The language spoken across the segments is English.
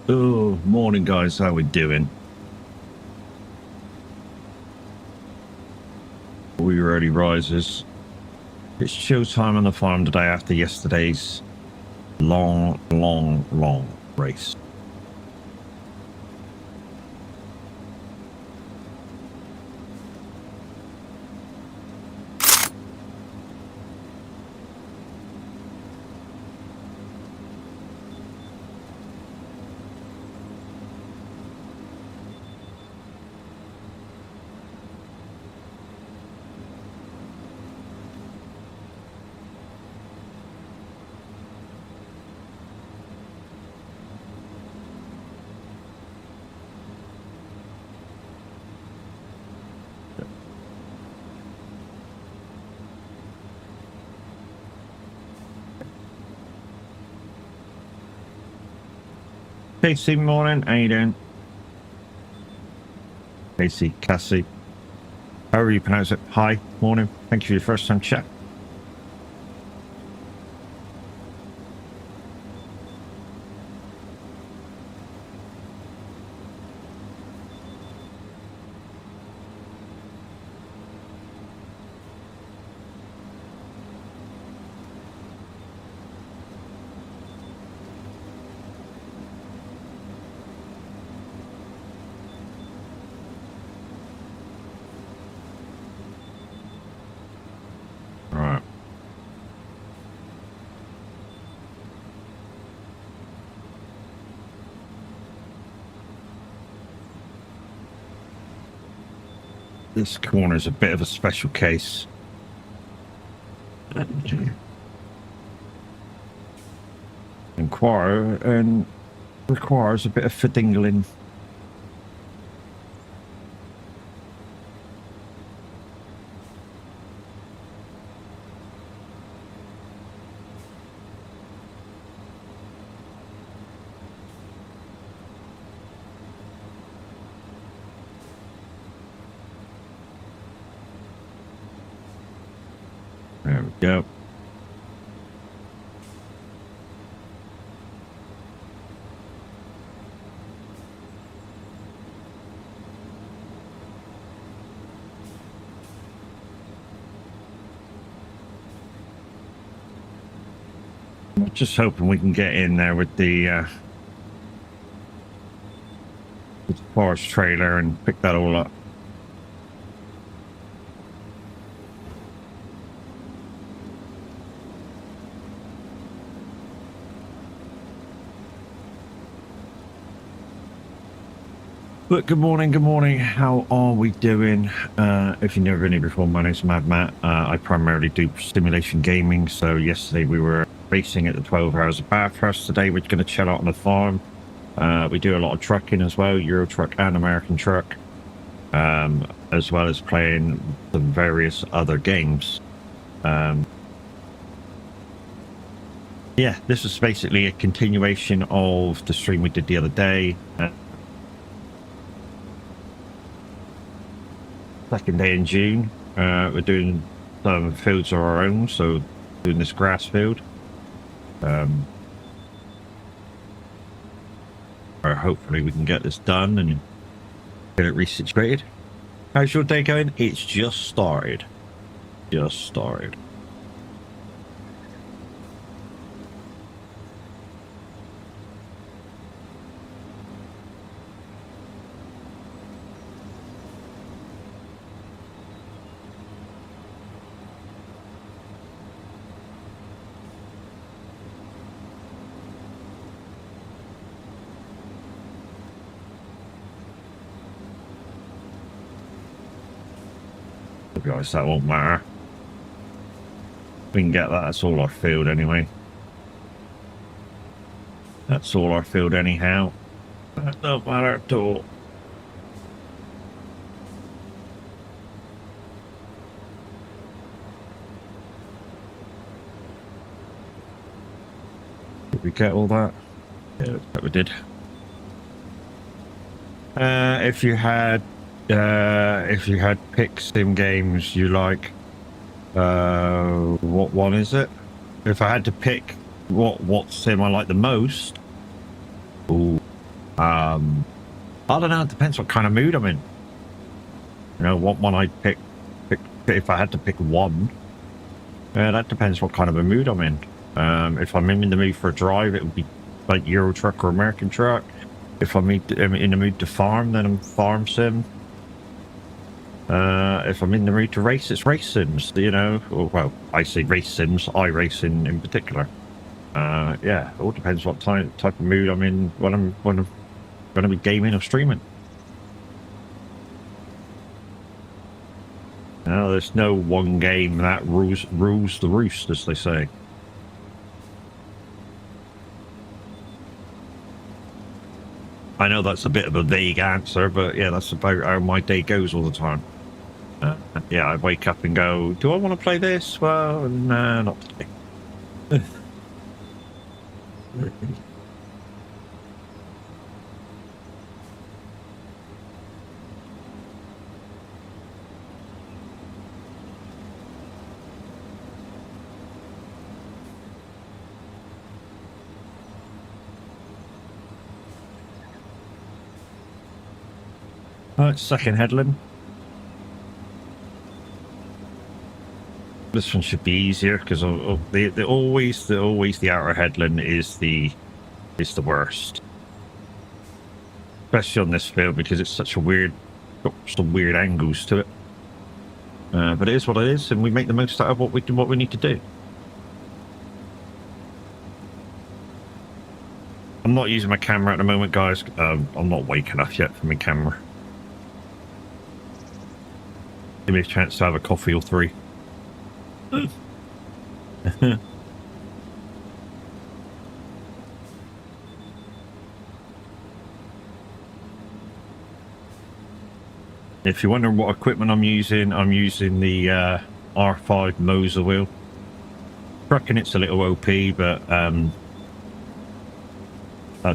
Oh, morning, guys. How we doing? We early risers. It's chill time on the farm today after yesterday's long race. Casey, morning. How you doing? Cassie. However you pronounce it. Hi, morning. Thank you for your first time chat. All right. This corner is a bit of a special case. Inquire and requires a bit of fidingling. There we go. Just hoping we can get in there with the forest trailer and pick that all up. But good morning. How are we doing? If you've never been here before, my name's Mad Matt. I primarily do simulation gaming. So yesterday we were racing at the 12 Hours of Bathurst. Today we're going to chill out on the farm. We do a lot of trucking as well, Euro Truck and American Truck, as well as playing some various other games. Yeah, this is basically a continuation of the stream we did the other day. Second day in June. We're doing some fields of our own, so doing this grass field. Or hopefully we can get this done and get it resituated. How's your day going? It's just started. To be honest, that won't matter. We can get that. That's all our field anyway. That's all our field anyhow. That don't matter at all. Did we get all that? Yeah, that we did. If you had pick sim games you like, what one is it? If I had to pick What sim I like the most? Ooh, I don't know. It depends what kind of mood I'm in. You know, what one I'd pick if I had to pick one. That depends what kind of a mood I'm in. If I'm in the mood for a drive, it would be like Euro Truck or American Truck. If I'm in the mood to farm, then I'm Farm Sim. If I'm in the mood to race, it's race sims. You know, or, well, I say race sims. I race in particular. Yeah, it all depends what type of mood I'm in when I'm going to be gaming or streaming. No, there's no one game that rules the roost, as they say. I know that's a bit of a vague answer, but yeah, that's about how my day goes all the time. Yeah, I wake up and go, do I want to play this? Well, nah, not today. Second headland. This one should be easier because always the outer headland is the worst, especially on this field because it's such a got some weird angles to it. But it is what it is, and we make the most out of what we need to do. I'm not using my camera at the moment, guys. I'm not awake enough yet for my camera. Give me a chance to have a coffee or three. If you're wondering what equipment I'm using the R5 Moser wheel. Trucking it's a little OP, but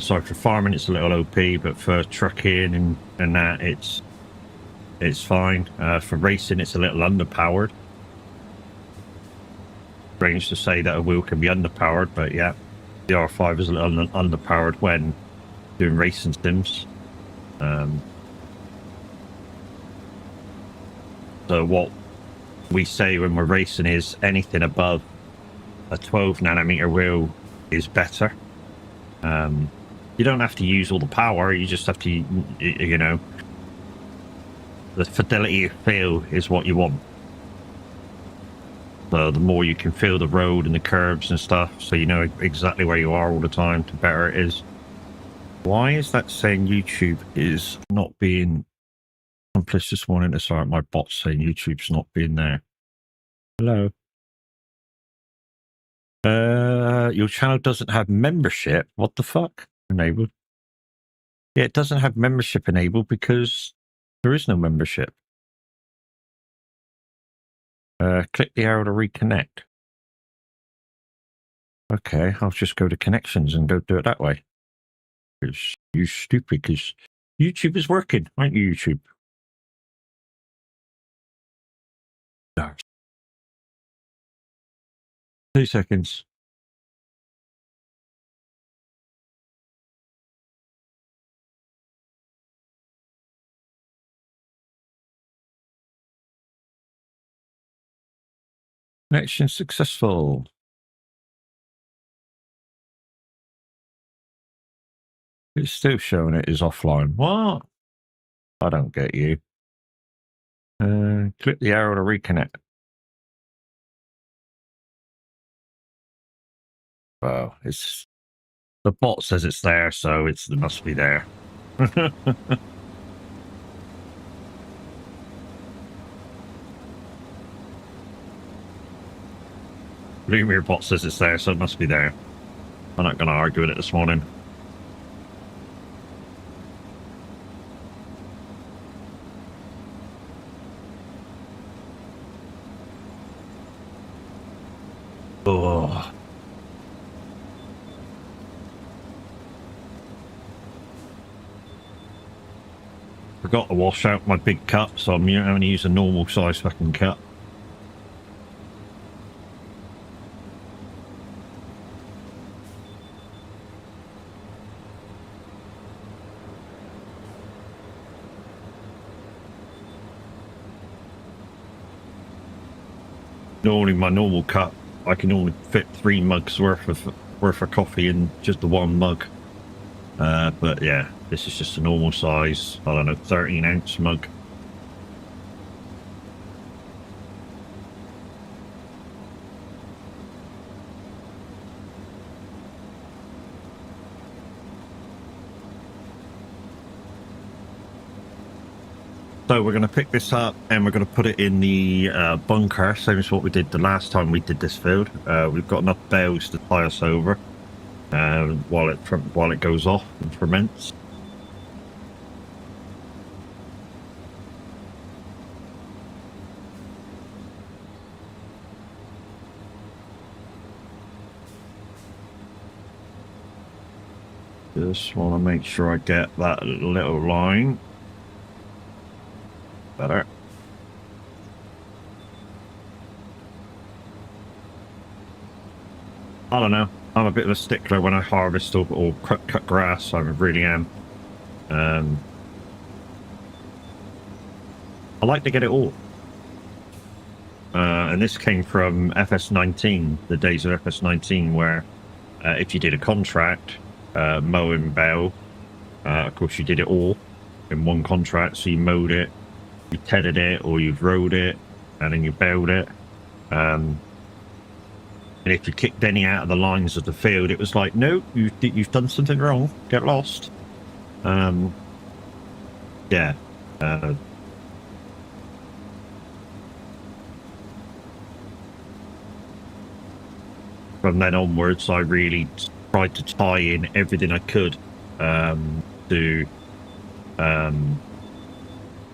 sorry, for farming it's a little OP, but for trucking and that it's fine. For racing it's a little underpowered. Strange to say that a wheel can be underpowered, but yeah, the R5 is a little underpowered when doing racing sims. So what we say when we're racing is anything above a 12 nanometer wheel is better. You don't have to use all the power, you just have to, you know, the fidelity of feel is what you want. So the more you can feel the road and the curves and stuff, so you know exactly where you are all the time, the better it is. Why is that saying YouTube is not being accomplished this morning? Sorry, my bot's saying YouTube's not being there. Hello. Your channel doesn't have membership. What the fuck? Enabled. Yeah, it doesn't have membership enabled because there is no membership. Click the arrow to reconnect. Okay, I'll just go to connections and go do it that way. Because you stupid, because YouTube is working, aren't you, YouTube? 2 seconds. Connection successful. It's still showing it is offline. What? I don't get you. Click the arrow to reconnect. Well, it's the bot says it's there, so it must be there. Lumiere bot says it's there, so it must be there. I'm not going to argue with it this morning. Oh. Forgot to wash out my big cup, so I'm going to use a normal size fucking cup. normally my normal cup, I can only fit 3 mugs worth of coffee in just the one mug. But yeah, this is just a normal size, I don't know, 13-ounce mug. So we're going to pick this up and we're going to put it in the bunker, same as what we did the last time we did this field. We've got enough bales to tie us over while it goes off and ferments. Just want to make sure I get that little line. Better. I don't know. I'm a bit of a stickler when I harvest or cut grass. I really am. I like to get it all. And this came from FS19, the days of FS19, where if you did a contract, mow and bale, of course you did it all in one contract. So you mowed it, you tedded it, or you rode it, and then you baled it. And if you kicked any out of the lines of the field, it was like, no, you've done something wrong. Get lost. Yeah. From then onwards, I really tried to tie in everything I could to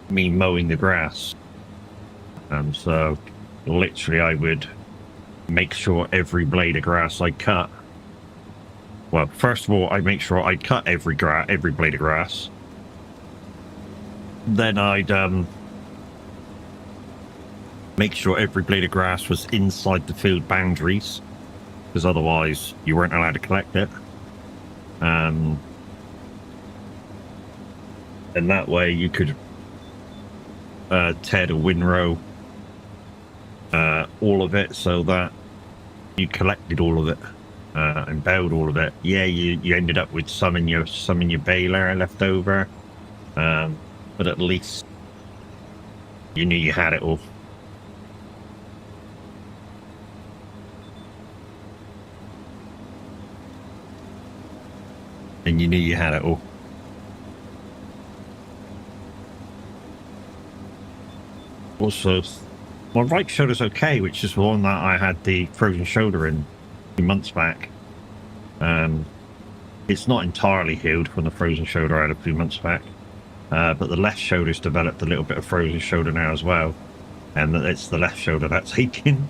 me mowing the grass. And so literally I would make sure every blade of grass I cut, well, first of all, I make sure I cut every blade of grass. Then I'd make sure every blade of grass was inside the field boundaries, because otherwise you weren't allowed to collect it. And that way you could ted or windrow all of it, so that you collected all of it and baled all of it. Yeah, you ended up with some in your baler left over, but at least you knew you had it all. And you knew you had it all. Also, my right shoulder's okay, which is the one that I had the frozen shoulder in 2 months back. It's not entirely healed from the frozen shoulder I had a few months back, but the left shoulder's developed a little bit of frozen shoulder now as well, and it's the left shoulder that's aching.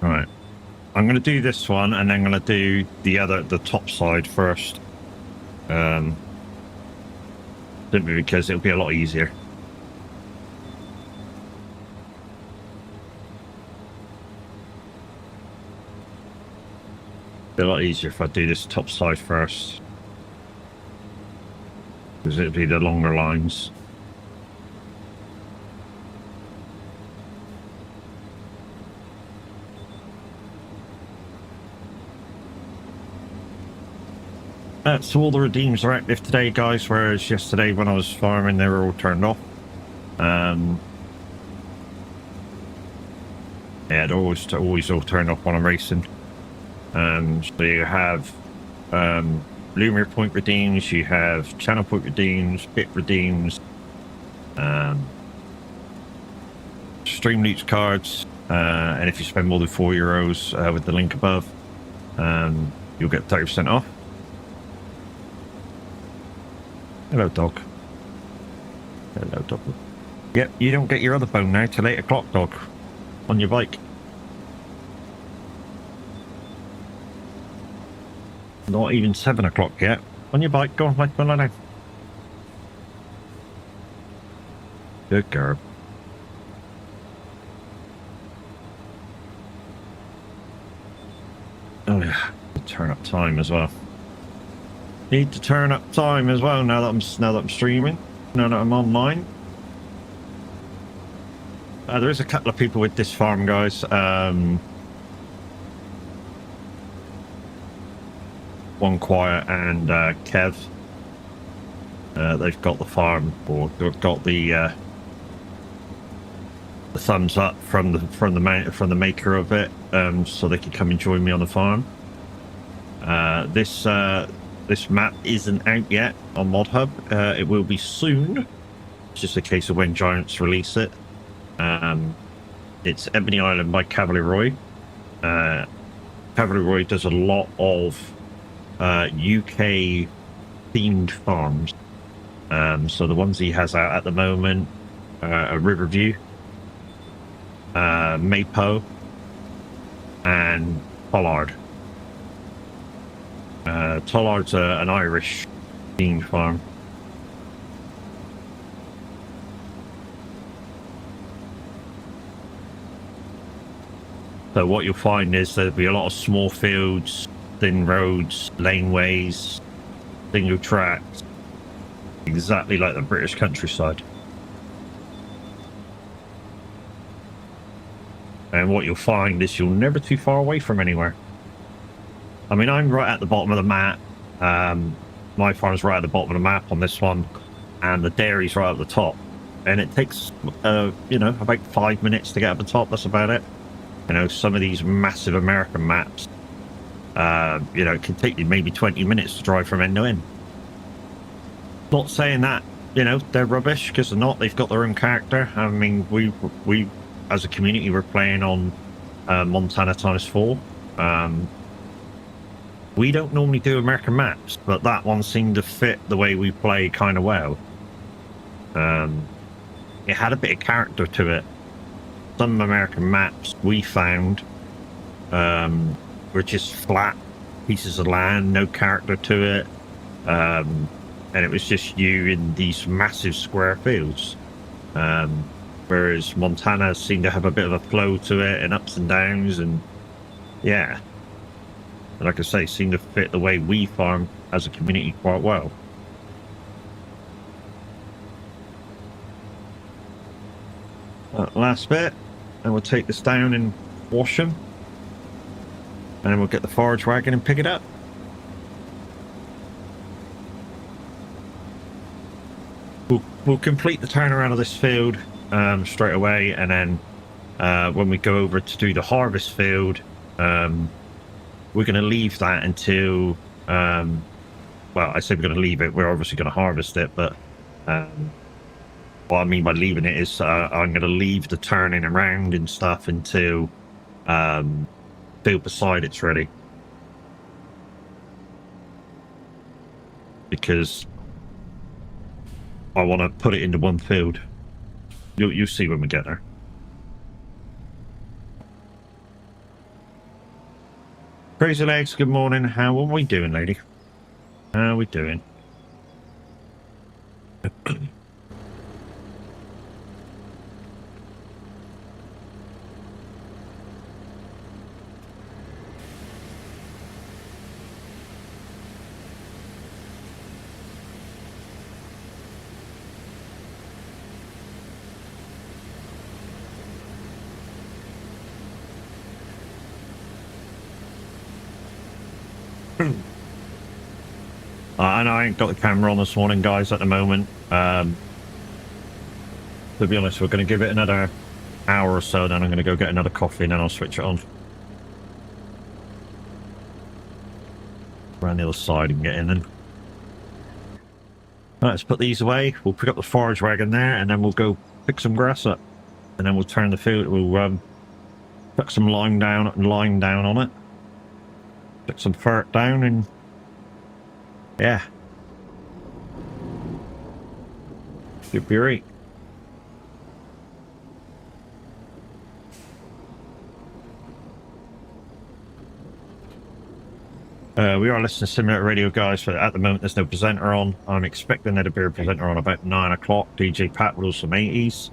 Right, I'm going to do this one, and then I'm going to do the top side first. Simply because it'll be a lot easier. Be a lot easier if I do this top side first, because it'll be the longer lines. So all the redeems are active today, guys, whereas yesterday when I was farming they were all turned off. Yeah, they're always all turned off when I'm racing. So you have Lumiere point redeems, you have channel point redeems, bit redeems, stream loot cards, and if you spend more than €4 with the link above, you'll get 30% off. Hello, dog. Hello, double. Yep, you don't get your other phone now till 8 o'clock, dog. On your bike. Not even 7 o'clock yet. On your bike, go on, mate, go lie down. Good girl. Oh yeah, turn up time as well. Need to turn up time as well now that I'm streaming. Now that I'm online. There is a couple of people with this farm, guys. One Quiet and Kev. They've got the farm, or they've got the thumbs up from the maker of it, so they can come and join me on the farm. This map isn't out yet on ModHub. It will be soon. It's just a case of when Giants release it. It's Ebony Island by Cavalier. Cavalier does a lot of UK themed farms. So the ones he has out at the moment are Riverview, Maypo, and Tollard. Tollard's an Irish themed farm. So what you'll find is there'll be a lot of small fields, thin roads, laneways, single tracks, exactly like the British countryside. And what you'll find is you're never too far away from anywhere. I mean, I'm right at the bottom of the map. My farm's right at the bottom of the map on this one, and the dairy's right at the top. And it takes, about 5 minutes to get up the top. That's about it. Some of these massive American maps, it can take you maybe 20 minutes to drive from end to end. Not saying that, they're rubbish, because they're not. They've got their own character. I mean, we as a community, we're playing on Montana x4. We don't normally do American maps, but that one seemed to fit the way we play kind of well. It had a bit of character to it. Some American maps we found were just flat pieces of land, no character to it, and it was just you in these massive square fields. Whereas Montana seemed to have a bit of a flow to it, and ups and downs, and yeah, like I say, seemed to fit the way we farm as a community quite well. Last bit, and we'll take this down and wash them, and then we'll get the forage wagon and pick it up. We'll complete the turnaround of this field straight away, and then when we go over to do the harvest field, we're going to leave that until well, I say we're going to leave it, we're obviously going to harvest it, but what I mean by leaving it is I'm going to leave the turning around and stuff until field beside it's ready, because I want to put it into one field. You'll see when we get there. Crazy Legs, good morning. How are we doing, lady? How are we doing? And I ain't got the camera on this morning, guys, at the moment. To be honest, we're going to give it another hour or so, then I'm going to go get another coffee, and then I'll switch it on. Around the other side and get in then. Right, let's put these away. We'll pick up the forage wagon there, and then we'll go pick some grass up. And then we'll turn the field, we'll put some lime down on it. Put some ferret down, and yeah, Should be right. We are listening to Simulator Radio, guys, but at the moment there's no presenter on. I'm expecting there to be a presenter on about 9 o'clock. DJ Pat will do some 80s.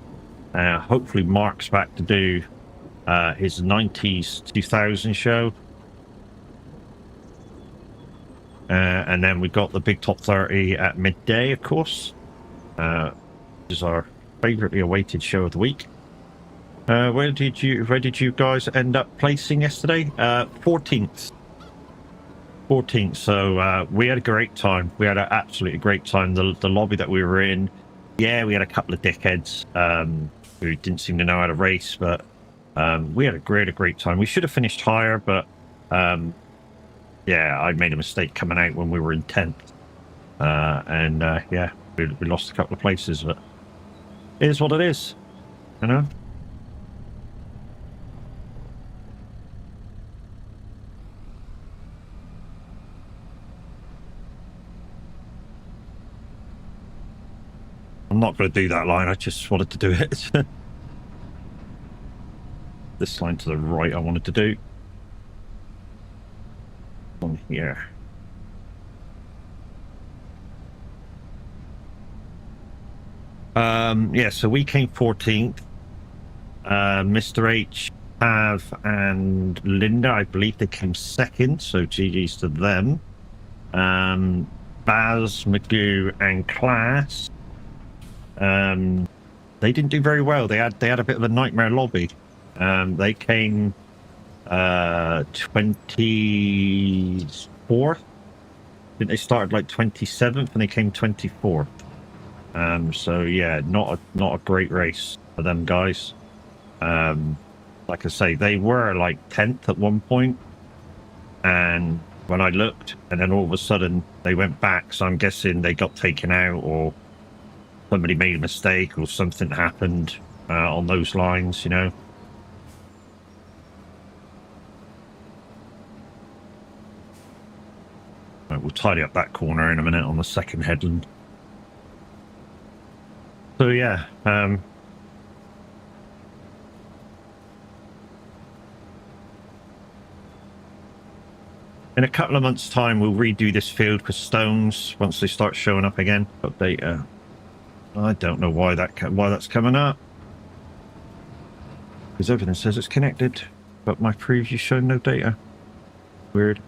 Hopefully Mark's back to do his 90s 2000 show. And then we got the big top 30 at midday, of course. Which is our favouritely awaited show of the week. Where did you guys end up placing yesterday? 14th. 14th. So we had a great time. We had an absolutely great time. The lobby that we were in, yeah, we had a couple of dickheads who didn't seem to know how to race, but we had a great time. We should have finished higher, but yeah, I made a mistake coming out when we were in 10th. Yeah, we lost a couple of places, but it is what it is, you know? I'm not going to do that line, I just wanted to do it. This line to the right I wanted to do. On here. Yeah, so we came 14th. Mr. H, Pav, and Linda, I believe they came second, so GG's to them. Baz, Magoo, and Class, they didn't do very well. They had a bit of a nightmare lobby. They came 24th. I think they started like 27th and they came 24th. So yeah, not a great race for them guys. Like I say, they were like 10th at one point, and when I looked, and then all of a sudden they went back. So I'm guessing they got taken out, or somebody made a mistake, or something happened on those lines, you know. Right, we'll tidy up that corner in a minute on the second headland. So yeah, in a couple of months' time, we'll redo this field for stones once they start showing up again. Update. I don't know why that's coming up, because everything says it's connected, but my preview showed no data. Weird.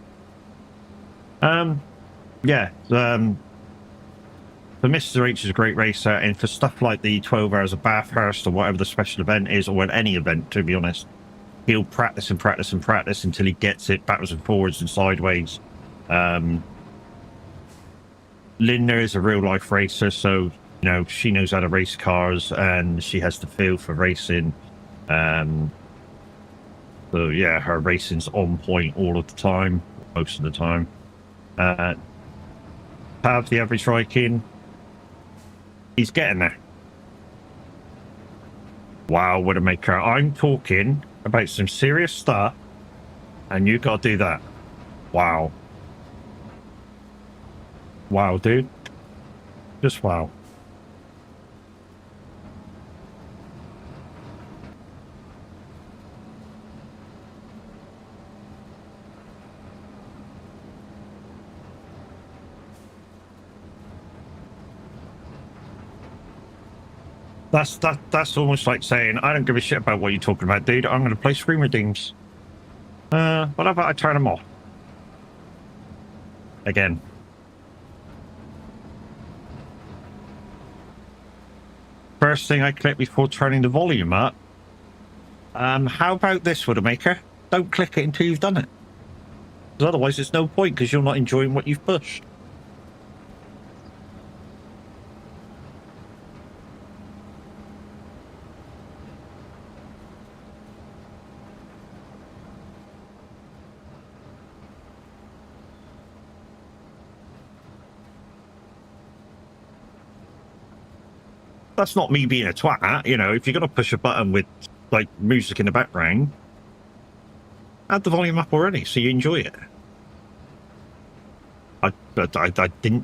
Yeah. The Mr. H is a great racer, and for stuff like the 12 hours of Bathurst or whatever the special event is, or any event, to be honest, he'll practice and practice and practice until he gets it backwards and forwards and sideways. Linda is a real life racer, so you know she knows how to race cars and she has the feel for racing. So yeah, her racing's on point all of the time, most of the time. Pav, the average Viking, he's getting there. Wow, Widowmaker, I'm talking about some serious stuff, and you got to do that. Wow. Wow, dude. Just wow. That's almost like saying, I don't give a shit about what you're talking about, dude. I'm going to play Scream Redeems. What about I turn them off? Again. First thing I click before turning the volume up. How about this, Widowmaker? Don't click it until you've done it. Because otherwise there's no point, because you're not enjoying what you've pushed. That's not me being a twat, you know. If you're going to push a button with, like, music in the background, add the volume up already so you enjoy it. I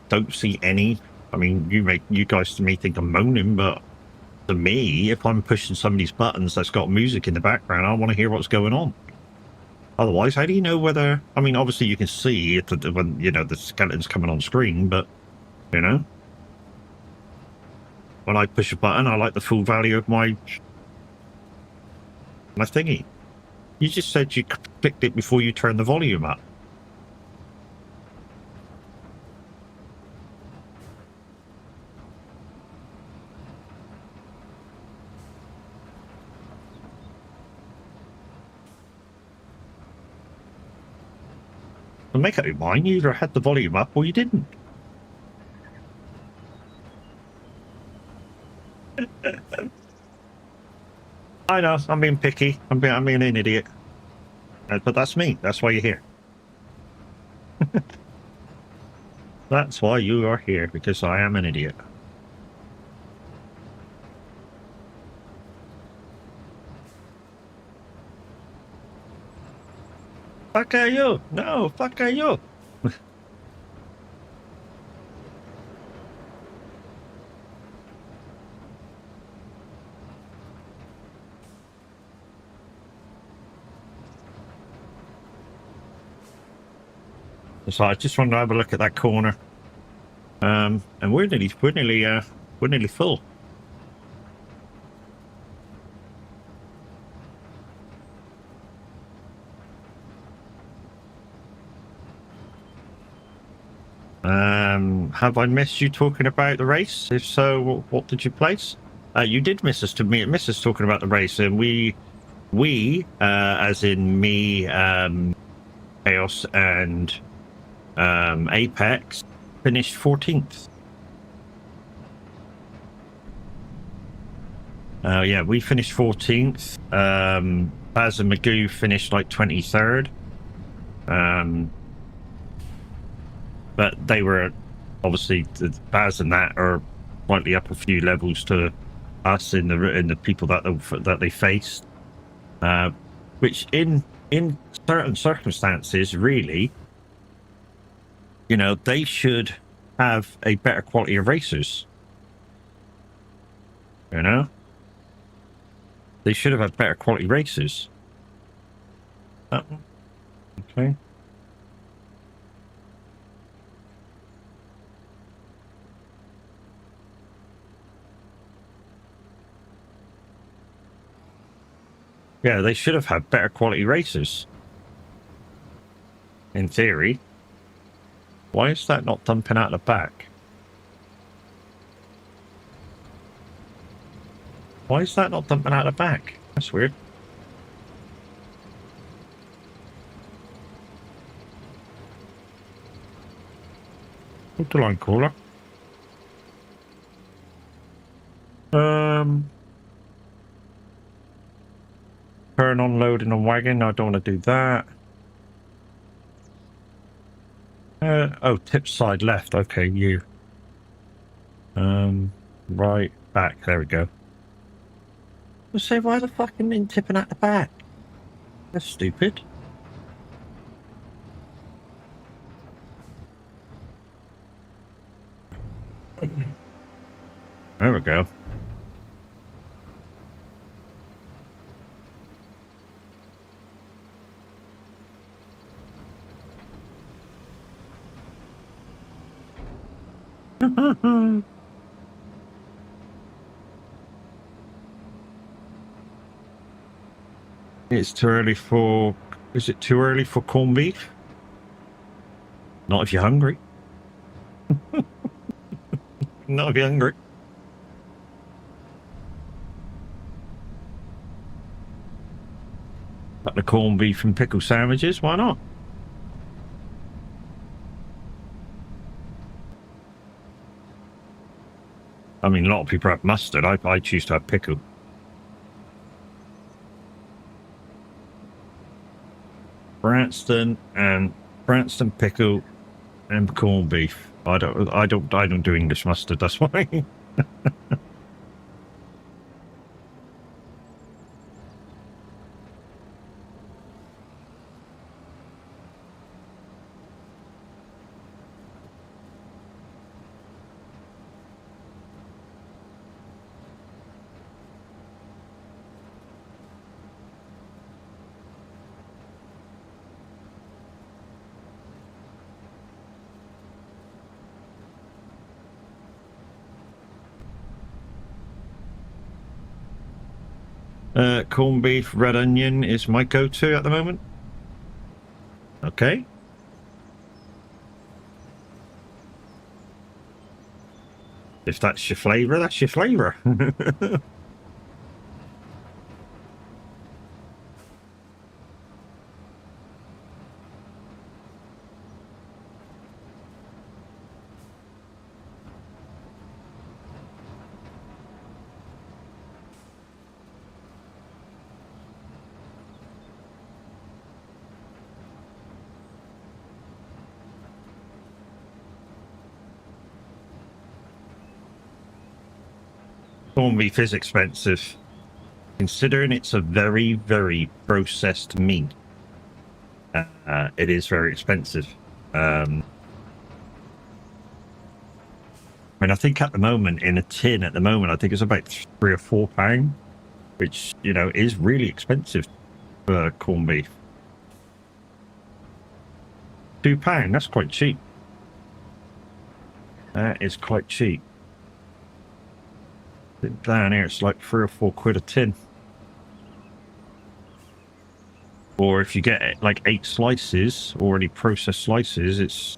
don't see any I mean, you guys to me think I'm moaning, but to me, if I'm pushing somebody's buttons that's got music in the background, I want to hear what's going on. Otherwise, how do you know whether? I mean, obviously you can see if when the skeleton's coming on screen, but when I push a button, I like the full value of my thingy. You just said you clicked it before you turned the volume up. Well, make up your mind. You either had the volume up or you didn't. I know. I'm being picky. I'm being an idiot. But that's me. That's why you're here. That's why you are here, because I am an idiot. Fuck are you? No, fuck are you? So I just wanted to have a look at that corner. And we're nearly full. Have I missed you talking about the race? If so, what did you place? You did miss us talking about the race, and we, as in me, Chaos, and Apex, finished 14th. Yeah, we finished 14th. Baz and Magoo finished like 23rd. But they were obviously, Baz and that are slightly up a few levels to us in the people that they faced, which in certain circumstances, really, they should have a better quality of racers. They should have had better quality racers. Okay. Yeah, they should have had better quality racers. In theory. Why is that not dumping out the back? Why is that not dumping out the back? That's weird. Hold the line, caller. Turn on loading a wagon. I don't want to do that. Oh, tip side left. Okay, you. Right back. There we go. I'll say, why the fucking in tipping at the back? That's stupid. There we go. It's too early for... Is it too early for corned beef? Not if you're hungry. Not if you're hungry. Got the corned beef and pickle sandwiches, why not? I mean, a lot of people have mustard. I choose to have pickle. Branston pickle and corned beef. I don't do English mustard. That's why. Corned beef, red onion is my go-to at the moment. Okay. If that's your flavor, that's your flavor. Corned beef is expensive, considering it's a very, very processed meat. It is very expensive. I mean, I think at the moment in a tin, I think it's about £3 or £4, which, you know, is really expensive for corned beef. £2, that's quite cheap. That is quite cheap. Down here, it's like 3 or 4 quid a tin. Or if you get like 8 slices, already processed slices, it's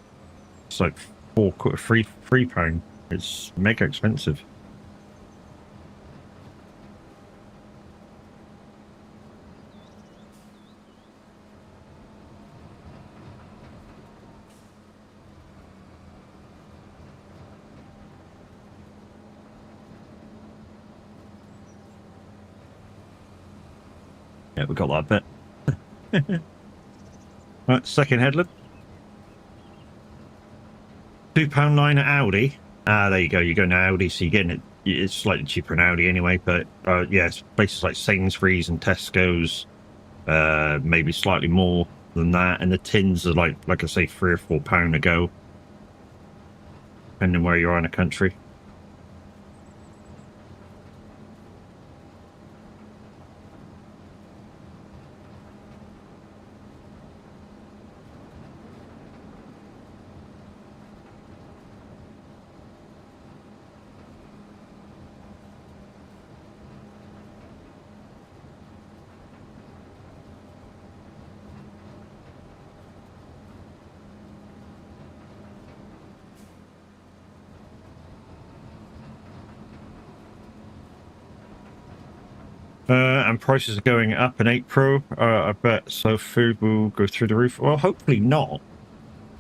like £3. It's mega expensive. Yeah, we got that bit. Right, second headland. £2.9 at Aldi. There you go. You're going to Aldi, so you're getting it. It's slightly cheaper in Aldi anyway, but yes, places like Sainsbury's and Tesco's, maybe slightly more than that. And the tins are like I say, £3 or £4 a go, depending where you are in the country. And prices are going up in April. I bet so. Food will go through the roof. Well, hopefully not.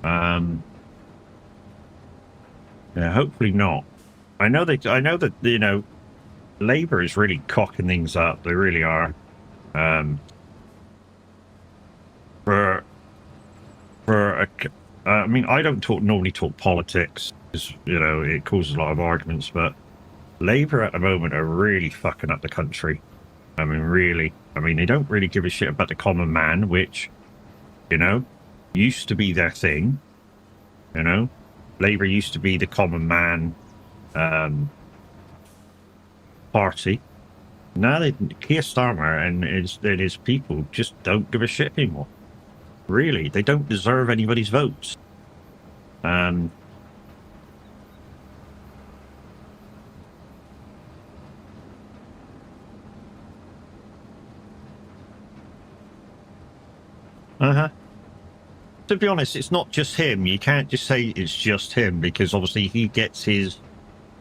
Yeah, hopefully not. I know that you know, Labour is really cocking things up. They really are. I mean, I don't normally talk politics because, you know, it causes a lot of arguments. But Labour at the moment are really fucking up the country. I mean, really. I mean, they don't really give a shit about the common man, which, you know, used to be their thing. You know, Labour used to be the common man party. Now Keir Starmer and his people just don't give a shit anymore. Really, they don't deserve anybody's votes. To be honest, it's not just him. You can't just say it's just him, because obviously he gets his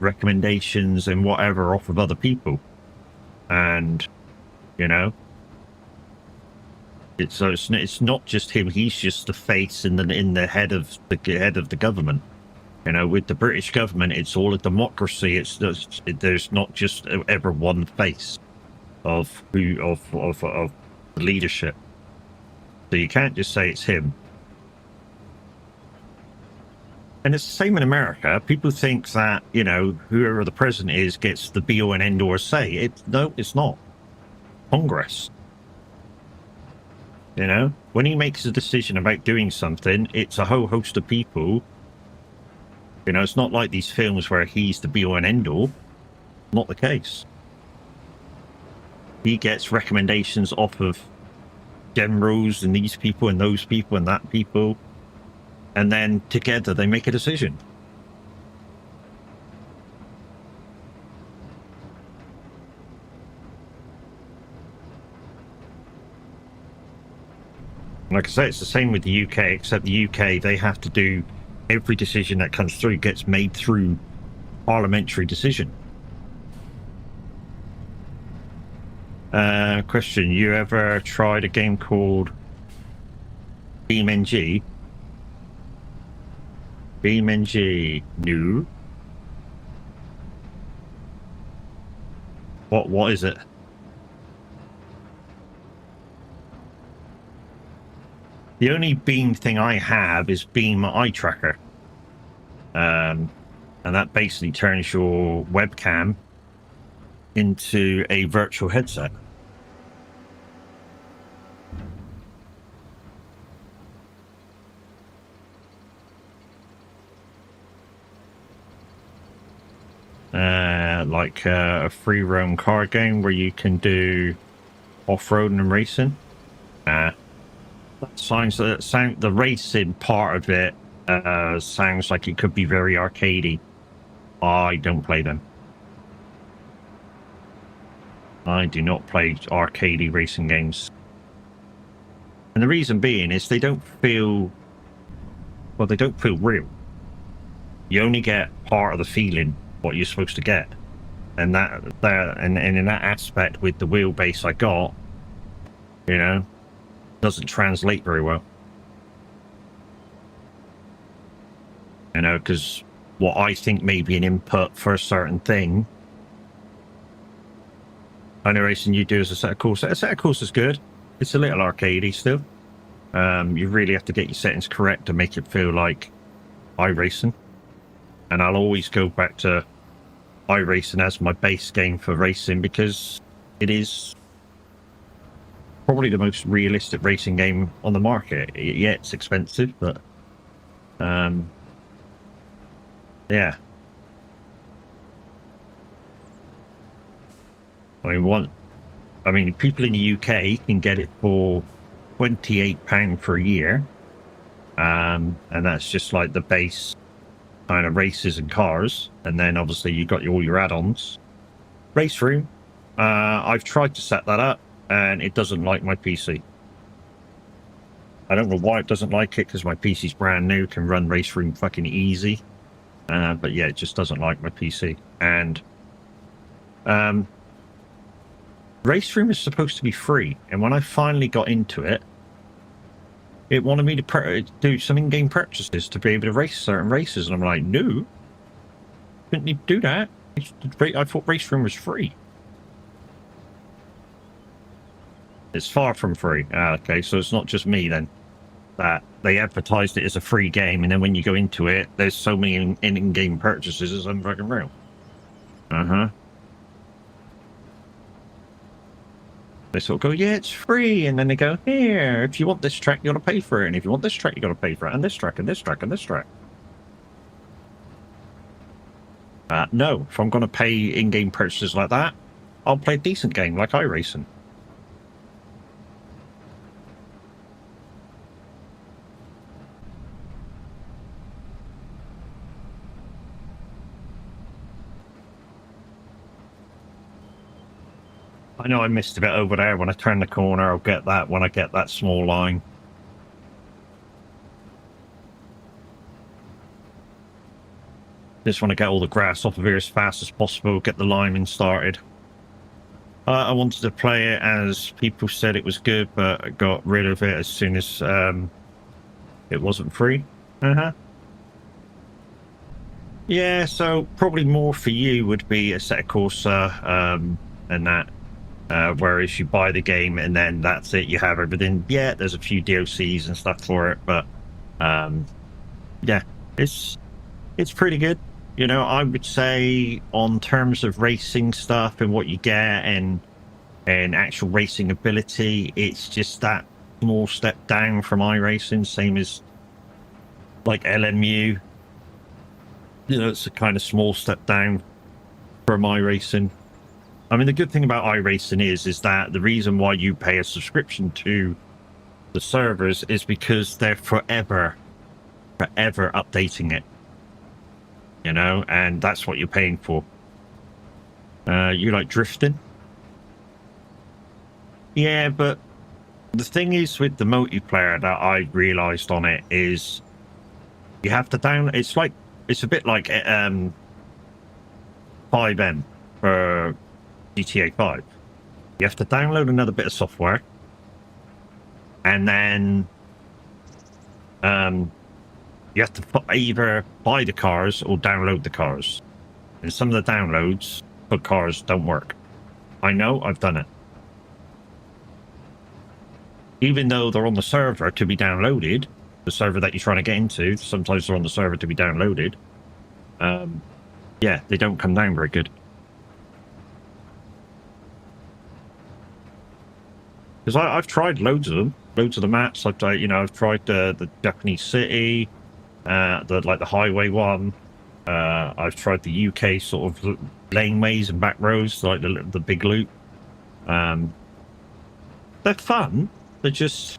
recommendations and whatever off of other people, and you know, it's not just him. He's just the face in the head of the government. You know, with the British government, it's all a democracy. There's not just ever one face of leadership. So you can't just say it's him. And it's the same in America. People think that, you know, whoever the president is gets the be-all and end-all say. No, it's not. Congress. You know, when he makes a decision about doing something, it's a whole host of people. You know, it's not like these films where he's the be-all and end-all. Not the case. He gets recommendations off of generals and these people and those people and that people. And then together they make a decision. Like I say, it's the same with the UK, except the UK, they have to do every decision that comes through gets made through parliamentary decision. Question, you ever tried a game called BeamNG? BeamNG, no. What is it? The only Beam thing I have is Beam Eye Tracker. And that basically turns your webcam into a virtual headset. Like a free roam car game where you can do off-roading and racing. The racing part of it sounds like it could be very arcadey. I don't play them. I do not play arcadey racing games. And the reason being is they don't feel real. You only get part of the feeling what you're supposed to get. And and in that aspect with the wheelbase I got, you know, doesn't translate very well. You know, because what I think may be an input for a certain thing, I know racing you do as a set of course. A set of course is good. It's a little arcadey still. You really have to get your settings correct to make it feel like iRacing. And I'll always go back to iRacing as my base game for racing because it is probably the most realistic racing game on the market. Yeah, it's expensive, but yeah. I mean, people in the UK can get it for £28 for a year, and that's just like the base kind of races and cars, and then obviously you got all your add-ons. Race Room, I've tried to set that up, and it doesn't like my PC. I don't know why it doesn't like it, because my PC's brand new, can run Race Room fucking easy. But yeah, it just doesn't like my PC. And Race Room is supposed to be free, and when I finally got into it, it wanted me to do some in-game purchases to be able to race certain races, and I'm like, no, didn't need to do that. I thought Race Room was free. It's far from free. Okay, so it's not just me then. That they advertised it as a free game, and then when you go into it, there's so many in-game purchases, it's unfucking real. They sort of go, yeah, it's free, and then they go, here, if you want this track, you got to pay for it, and if you want this track, you got to pay for it, and this track, and this track, and this track. No, if I'm going to pay in-game purchases like that, I'll play a decent game like iRacing. I know I missed a bit over there. When I turn the corner, I'll get that when I get that small line. Just want to get all the grass off of here as fast as possible, get the liming started. I wanted to play it as people said it was good, but I got rid of it as soon as it wasn't free. Yeah, so probably more for you would be Assetto Corsa and that. Whereas you buy the game and then that's it, you have everything. Yeah, there's a few DLCs and stuff for it, but yeah, it's pretty good. You know, I would say on terms of racing stuff and what you get and actual racing ability, it's just that small step down from iRacing, same as like LMU. You know, it's a kind of small step down from iRacing. I mean, the good thing about iRacing is that the reason why you pay a subscription to the servers is because they're forever updating it. You know, and that's what you're paying for. You like drifting? Yeah, but The thing is with the multiplayer that I realised on it is you have to it's a bit like 5M for GTA 5. You have to download another bit of software, and then you have to either buy the cars or download the cars. And some of the downloads for cars don't work. I know, I've done it. Even though they're on the server to be downloaded, the server that you're trying to get into, sometimes they're on the server to be downloaded. Yeah, they don't come down very good. Because I've tried loads of them, loads of the maps. I've tried the Japanese city, the highway one. I've tried the UK sort of laneways and back roads, like the big loop. They're fun. They're just,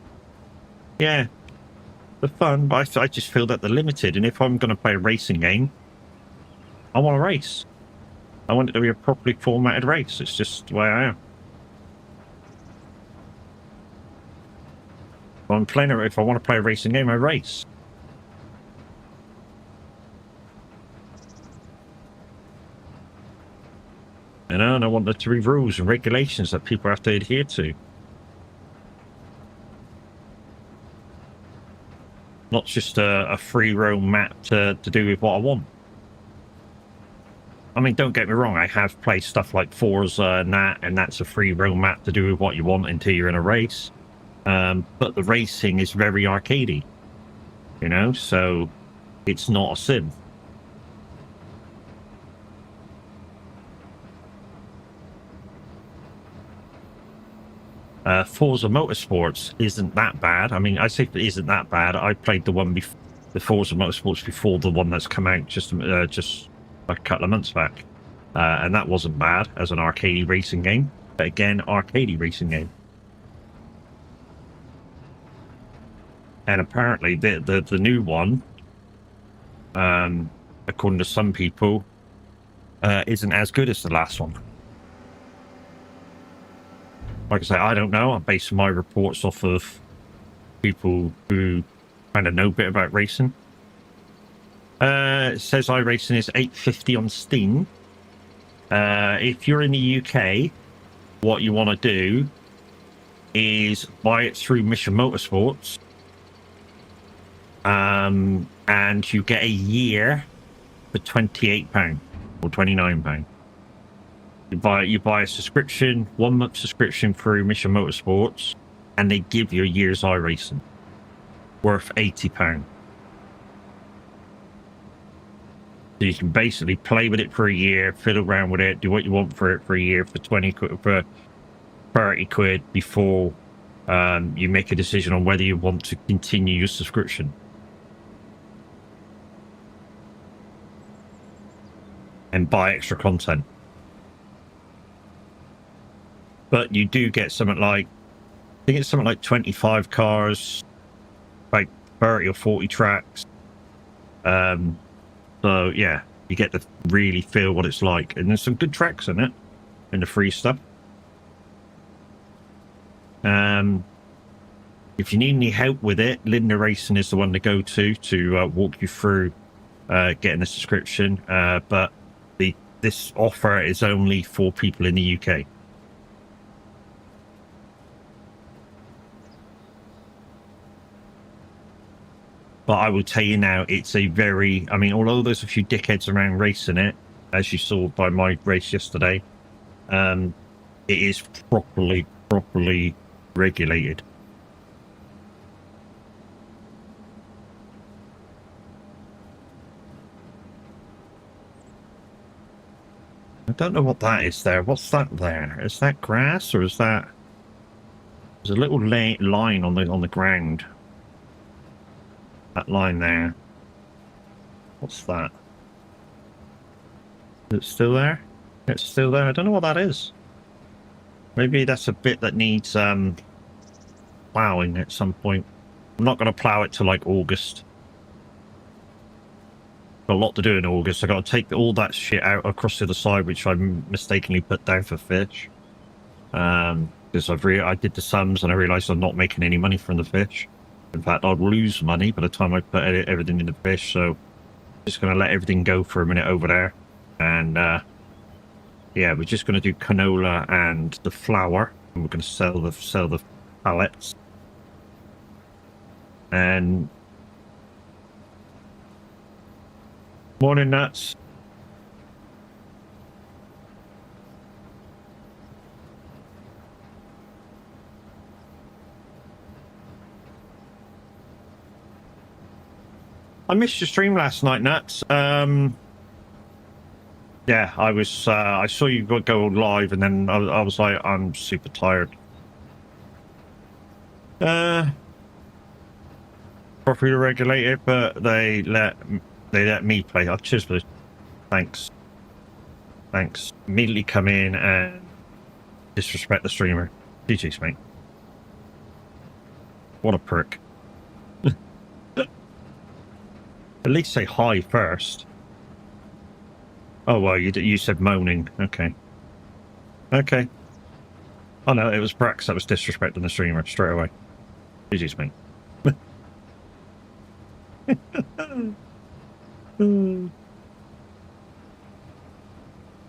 yeah, they're fun. But I just feel that they're limited. And if I'm going to play a racing game, I want to race. I want it to be a properly formatted race. It's just the way I am. If I want to play a racing game, I race. You know, and I want there to be rules and regulations that people have to adhere to. Not just a free roam map to do with what I want. I mean, don't get me wrong, I have played stuff like Forza and that's a free roam map to do with what you want until you're in a race. But the racing is very arcadey, you know, so it's not a sim. Forza Motorsports isn't that bad. I mean, I say it isn't that bad. I played the one the Forza Motorsports before the one that's come out just a couple of months back, and that wasn't bad as an arcadey racing game. But again, arcadey racing game. And apparently the new one, according to some people, isn't as good as the last one. Like I say, I don't know. I'm basing my reports off of people who kind of know a bit about racing. It says iRacing is $8.50 on Steam. If you're in the UK, what you want to do is buy it through Mission Motorsports. And you get a year for £28 or £29. You buy a subscription, 1 month subscription through Mission Motorsports, and they give you a year's iRacing worth £80. So you can basically play with it for a year, fiddle around with it, do what you want for it for a year for 30 quid before you make a decision on whether you want to continue your subscription. And buy extra content. But you do get something like, I think it's something like 25 cars, like 30 or 40 tracks. So yeah, you get to really feel what it's like. And there's some good tracks in it, in the free stuff. If you need any help with it, Linda Racing is the one to go to walk you through getting a subscription. But this offer is only for people in the UK. But I will tell you now, it's a very, I mean, although there's a few dickheads around racing it, as you saw by my race yesterday, it is properly regulated. I don't know what that is there. What's that there? Is that grass or is that... There's a little line on the ground. That line there. What's that? Is it still there? It's still there. I don't know what that is. Maybe that's a bit that needs ploughing at some point. I'm not going to plough it till like August. Got a lot to do in August. I got to take all that shit out across to the side, which I mistakenly put down for fish. because I did the sums and I realized I'm not making any money from the fish. In fact, I'd lose money by the time I put everything in the fish. So just going to let everything go for a minute over there. And yeah, we're just going to do canola and the flour, and we're going to sell the pallets. And morning, nuts. I missed your stream last night, nuts. Yeah, I was. I saw you go live, and then I was like, I'm super tired. Properly regulated, but they let me play. Oh, cheers for this. Thanks. Immediately come in and disrespect the streamer. GG's, mate. What a prick. At least say hi first. Oh, well, you said moaning. Okay. Oh, no, it was Brax that was disrespecting the streamer straight away. GG's, mate.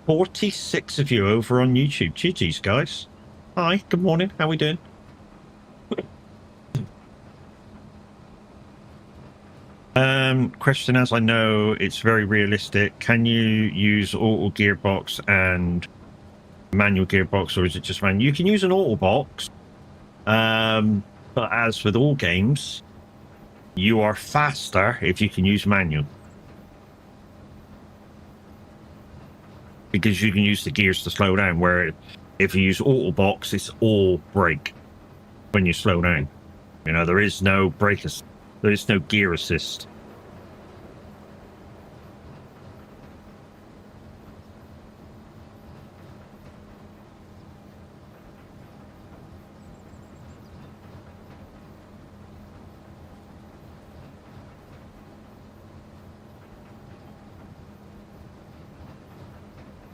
46 of you over on YouTube. GG's, guys. Hi, good morning. How we doing? Question, as I know it's very realistic, can you use auto gearbox and manual gearbox, or is it just manual? You can use an auto box, but as with all games, you are faster if you can use manual, because you can use the gears to slow down, where if you use auto box, it's all brake when you slow down. You know, there is no brake, there is no gear assist.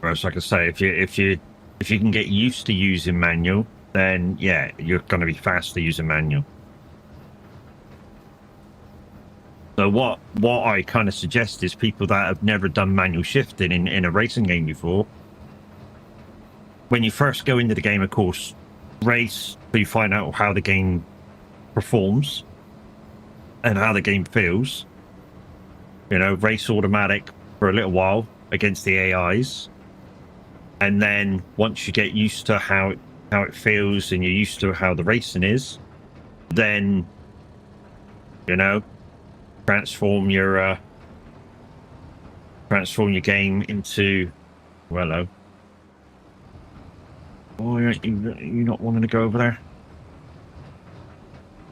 Whereas, like I say, if you can get used to using manual, then yeah, you're going to be faster using manual. So what I kind of suggest is people that have never done manual shifting in a racing game before, when you first go into the game, of course, race, so you find out how the game performs and how the game feels. You know, race automatic for a little while against the AIs, and then once you get used to how it feels and you're used to how the racing is, then, you know, transform your game into, well, hello. Why aren't you not wanting to go over there?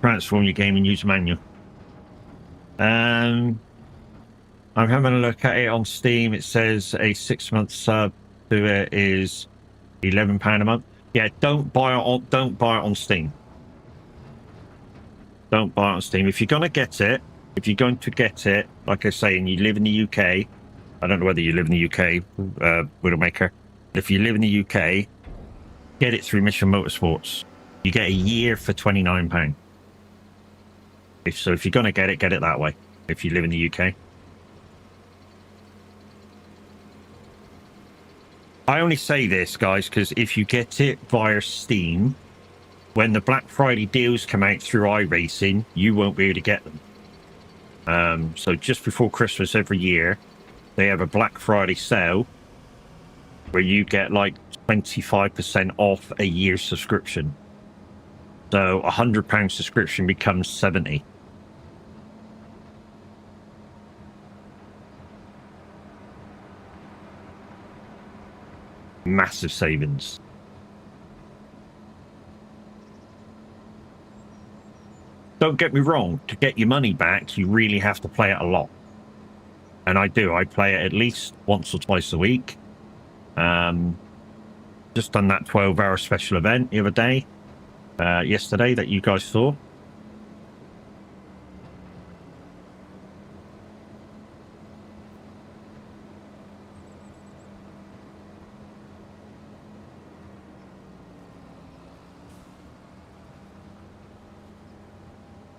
Transform your game and use manual. I'm having a look at it on Steam. It says a 6-month sub to it is £11 a month. Yeah, don't buy it on Steam. Don't buy it on Steam. If you're going to get it, like I say, and you live in the UK, I don't know whether you live in the UK, Widowmaker. If you live in the UK, get it through Mission Motorsports. You get a year for £29. So if you're going to get it that way, if you live in the UK. I only say this, guys, because if you get it via Steam, when the Black Friday deals come out through iRacing, you won't be able to get them. So just before Christmas every year, they have a Black Friday sale where you get like 25% off a year's subscription. So £100 subscription becomes 70. Massive savings. Don't get me wrong, to get your money back, you really have to play it a lot. And I do. I play it at least once or twice a week. Just done that 12-hour special event the other day, yesterday, that you guys saw.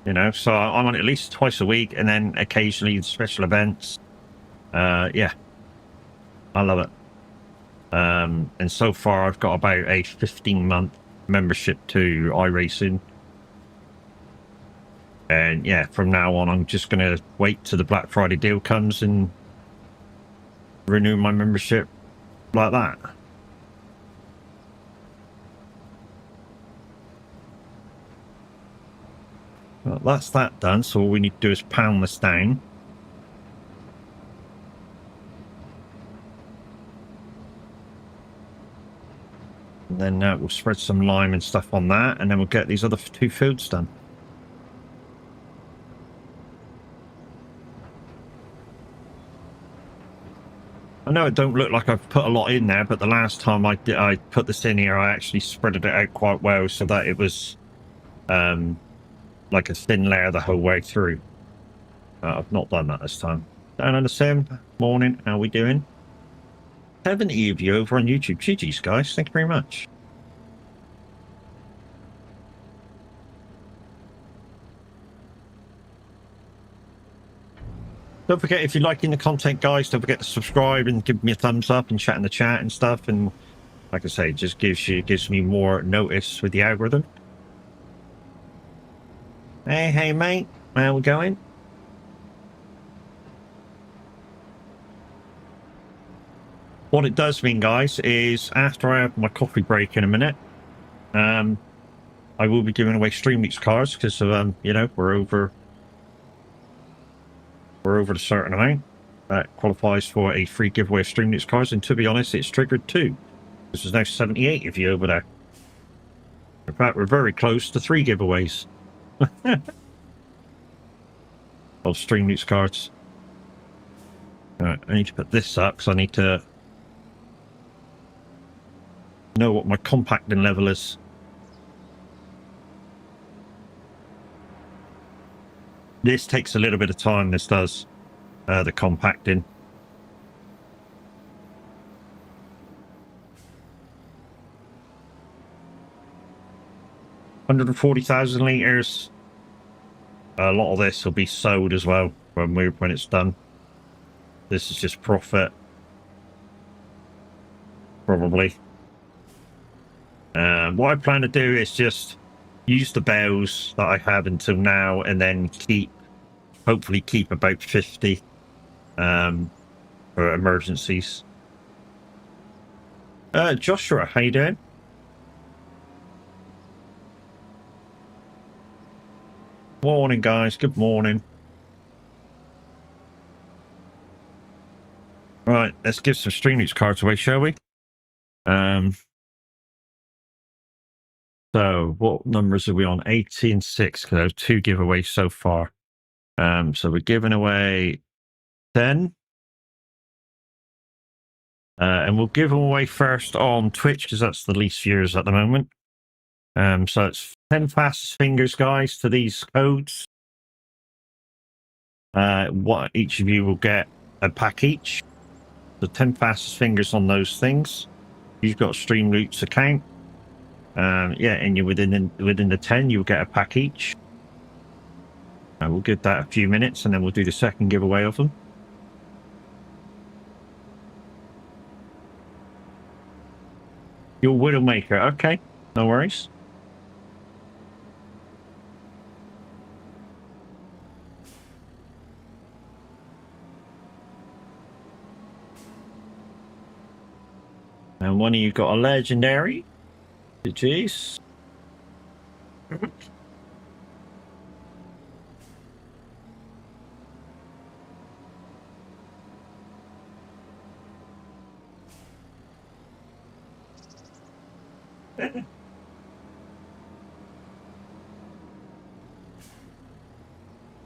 You know, so I'm on at least twice a week, and then occasionally special events. Yeah, I love it. And so far I've got about a 15-month membership to iRacing. And yeah, from now on, I'm just going to wait till the Black Friday deal comes and renew my membership like that. Well, that's that done. So all we need to do is pound this down. And then we'll spread some lime and stuff on that, and then we'll get these other 2 fields done. I know it don't look like I've put a lot in there, but the last time I put this in here, I actually spread it out quite well so that it was like a thin layer the whole way through. I've not done that this time. Down on the sim, morning, how we doing? 70 of you over on YouTube. GG's, guys. Thank you very much. Don't forget, if you're liking the content, guys, don't forget to subscribe and give me a thumbs up and chat in the chat and stuff. And like I say, it just gives me more notice with the algorithm. Hey, mate. How we going? What it does mean, guys, is after I have my coffee break in a minute, I will be giving away Stream Leaks cards because you know, we're over the certain amount that qualifies for a free giveaway of Stream Leaks cards. And to be honest, it's triggered too. This is now 78 of you over there. In fact, we're very close to 3 giveaways of Stream Leaks cards. Right, I need to put this up because I need to know what my compacting level is. This takes a little bit of time, this does, the compacting. $140,000 liters. A lot of this will be sold as well when it's done. This is just profit, probably. What I plan to do is just use the bells that I have until now, and then hopefully keep about 50 for emergencies. Joshua, how you doing? Morning, guys. Good morning. Right, let's give some Stream Leaks cards away, shall we? So what numbers are we on? 80 and 6, because there's 2 giveaways so far. So we're giving away 10. And we'll give them away first on Twitch because that's the least viewers at the moment. So it's 10 fastest fingers, guys, to these codes. What each of you will get a pack each. The 10 fastest fingers on those things. You've got a Stream Leaks account. Yeah, and you're within the 10, you'll get a pack each. We'll give that a few minutes, and then we'll do the second giveaway of them. Your Widowmaker, okay, no worries. And one of you got a legendary. Jeez.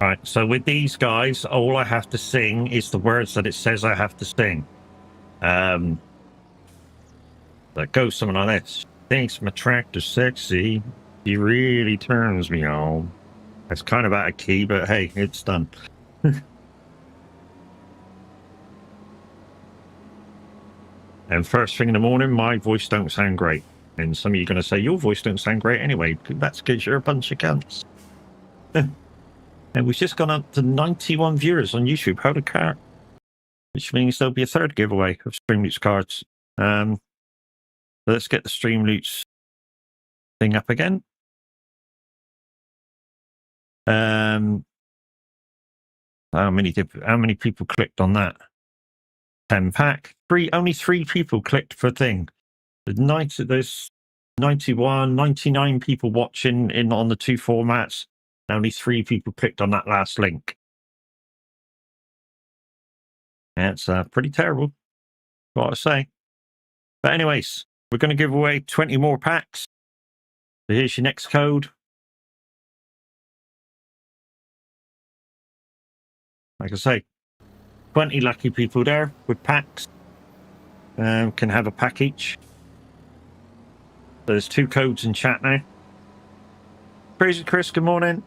Right, so with these guys, all I have to sing is the words that it says I have to sing. That goes something like this. Thinks my tractor's sexy. He really turns me on. It's kind of out of key, but hey, it's done. And first thing in the morning, my voice don't sound great. And some of you are going to say, your voice don't sound great anyway. That's because you're a bunch of cunts. And we've just gone up to 91 viewers on YouTube. Holy crap. Which means there'll be a third giveaway of Streamloots cards. Let's get the Streamloots thing up again. How many people clicked on that? 10 pack. Only 3 people clicked for thing. There's 91, 99 people watching on the 2 formats. Only 3 people clicked on that last link. That's pretty terrible, what I say. But anyways, we're going to give away 20 more packs. So here's your next code. Like I say, 20 lucky people there with packs. Can have a pack each. There's 2 codes in chat now. Crazy Chris, good morning.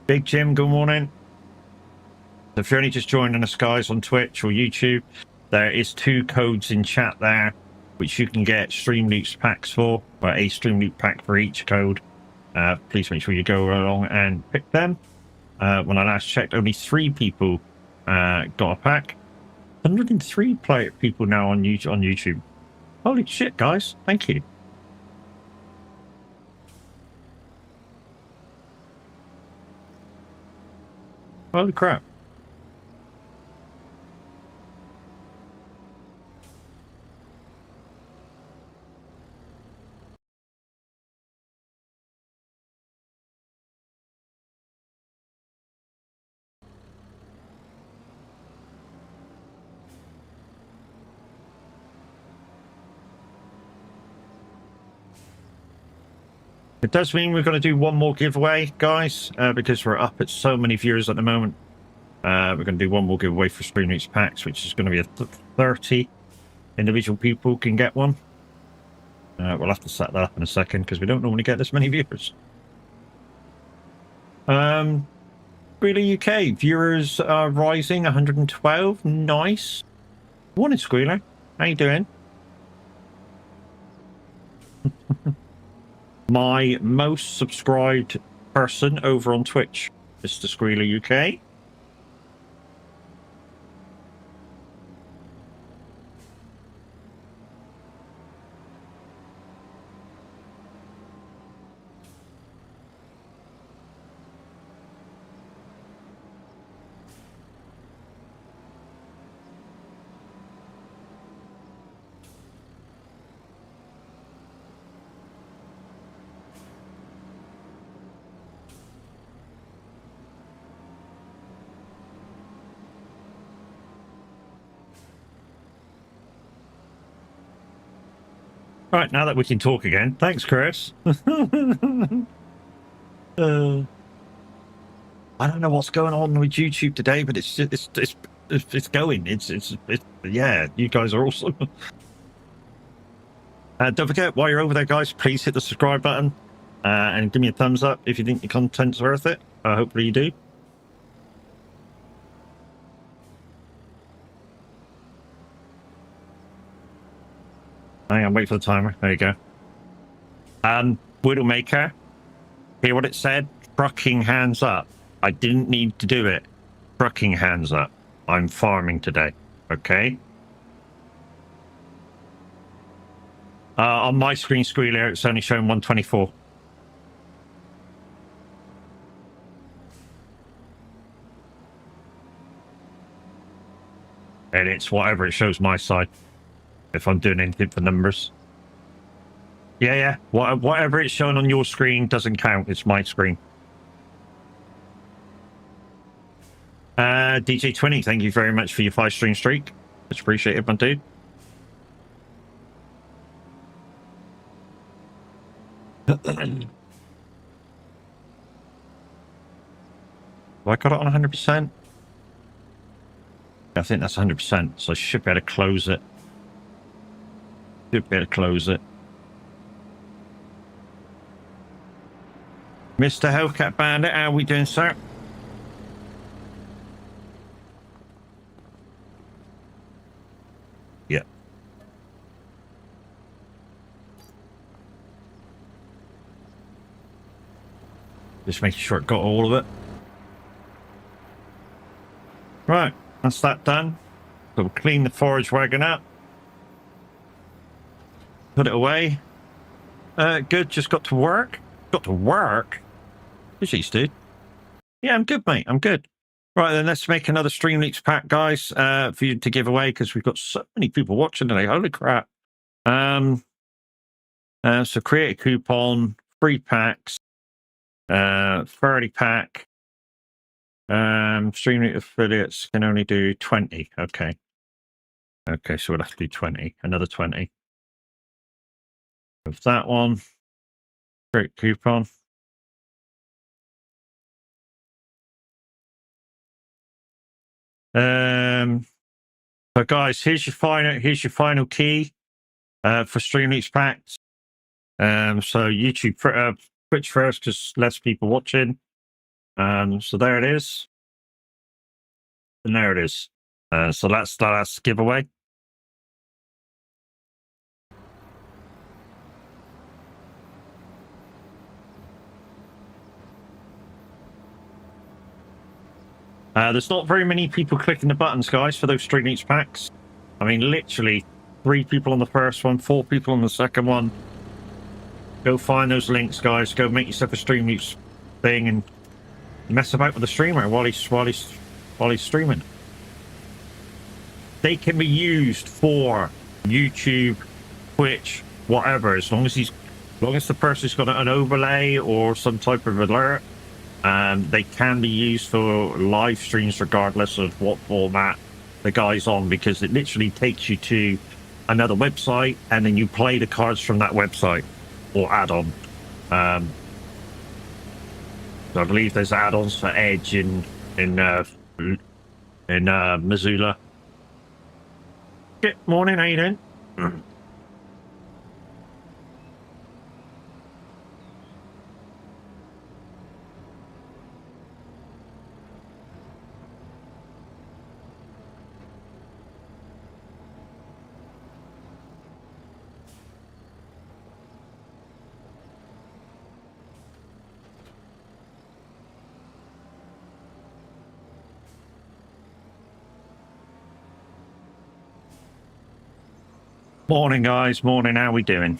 Big Jim, good morning. If you're only just joining us, guys, on Twitch or YouTube, there is 2 codes in chat there, which you can get Streamloots packs for, or a Streamloot pack for each code. Please make sure you go along and pick them. When I last checked, only 3 people got a pack. 103 people now on YouTube. Holy shit, guys. Thank you. Holy crap. It does mean we're going to do one more giveaway, guys, because we're up at so many viewers at the moment. We're going to do one more giveaway for Streamloots packs, which is going to be 30 individual people can get one. We'll have to set that up in a second because we don't normally get this many viewers. Squealer UK, viewers are rising, 112. Nice. Morning, Squealer. How you doing? My most subscribed person over on Twitch, Mr. Squealer UK. Right, now that we can talk again. Thanks, Chris. I don't know what's going on with YouTube today, but it's going. It's yeah, you guys are awesome. Don't forget, while you're over there, guys, please hit the subscribe button and give me a thumbs up if you think the content's worth it. Hopefully you do. Hang on, wait for the timer. There you go. Widowmaker, hear what it said? Trucking hands up. I didn't need to do it. Trucking hands up. I'm farming today. Okay? On my screen, Squealer, it's only showing 124. And it's whatever it shows my side. If I'm doing anything for numbers. Yeah. Whatever it's showing on your screen doesn't count. It's my screen. DJ20, thank you very much for your 5-stream streak. Much appreciated, my dude. Have I got it on 100%? I think that's 100%, so I should be able to close it. Should be able to close it. Mr. Hellcat Bandit, how are we doing, sir? Yeah. Just making sure it got all of it. Right, that's that done. So we'll clean the forage wagon up. Put it away. Good, just got to work. Got to work? Jeez, dude. Yeah, I'm good, mate. I'm good. Right, then let's make another Streamleaks pack, guys, for you to give away, because we've got so many people watching today. Holy crap. So create a coupon, free packs, 30 pack. Streamleaks affiliates can only do 20. Okay. Okay, so we'll have to do 20. Another 20. Of that one. Create coupon. So guys, here's your final key for Streamleaks packs. So YouTube, Twitch first, because less people watching. So there it is, and there it is. So that's the last giveaway. There's not very many people clicking the buttons, guys, for those Streamleaks packs. I mean, literally 3 people on the first one, 4 people on the second one. Go find those links, guys. Go make yourself a Streamleaks thing and mess about with the streamer while he's streaming. They can be used for YouTube, Twitch, whatever, as long as the person's got an overlay or some type of alert. They can be used for live streams regardless of what format the guy's on, because it literally takes you to another website and then you play the cards from that website or add-on. So I believe there's add-ons for Edge in Missoula. Good morning, how you doing? Morning, guys. Morning. How we doing?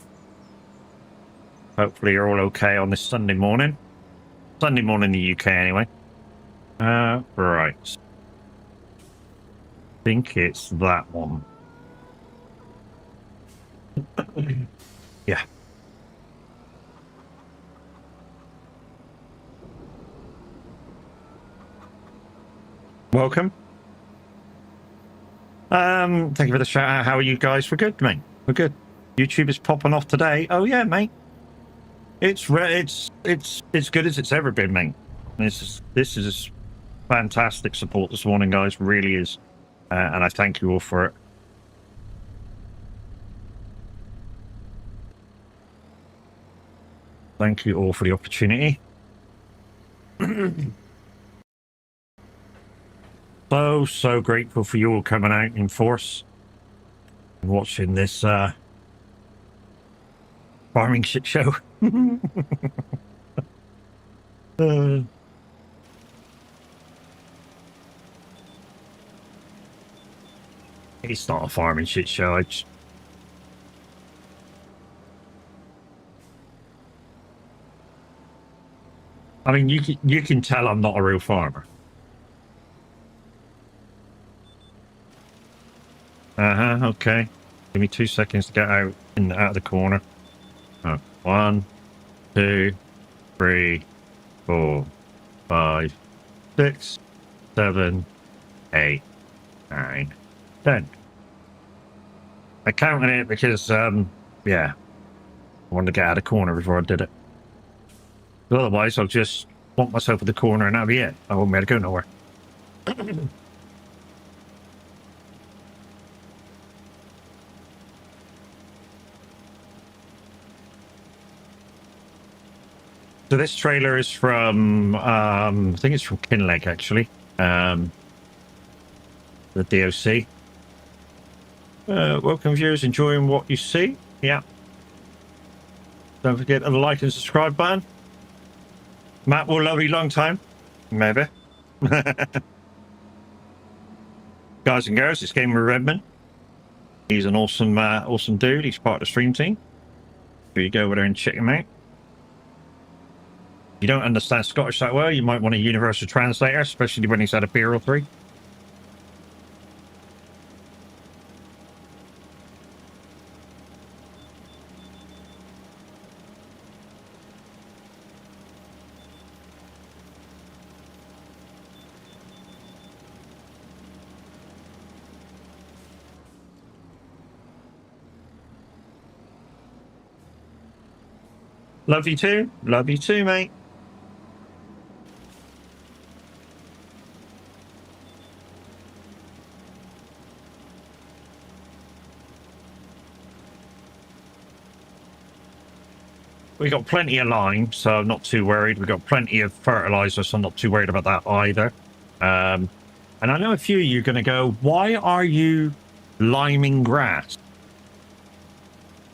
Hopefully you're all okay on this Sunday morning. Sunday morning in the UK, anyway. Right. I think it's that one. Yeah. Welcome. Thank you for the shout out. How are you guys? We're good, mate. We're good. YouTube is popping off today. Oh yeah, mate. It's good as it's ever been, mate. This is fantastic support this morning, guys. Really is, and I thank you all for it. Thank you all for the opportunity. So grateful for you all coming out in force and watching this farming shit show. It's not a farming shit show. I mean, you can tell I'm not a real farmer. Okay. Give me 2 seconds to get out of the corner. Oh, 1, 2, 3, 4, 5, 6, 7, 8, 9, 10. I counted it because, yeah, I wanted to get out of the corner before I did it. Otherwise, I'll just plonk myself at the corner and that'll be it. I won't be able to go nowhere. So this trailer is from, I think it's from Kinleg, actually. The DOC. Welcome, viewers. Enjoying what you see? Yeah. Don't forget to like and subscribe button. Matt will love you long time. Maybe. Guys and girls, it's Gamer Redman. He's an awesome, awesome dude. He's part of the stream team. Here you go over there and check him out. If you don't understand Scottish that well, you might want a universal translator, especially when he's had a beer or three. Love you too. Love you too, mate. We got plenty of lime, so I'm not too worried. We got plenty of fertilizer, so I'm not too worried about that either. And I know a few of you are going to go, why are you liming grass?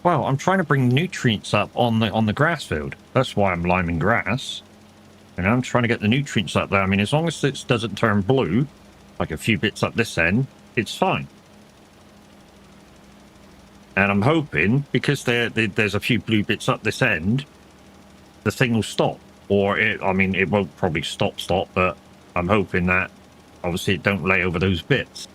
Well, I'm trying to bring nutrients up on the grass field. That's why I'm liming grass. And I'm trying to get the nutrients up there. I mean, as long as it doesn't turn blue, like a few bits up this end, it's fine. And I'm hoping, because there's a few blue bits up this end, the thing will stop. Or, I mean, it won't probably stop, but I'm hoping that, obviously, it don't lay over those bits.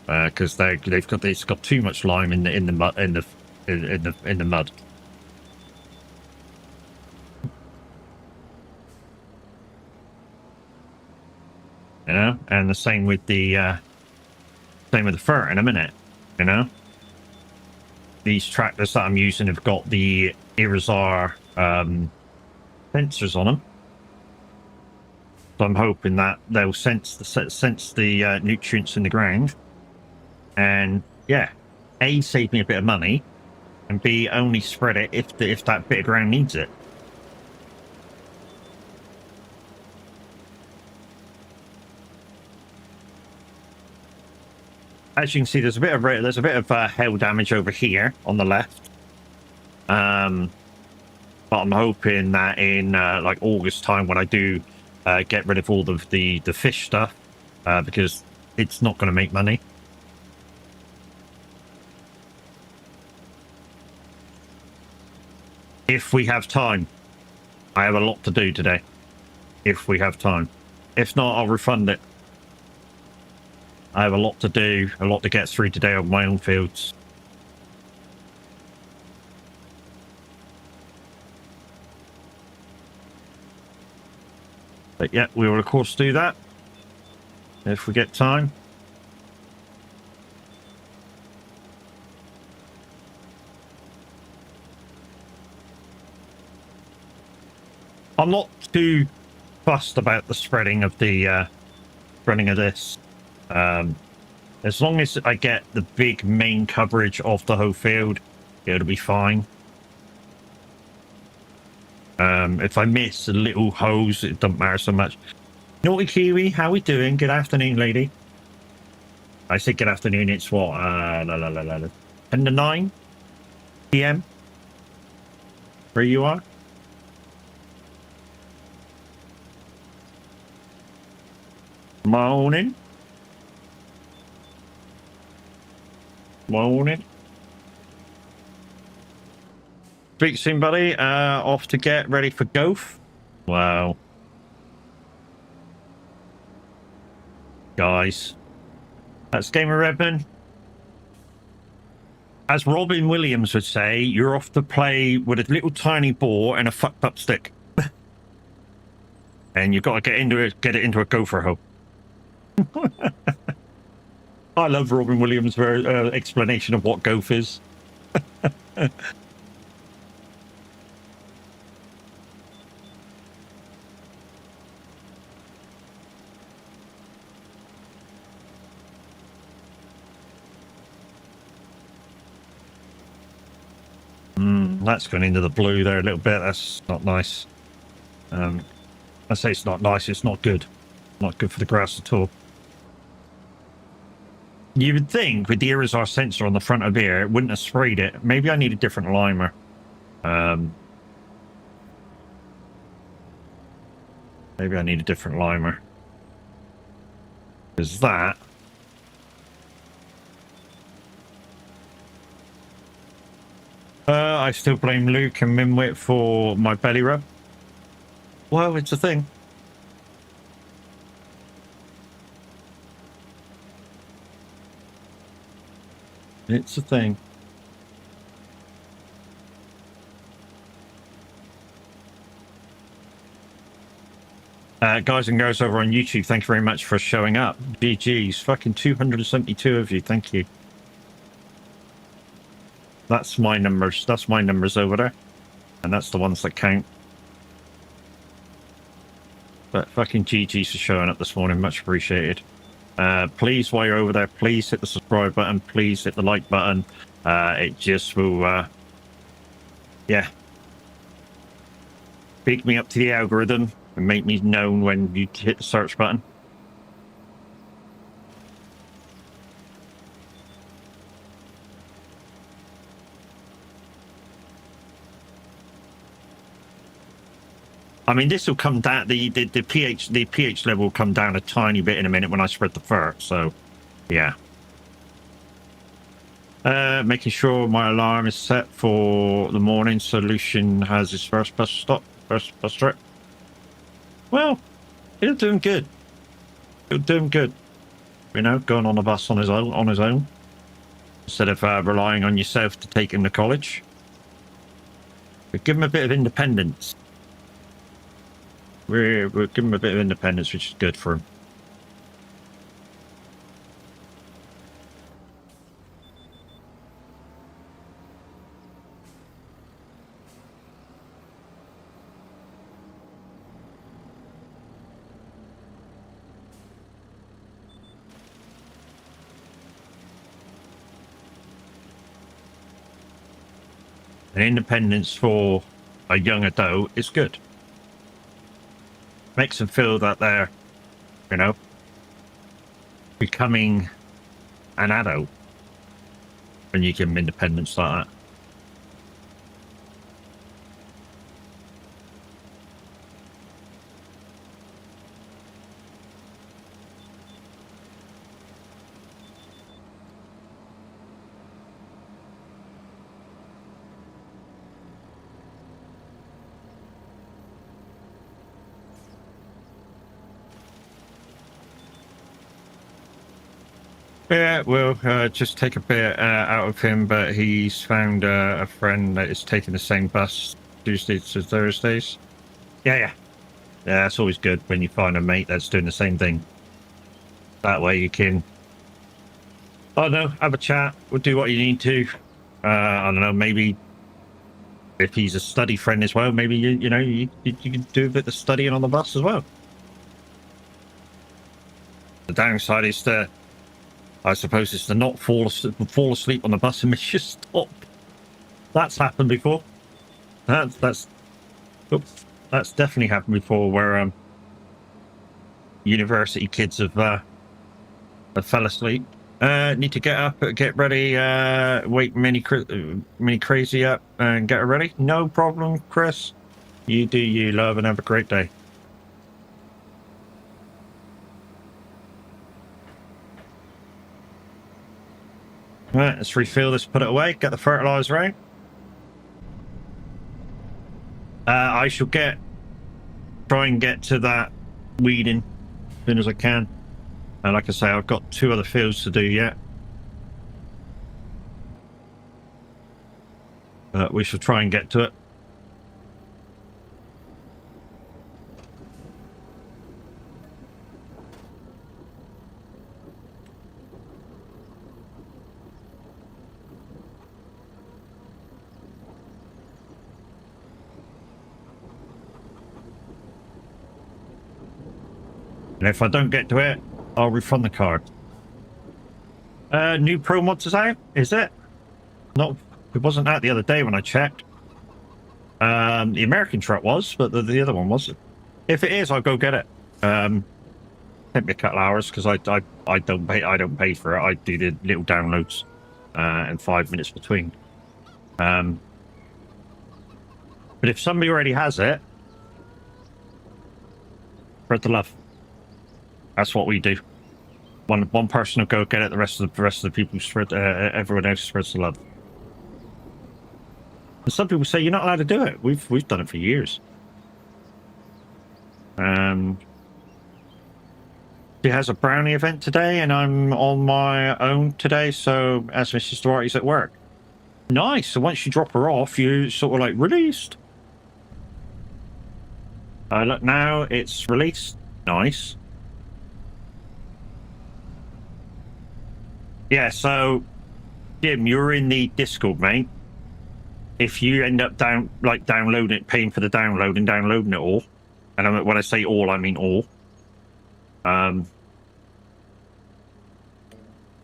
Because it's got too much lime in the mud. In the mud. You know, and the same with the fur in a minute. You know, these tractors that I'm using have got the Irizar sensors on them, so I'm hoping that they'll sense the nutrients in the ground, and yeah, A, save me a bit of money, and B, only spread it if that bit of ground needs it. As you can see, there's a bit of hail damage over here on the left. But I'm hoping that in like August time, when I do get rid of all the fish stuff, because it's not going to make money. If we have time. I have a lot to do today. If we have time. If not, I'll refund it. I have a lot to do, a lot to get through today on my own fields. But yeah, we will of course do that if we get time. I'm not too fussed about the spreading of this. As long as I get the big main coverage of the whole field, it'll be fine. If I miss a little hose, it doesn't matter so much. Naughty Kiwi, how we doing? Good afternoon, lady. I said good afternoon. It's what? 10 to 9 p.m. where you are. Morning. Morning. Speak soon, buddy. Off to get ready for golf. Wow. Guys. That's Gamer Redman. As Robin Williams would say, you're off to play with a little tiny ball and a fucked up stick. And you've got to get it into a gopher hole. I love Robin Williams' explanation of what golf is. That's gone into the blue there a little bit. That's not nice. I say it's not nice, it's not good. Not good for the grass at all. You would think with the Irizar sensor on the front of here, it wouldn't have sprayed it. Maybe I need a different limer. Maybe I need a different limer. Is that... I still blame Luke and Mimwit for my belly rub. Well, it's a thing. It's a thing. Guys and girls over on YouTube, thank you very much for showing up. GG's, fucking 272 of you, thank you. That's my numbers. That's my numbers over there. And that's the ones that count. But fucking GG's for showing up this morning. Much appreciated. Please, while you're over there, please hit the subscribe button. Please hit the like button. It just will, yeah. Pick me up to the algorithm and make me known when you hit the search button. I mean, this will come down. The pH level will come down a tiny bit in a minute when I spread the fur. So, yeah. Making sure my alarm is set for the morning. So Lucian has his first bus stop, first bus trip. Well, it'll do him good. It'll do him good. You know, going on a bus on his own, instead of relying on yourself to take him to college. But give him a bit of independence. We're giving him a bit of independence, which is good for him. And independence for a young adult is good. Makes them feel that they're, you know, becoming an adult when you give them independence like that. Yeah, we'll just take a bit out of him, but he's found a friend that is taking the same bus Tuesdays to Thursdays. Yeah. Yeah, it's always good when you find a mate that's doing the same thing. That way you can, I don't know, have a chat, we'll do what you need to. I don't know, maybe if he's a study friend as well, maybe, you know, you can do a bit of studying on the bus as well. The downside is to, I suppose, is to not fall asleep on the bus and miss your stop. That's happened before. That's definitely happened before, where university kids have fell asleep. Need to get up, get ready, wake Mini Crazy up and get her ready. No problem, Chris. You do you, love, and have a great day. Right, let's refill this, put it away, get the fertilizer out. I shall try and get to that weeding as soon as I can. And like I say, I've got 2 other fields to do yet. We shall try and get to it. And if I don't get to it, I'll refund the card. New Pro Mods is out, is it? Not, it wasn't out the other day when I checked. The American truck was, but the other one wasn't. If it is, I'll go get it. Take me a couple hours because I don't pay for it. I do the little downloads, and 5 minutes between. But if somebody already has it, spread the love. That's what we do. One person will go get it. The rest of the people spread. Everyone else spreads the love. And some people say you're not allowed to do it. We've done it for years. She has a brownie event today, and I'm on my own today. So as Mrs. Duarte's at work. Nice. So once you drop her off, you sort of like released. Look, now it's released. Nice. Yeah, so Jim, you're in the Discord, mate. If you end up downloading it, paying for the download and downloading it all, and when I say all, I mean all.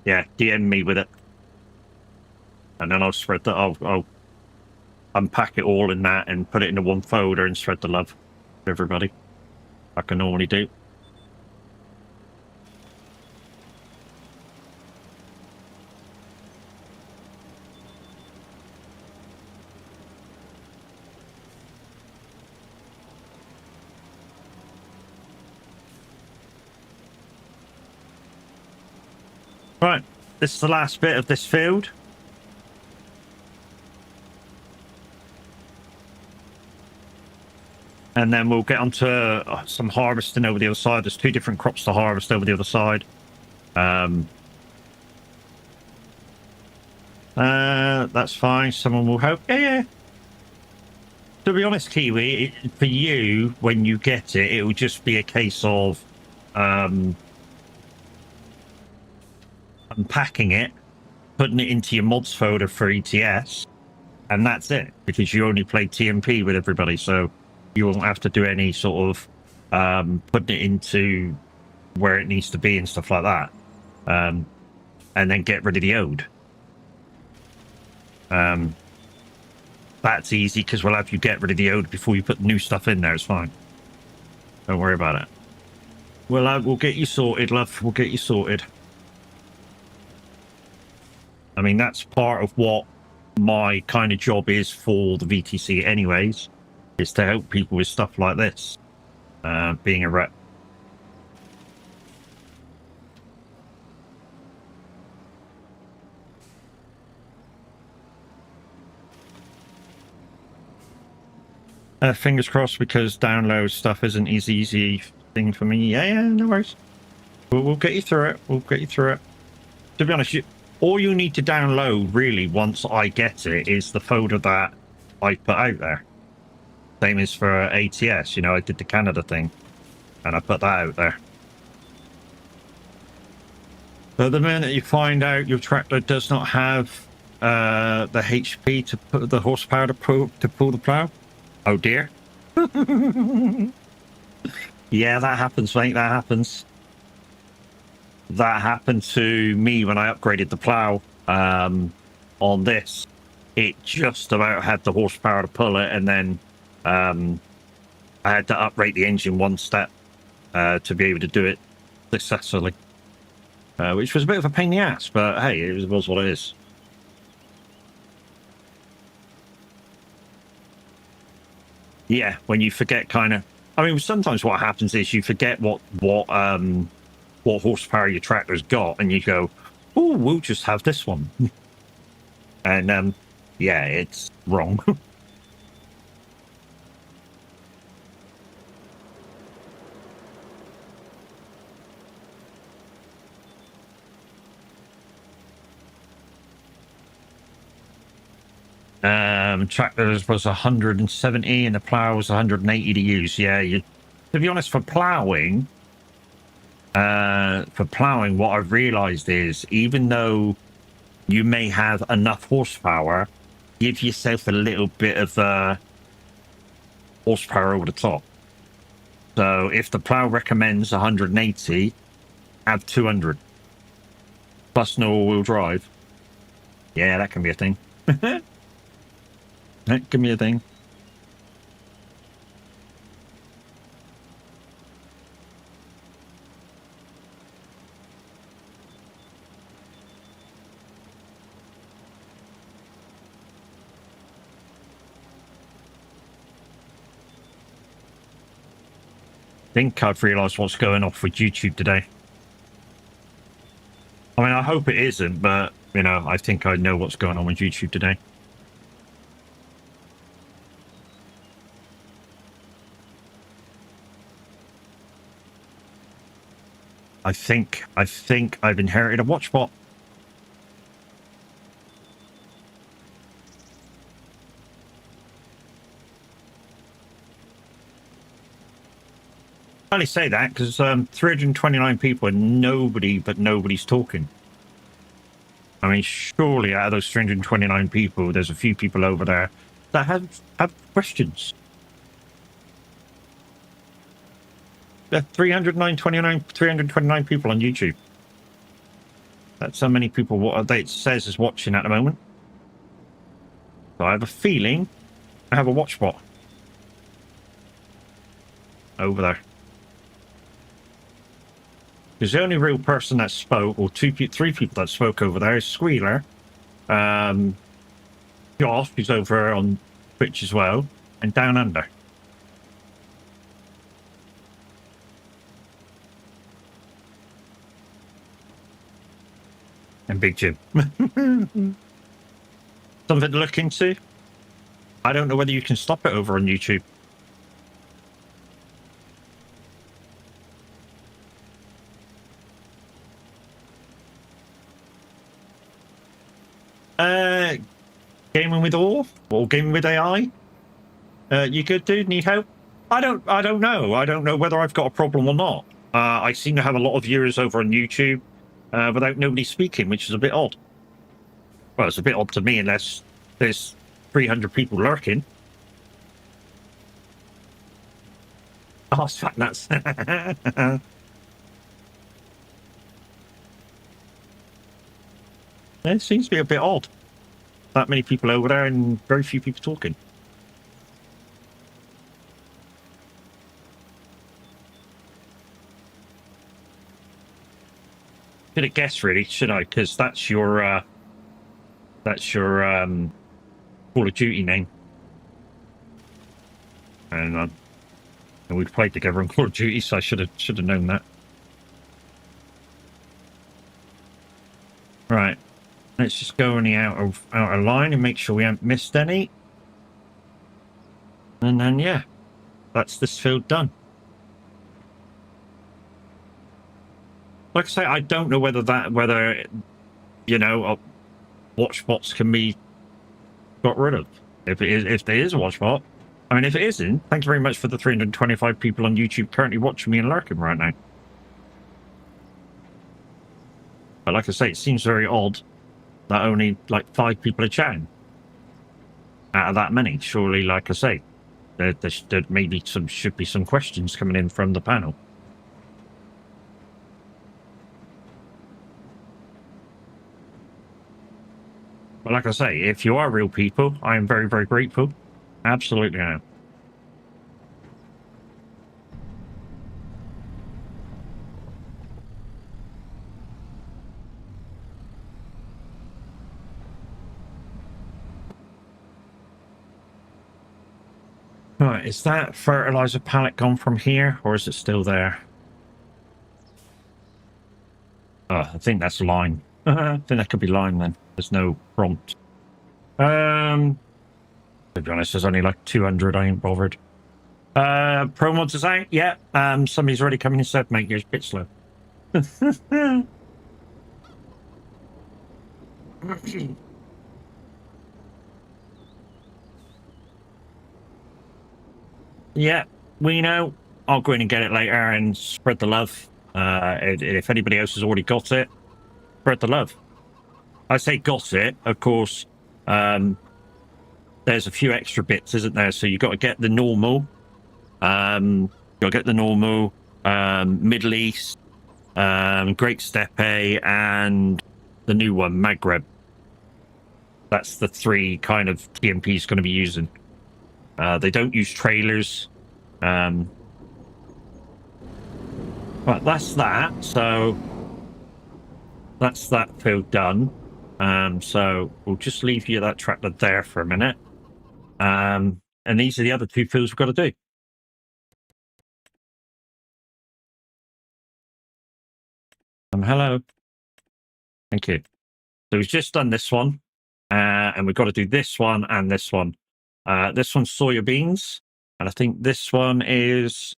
Yeah, DM me with it, and then I'll spread that. I'll unpack it all in that and put it into one folder and spread the love to everybody, like I normally do. Right, this is the last bit of this field. And then we'll get onto some harvesting over the other side. There's 2 different crops to harvest over the other side. That's fine. Someone will help. Yeah. To be honest, Kiwi, for you, when you get it, it will just be a case of unpacking it, putting it into your mods folder for ETS, and that's it, because you only play TMP with everybody, so you won't have to do any sort of putting it into where it needs to be and stuff like that, and then get rid of the ode. That's easy because we'll have you get rid of the ode before you put new stuff in there. It's fine, don't worry about it. We'll get you sorted, love. We'll get you sorted. I mean, that's part of what my kind of job is for the VTC anyways, is to help people with stuff like this, being a rep. Fingers crossed, because download stuff isn't as easy thing for me. Yeah, no worries. We'll get you through it. We'll get you through it. To be honest, all you need to download, really, once I get it, is the folder that I put out there. Same as for ATS, you know, I did the Canada thing, and I put that out there. So the minute you find out your tractor does not have the HP to put the horsepower to pull the plow, oh dear. Yeah, that happens, mate. That happens. That happened to me when I upgraded the plow on this. It just about had the horsepower to pull it, and then I had to uprate the engine 1 step to be able to do it successfully, which was a bit of a pain in the ass, but hey, it was what it is. Yeah, when you forget kind of, I mean, sometimes what happens is you forget what horsepower your tractor's got, and you go, oh, we'll just have this one. And yeah, it's wrong. Tractors was 170 and the plow was 180 to use. Yeah, to be honest, for plowing, what I've realized is, even though you may have enough horsepower, give yourself a little bit of horsepower over the top. So if the plow recommends 180, have 200 plus no all-wheel drive. Yeah, that can be a thing. That can be a thing. think I've realised what's going off with YouTube today. I mean, I hope it isn't, but, you know, I think I know what's going on with YouTube today. I think I've inherited a watch bot. I only say that because 329 people and nobody's talking. I mean, surely out of those 329 people, there's a few people over there that have questions. There are 329 people on YouTube. That's how many people what it says is watching at the moment. So I have a feeling I have a watch bot over there. Because the only real person that spoke, or three people that spoke over there is Squealer, Josh, who's over on Twitch as well, and Down Under. And Big Jim. Something to look into. I don't know whether you can stop it over on YouTube. Gaming with all or gaming with AI? You good, dude? Need help? I don't know. I don't know whether I've got a problem or not. I seem to have a lot of viewers over on YouTube without nobody speaking, which is a bit odd. Well, it's a bit odd to me unless there's 300 people lurking. Oh, fat nuts. It seems to be a bit odd. That many people over there and very few people talking. Should have guessed, really, should I? Because that's your Call of Duty name, and we've played together on Call of Duty, so I should have known that. Right, let's just go on the outer line and make sure we haven't missed any, and then yeah, that's this field done. Like I say, I don't know whether you know, watch bots can be got rid of. If there is a watch bot, I mean, if it isn't, thank you very much for the 325 people on YouTube currently watching me and lurking right now. But like I say, it seems very odd that only like 5 people are chatting out of that many. Surely, like I say, there maybe should be some questions coming in from the panel. But like I say, if you are real people, I am very, very grateful. Absolutely am. Right, is that fertilizer pallet gone from here, or is it still there? I think that's lime. I think that could be lime then. There's no prompt. To be honest, there's only like 200. I ain't bothered. Pro mods is out. Yeah. Somebody's already come in and said, mate, you're a bit slow. Yeah, we know. I'll go in and get it later and spread the love. If anybody else has already got it, spread the love. I say got it, of course. There's a few extra bits, isn't there? So you've got to get the normal. You've got to get the normal, Middle East, Great Steppe, and the new one, Maghreb. That's the 3 kind of TMP's going to be using. They don't use trailers. But that's that. So that's that field done. So we'll just leave you that tractor there for a minute. And these are the other 2 fields we've got to do. Hello. Thank you. So we've just done this one, and we've got to do this one and this one. This one's soya beans, and I think this one is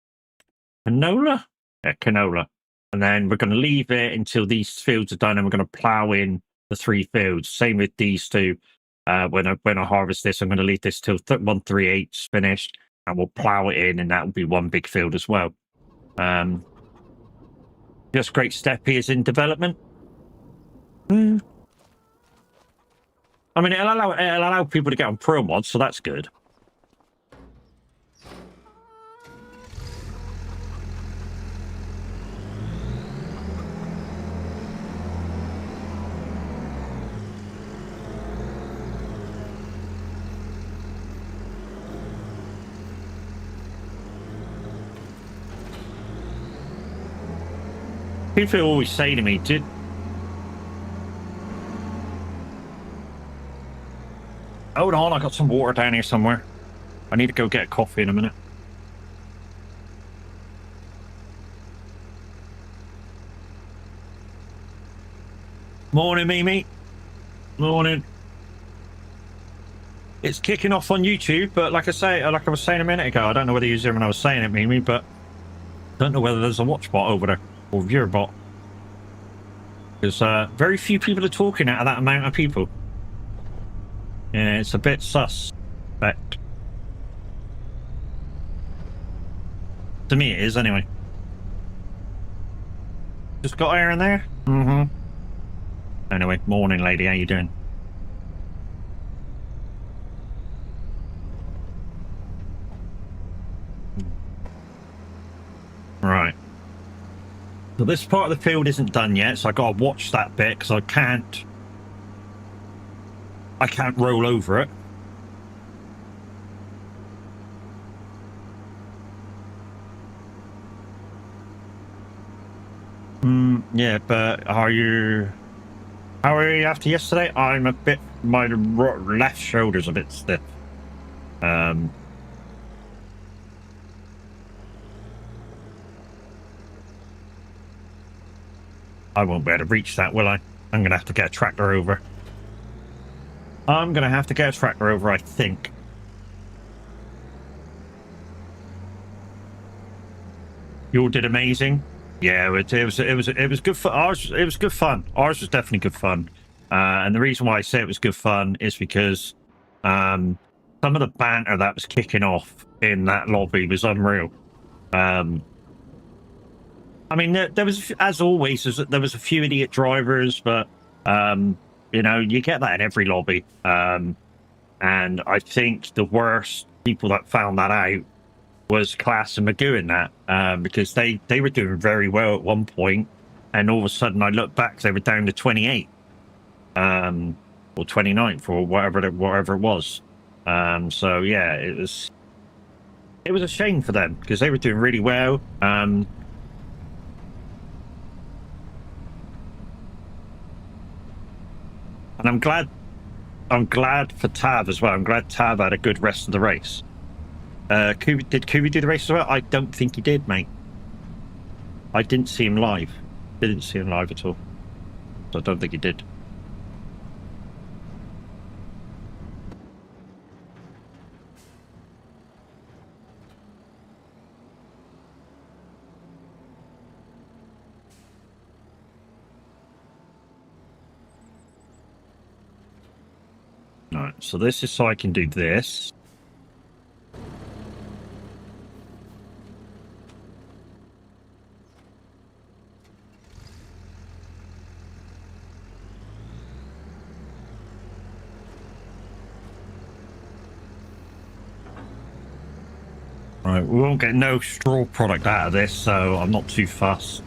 canola. Yeah, canola. And then we're going to leave it until these fields are done, and we're going to plow in the 3 fields. Same with these two. When I harvest this, I'm going to leave this till 1/3 finished, and we'll plow it in, and that will be one big field as well. Just Great Steppe is in development. I mean, it'll allow people to get on Pro Mod, so that's good. People always say to me, hold on, I got some water down here somewhere. I need to go get a coffee in a minute. Morning, Mimi. Morning. It's kicking off on YouTube, but like I was saying a minute ago, I don't know whether you was there when I was saying it, Mimi, but I don't know whether there's a watch bot over there or viewer bot. Because very few people are talking out of that amount of people. Yeah, it's a bit suspect. To me, it is anyway. Just got air in there. Anyway, morning, lady. How you doing? Right. So this part of the field isn't done yet, so I gotta watch that bit because I can't roll over it. Yeah, but how are you after yesterday? I'm a bit, my left shoulder's a bit stiff. I won't be able to reach that, will I? I'm gonna have to get a tractor over. I think. You all did amazing. Yeah, it was good for ours. It was good fun. Ours was definitely good fun. And the reason why I say it was good fun is because some of the banter that was kicking off in that lobby was unreal. I mean, there was, as always, there was a few idiot drivers, but you know, you get that in every lobby. And I think the worst people that found that out was Class and Magoo in that, because they were doing very well at one point, and all of a sudden I look back, they were down to 28, or 29th, or whatever it was. So yeah, it was a shame for them because they were doing really well. And I'm glad for Tav as well. I'm glad Tav had a good rest of the race. Did Kubi do the race as well? I don't think he did, mate. I didn't see him live. Didn't see him live at all. So I don't think he did. Alright, so this is so I can do this. Right, we won't get no straw product out of this, so I'm not too fussed.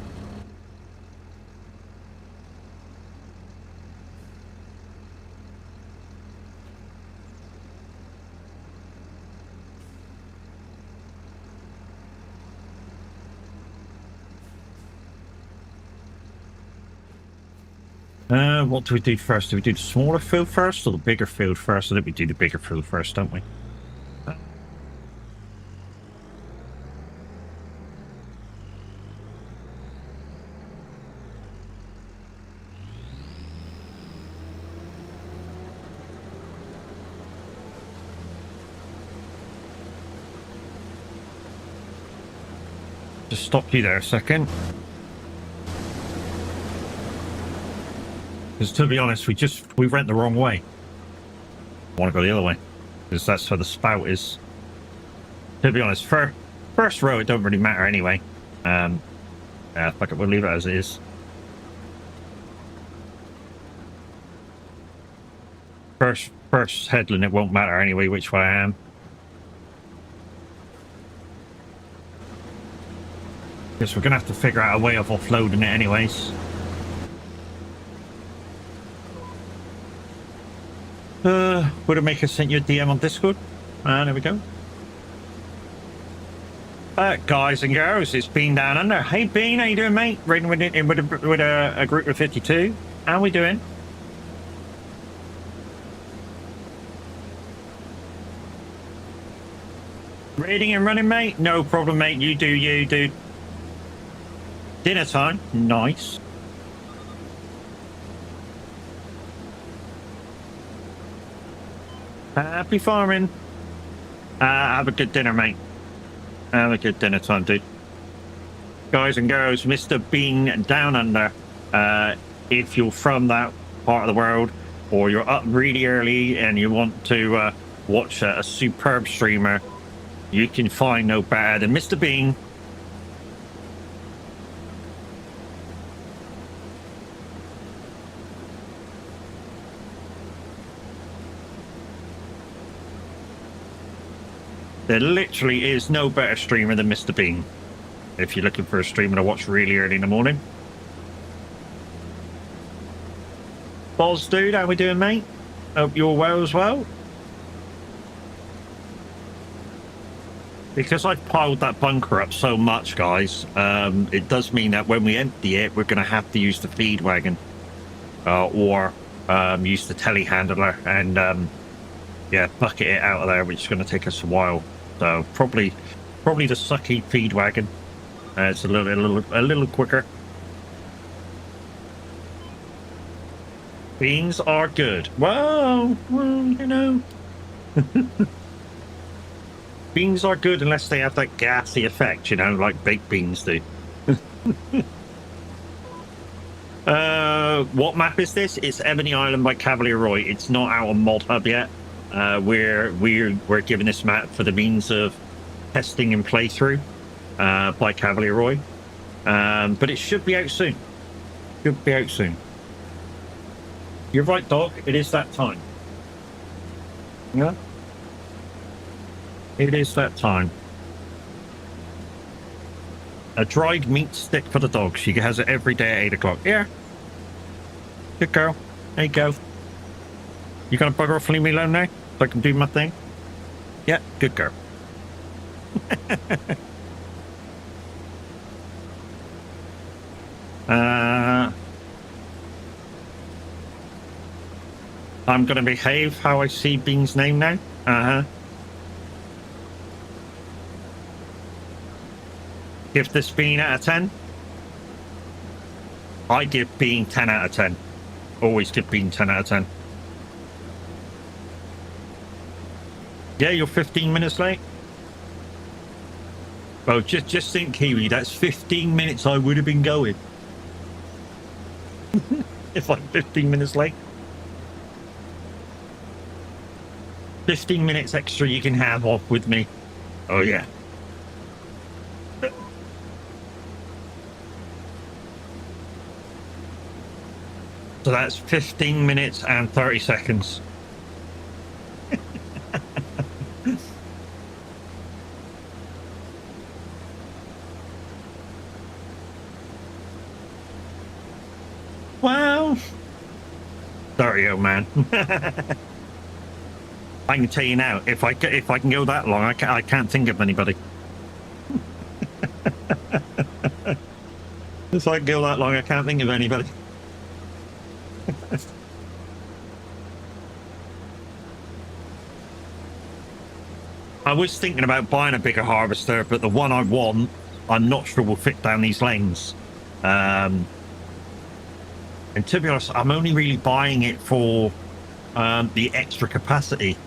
What do we do first? Do we do the smaller field first or the bigger field first? I think we do the bigger field first, don't we? Just stop you there a second. Because to be honest, we went the wrong way. I want to go the other way. Because that's where the spout is. To be honest, for first row, it don't really matter anyway. Yeah, fuck it, we'll leave it as it is. First headland, it won't matter anyway which way I am. Guess we're gonna have to figure out a way of offloading it anyways. Would it make us send you a DM on Discord? There we go. Guys and girls, it's Bean Down Under. Hey Bean, how you doing, mate? Raiding with a group of 52. How we doing? Raiding and running, mate? No problem, mate. You do you, dude. Dinner time? Nice. Happy farming. Have a good dinner, mate. Have a good dinner time, dude. Guys and girls, Mr. Bean Down Under. If you're from that part of the world, or you're up really early and you want to watch a superb streamer, you can find no better than Mr. Bean. There literally is no better streamer than Mr. Bean if you're looking for a streamer to watch really early in the morning. Boz, dude, how we doing, mate? Hope you're well as well. Because I've piled that bunker up so much, guys, it does mean that when we empty it, we're going to have to use the feed wagon or use the telehandler and yeah, bucket it out of there, which is going to take us a while. So probably the sucky feed wagon. It's a little quicker. Beans are good. Well, you know. Beans are good unless they have that gassy effect, you know, like baked beans do. What map is this? It's Ebony Island by Cavalier Roy. It's not out on Mod Hub yet. We're given this map for the means of testing and playthrough by Cavalier Roy. But it should be out soon. Should be out soon. You're right, dog. It is that time. Yeah. It is that time. A dried meat stick for the dog. She has it every day at 8 o'clock. Yeah. Good girl. There you go. You gonna bugger off and leave me alone now so I can do my thing? Yeah, good girl. I'm gonna behave how I see Bean's name now. Give this Bean out of 10. I give Bean 10 out of 10. Always give Bean 10 out of 10. Yeah, you're 15 minutes late. Well, just think, Kiwi, that's 15 minutes I would have been going. If I'm 15 minutes late. 15 minutes extra you can have off with me. Oh, yeah. So that's 15 minutes and 30 seconds. Well, sorry, old man. I can tell you now, if I can go that long, I can't think of anybody. If I can go that long, I can't think of anybody. I was thinking about buying a bigger harvester, but the one I want, I'm not sure will fit down these lanes. And to be honest, I'm only really buying it for the extra capacity,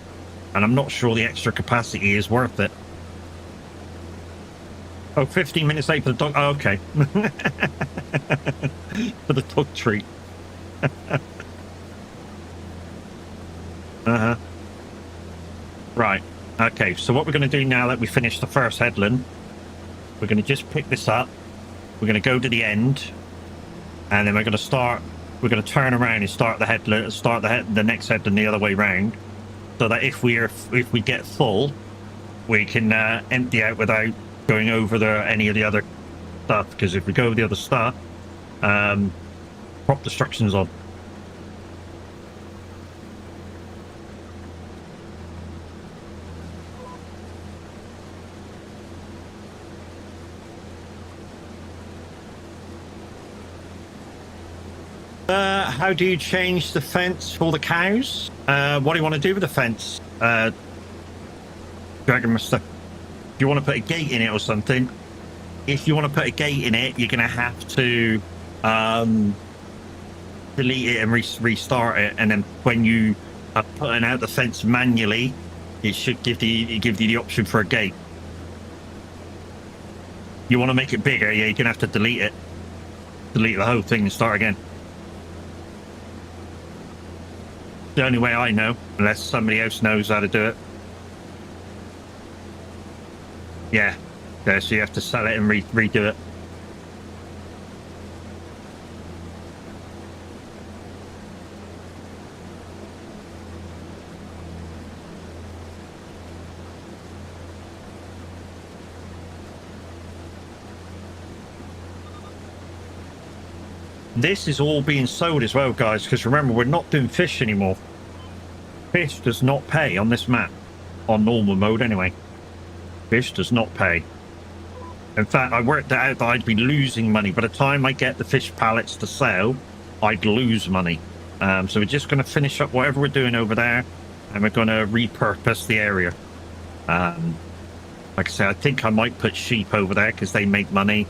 and I'm not sure the extra capacity is worth it. Oh, 15 minutes late for the dog. Oh, okay. For the dog treat. Uh-huh. Right. Okay, so what we're going to do now that we finish the first headland, we're going to just pick this up. We're going to go to the end, and then we're going to turn around and start the next headland the other way round, so that if we get full, we can empty out without going over any of the other stuff. Because if we go over the other stuff, crop destruction's on. How do you change the fence for the cows? What do you want to do with the fence, Dragon Master? Do you want to put a gate in it or something? If you want to put a gate in it, you're going to have to delete it and restart it, and then when you are putting out the fence manually, it should give you the option for a gate. You want to make it bigger, yeah, you're going to have to delete the whole thing and start again. The only way I know, unless somebody else knows how to do it. Yeah, so you have to sell it and redo it. This is all being sold as well, guys, because remember, we're not doing fish anymore. Fish does not pay on this map, on normal mode anyway. Fish does not pay. In fact, I worked out that I'd be losing money. By the time I get the fish pallets to sell, I'd lose money. So we're just going to finish up whatever we're doing over there, and we're going to repurpose the area. Like I say, I think I might put sheep over there because they make money.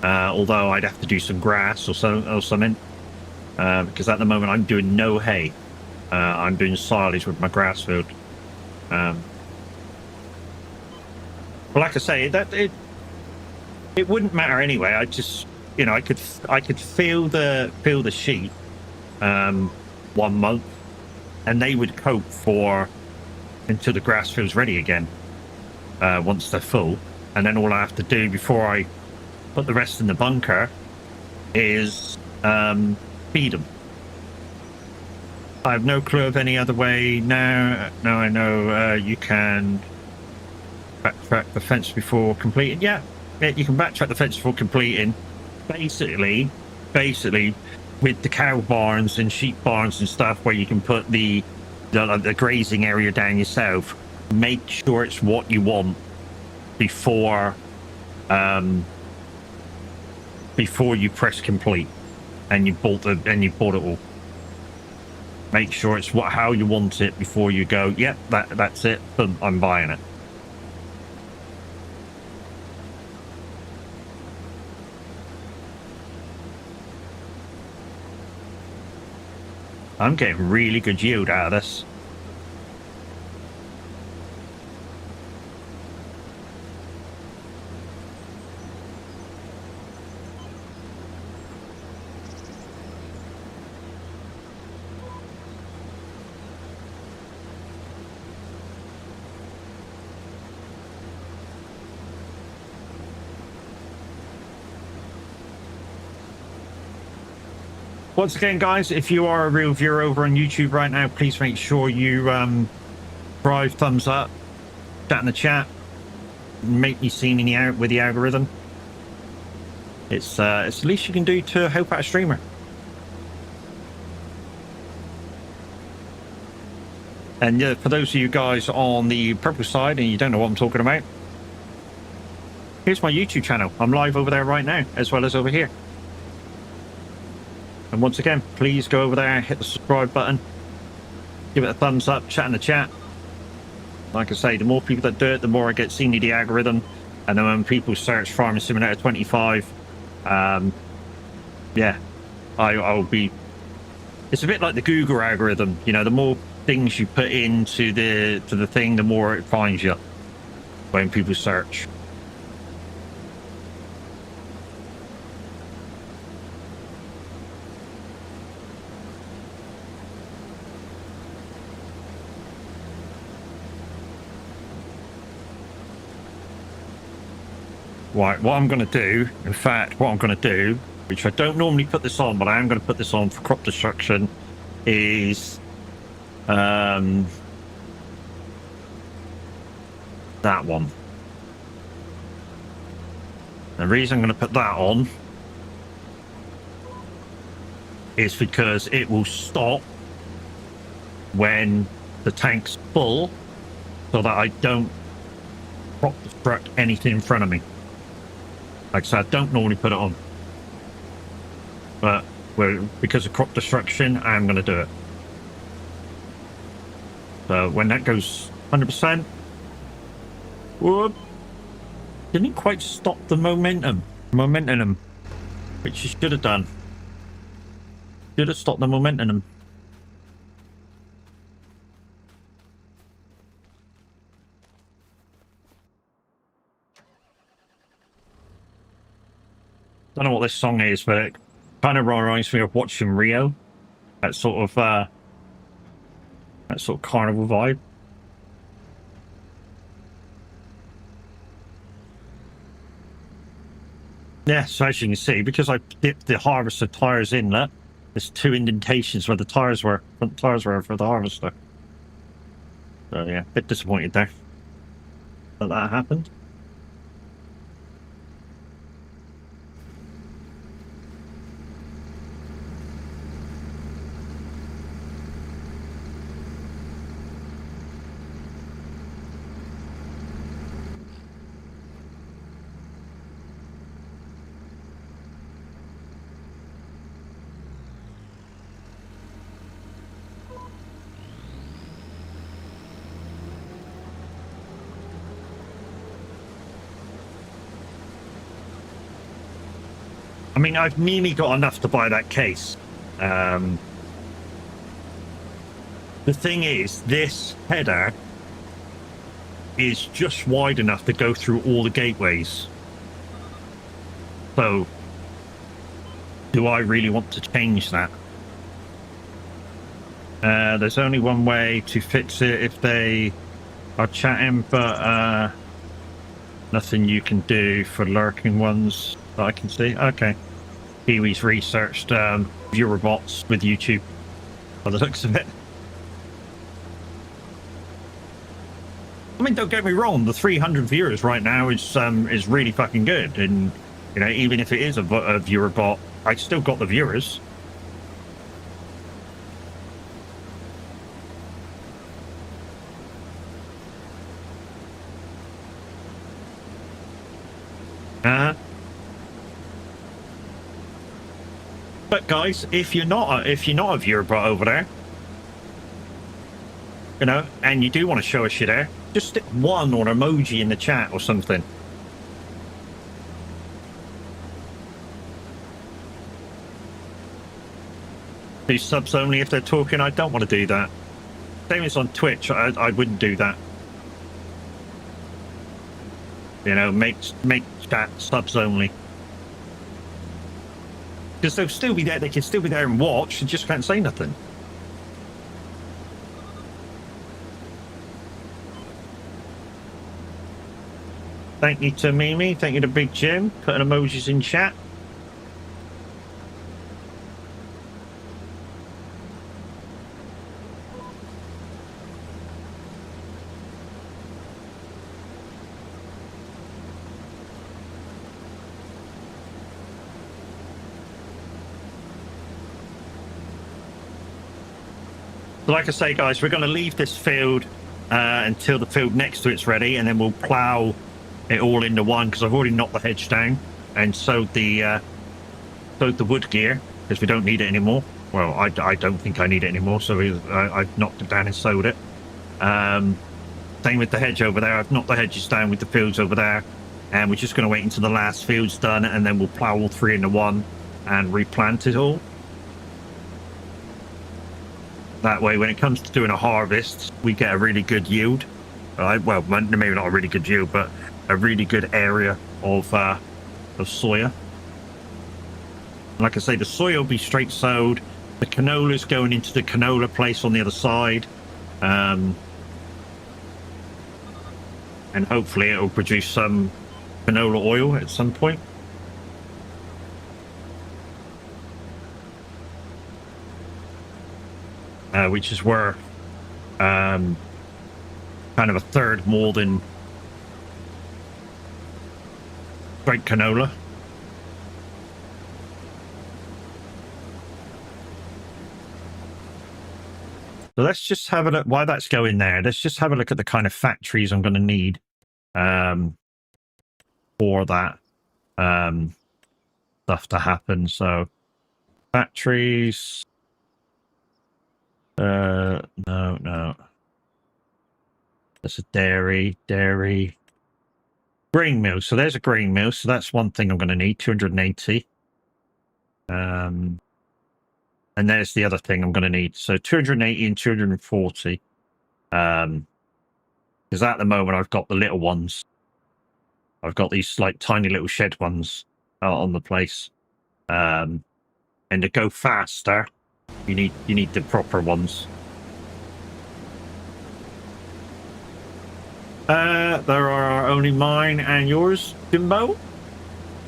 Although I'd have to do some grass or something, because at the moment I'm doing no hay. I'm doing silage with my grass field. But like I say, it wouldn't matter anyway. I just, I could feel the sheep 1 month, and they would cope until the grass field's ready again. Once they're full, and then all I have to do before I put the rest in the bunker is feed them. I have no clue of any other way now. Now I know you can backtrack the fence before completing. Yeah, you can backtrack the fence before completing. Basically, with the cow barns and sheep barns and stuff, where you can put the grazing area down yourself, make sure it's what you want before you press complete and you bought it all. Make sure it's how you want it before you go, yep, that's it, I'm buying it. I'm getting really good yield out of this. Once again, guys, if you are a real viewer over on YouTube right now, please make sure you drive thumbs up, chat in the chat, make me see me with the algorithm. It's the least you can do to help out a streamer. And for those of you guys on the purple side and you don't know what I'm talking about, here's my YouTube channel. I'm live over there right now, as well as over here. And once again, please go over there, hit the subscribe button, give it a thumbs up, chat in the chat. Like I say, the more people that do it, the more I get seen in the algorithm. And then when people search Farming Simulator 25, yeah, I'll be... It's a bit like the Google algorithm. The more things you put into the thing, the more it finds you when people search. Right, what I'm going to do, in fact, what I'm going to do, which I don't normally put this on, but I am going to put this on for crop destruction, is that one. The reason I'm going to put that on is because it will stop when the tank's full, so that I don't crop destruct anything in front of me. Like I said, I don't normally put it on, but because of crop destruction, I'm going to do it. So when that goes 100%, whoop, didn't quite stop the momentum, which you should have done. Should have stopped the momentum. Don't know what this song is, but it kind of reminds me of watching Rio. That sort of carnival vibe. Yeah, so as you can see, because I dipped the harvester tires in there, there's 2 indentations where the tires were, front tires were for the harvester. So yeah, a bit disappointed there that happened. I mean, I've nearly got enough to buy that case. The thing is, this header is just wide enough to go through all the gateways. So, do I really want to change that? There's only one way to fix it if they are chatting, but nothing you can do for lurking ones that I can see. Okay. Kiwi's researched viewer bots with YouTube by the looks of it. I mean, don't get me wrong, the 300 viewers right now is really fucking good, and you know, even if it is a viewer bot, I still got the viewers. But guys, if you're not a viewer bot over there, you know, and you do want to show us your there, just stick 1 or an emoji in the chat or something. Do subs only if they're talking. I don't want to do that. Same as on Twitch, I wouldn't do that. You know, make chat subs only. Because they'll still be there, they can still be there and watch, and just can't say nothing. Thank you to Mimi, thank you to Big Jim, putting emojis in chat. Like I say, guys, we're going to leave this field until the field next to it's ready, and then we'll plough it all into one, because I've already knocked the hedge down and sowed the wood gear, because we don't need it anymore. Well, I don't think I need it anymore, so I've knocked it down and sowed it. Same with the hedge over there. I've knocked the hedges down with the fields over there, and we're just going to wait until the last field's done, and then we'll plough all 3 into one and replant it all. That way, when it comes to doing a harvest, we get a really good yield. Well, maybe not a really good yield, but a really good area of soya. Like I say, the soya will be straight sowed. The canola's going into the canola place on the other side. And hopefully it'll produce some canola oil at some point. Which is worth kind of a third more than straight canola. So let's just have a look. While that's going there, let's just have a look at the kind of factories I'm going to need for that stuff to happen. So factories. No. That's a dairy. Grain mill. So there's a grain mill. So that's one thing I'm going to need. 280. And there's the other thing I'm going to need. So 280 and 240. Because at the moment I've got the little ones. I've got these like tiny little shed ones on the place. And to go faster, you need the proper ones. There are only mine and yours, Jimbo.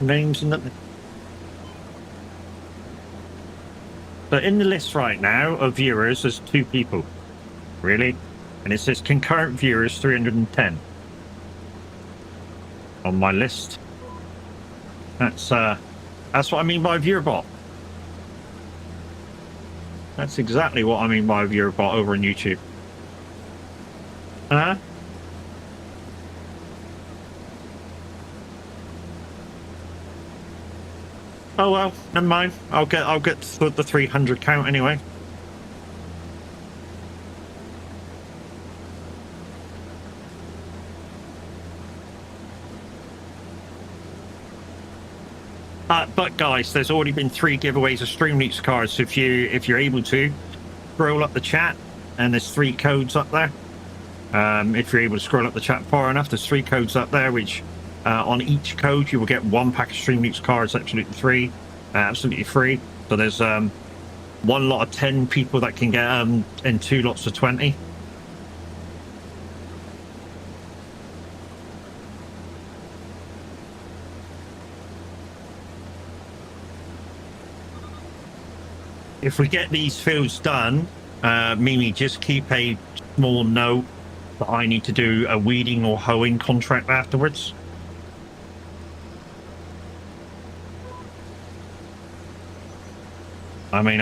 Names and nothing. But in the list right now of viewers, there's 2 people. Really? And it says concurrent viewers 310 on my list. That's what I mean by viewer bot. That's exactly what I mean by viewer bot over on YouTube. Oh well, never mind. I'll get the 300 count anyway. But guys, there's already been 3 giveaways of Streamloots cards. So if you're able to scroll up the chat, and there's 3 codes up there. If you're able to scroll up the chat far enough, there's 3 codes up there, which on each code you will get 1 pack of Streamloots cards, absolutely free. So there's 1 lot of 10 people that can get and 2 lots of 20. If we get these fields done, Mimi, just keep a small note that I need to do a weeding or hoeing contract afterwards. I mean,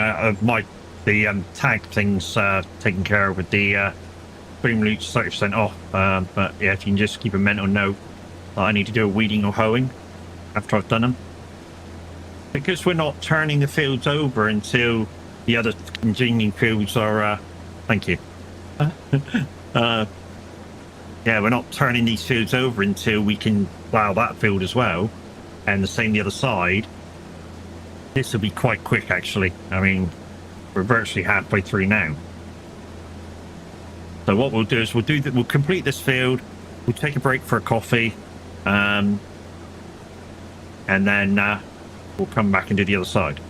the tag thing's taken care of with the Streamloots 30% off. But yeah, if you can just keep a mental note that I need to do a weeding or hoeing after I've done them. Because we're not turning the fields over until the other congealing fields are... thank you. Yeah, we're not turning these fields over until we can plough that field as well. And the same the other side. This will be quite quick, actually. I mean, we're virtually halfway through now. So what we'll do is we'll complete this field. We'll take a break for a coffee. And then... we'll come back and do the other side.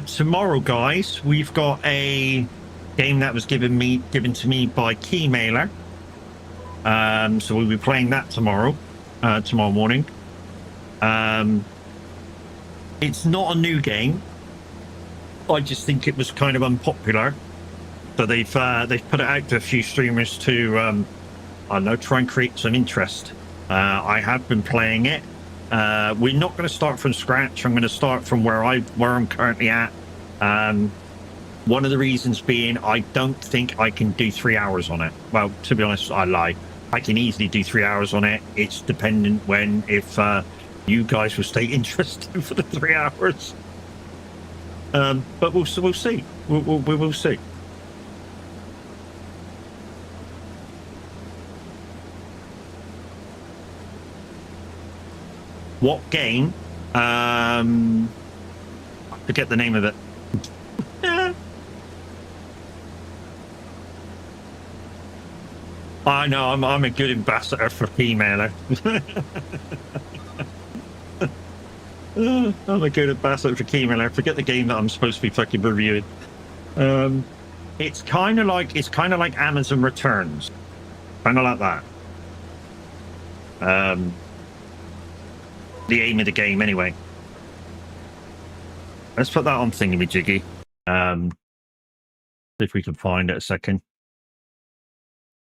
Tomorrow, guys, we've got a game that was given to me by Keymailer. So we'll be playing that tomorrow morning. It's not a new game. I just think it was kind of unpopular, so they've put it out to a few streamers to I don't know, try and create some interest. I have been playing it. We're not going to start from scratch. I'm going to start from where I'm currently at. One of the reasons being, I don't think I can do 3 hours on it. Well, to be honest, I lie. I can easily do 3 hours on it. It's dependent if you guys will stay interested for the 3 hours. But we'll see. We will see. What game? I forget the name of it. I know, I'm a good ambassador for Keymailer. I'm a good ambassador for Keymailer. Forget the game that I'm supposed to be fucking reviewing. It's kind of like Amazon Returns, kind of like that. The aim of the game, anyway. Let's put that on thingamajiggy. See if we can find it a second.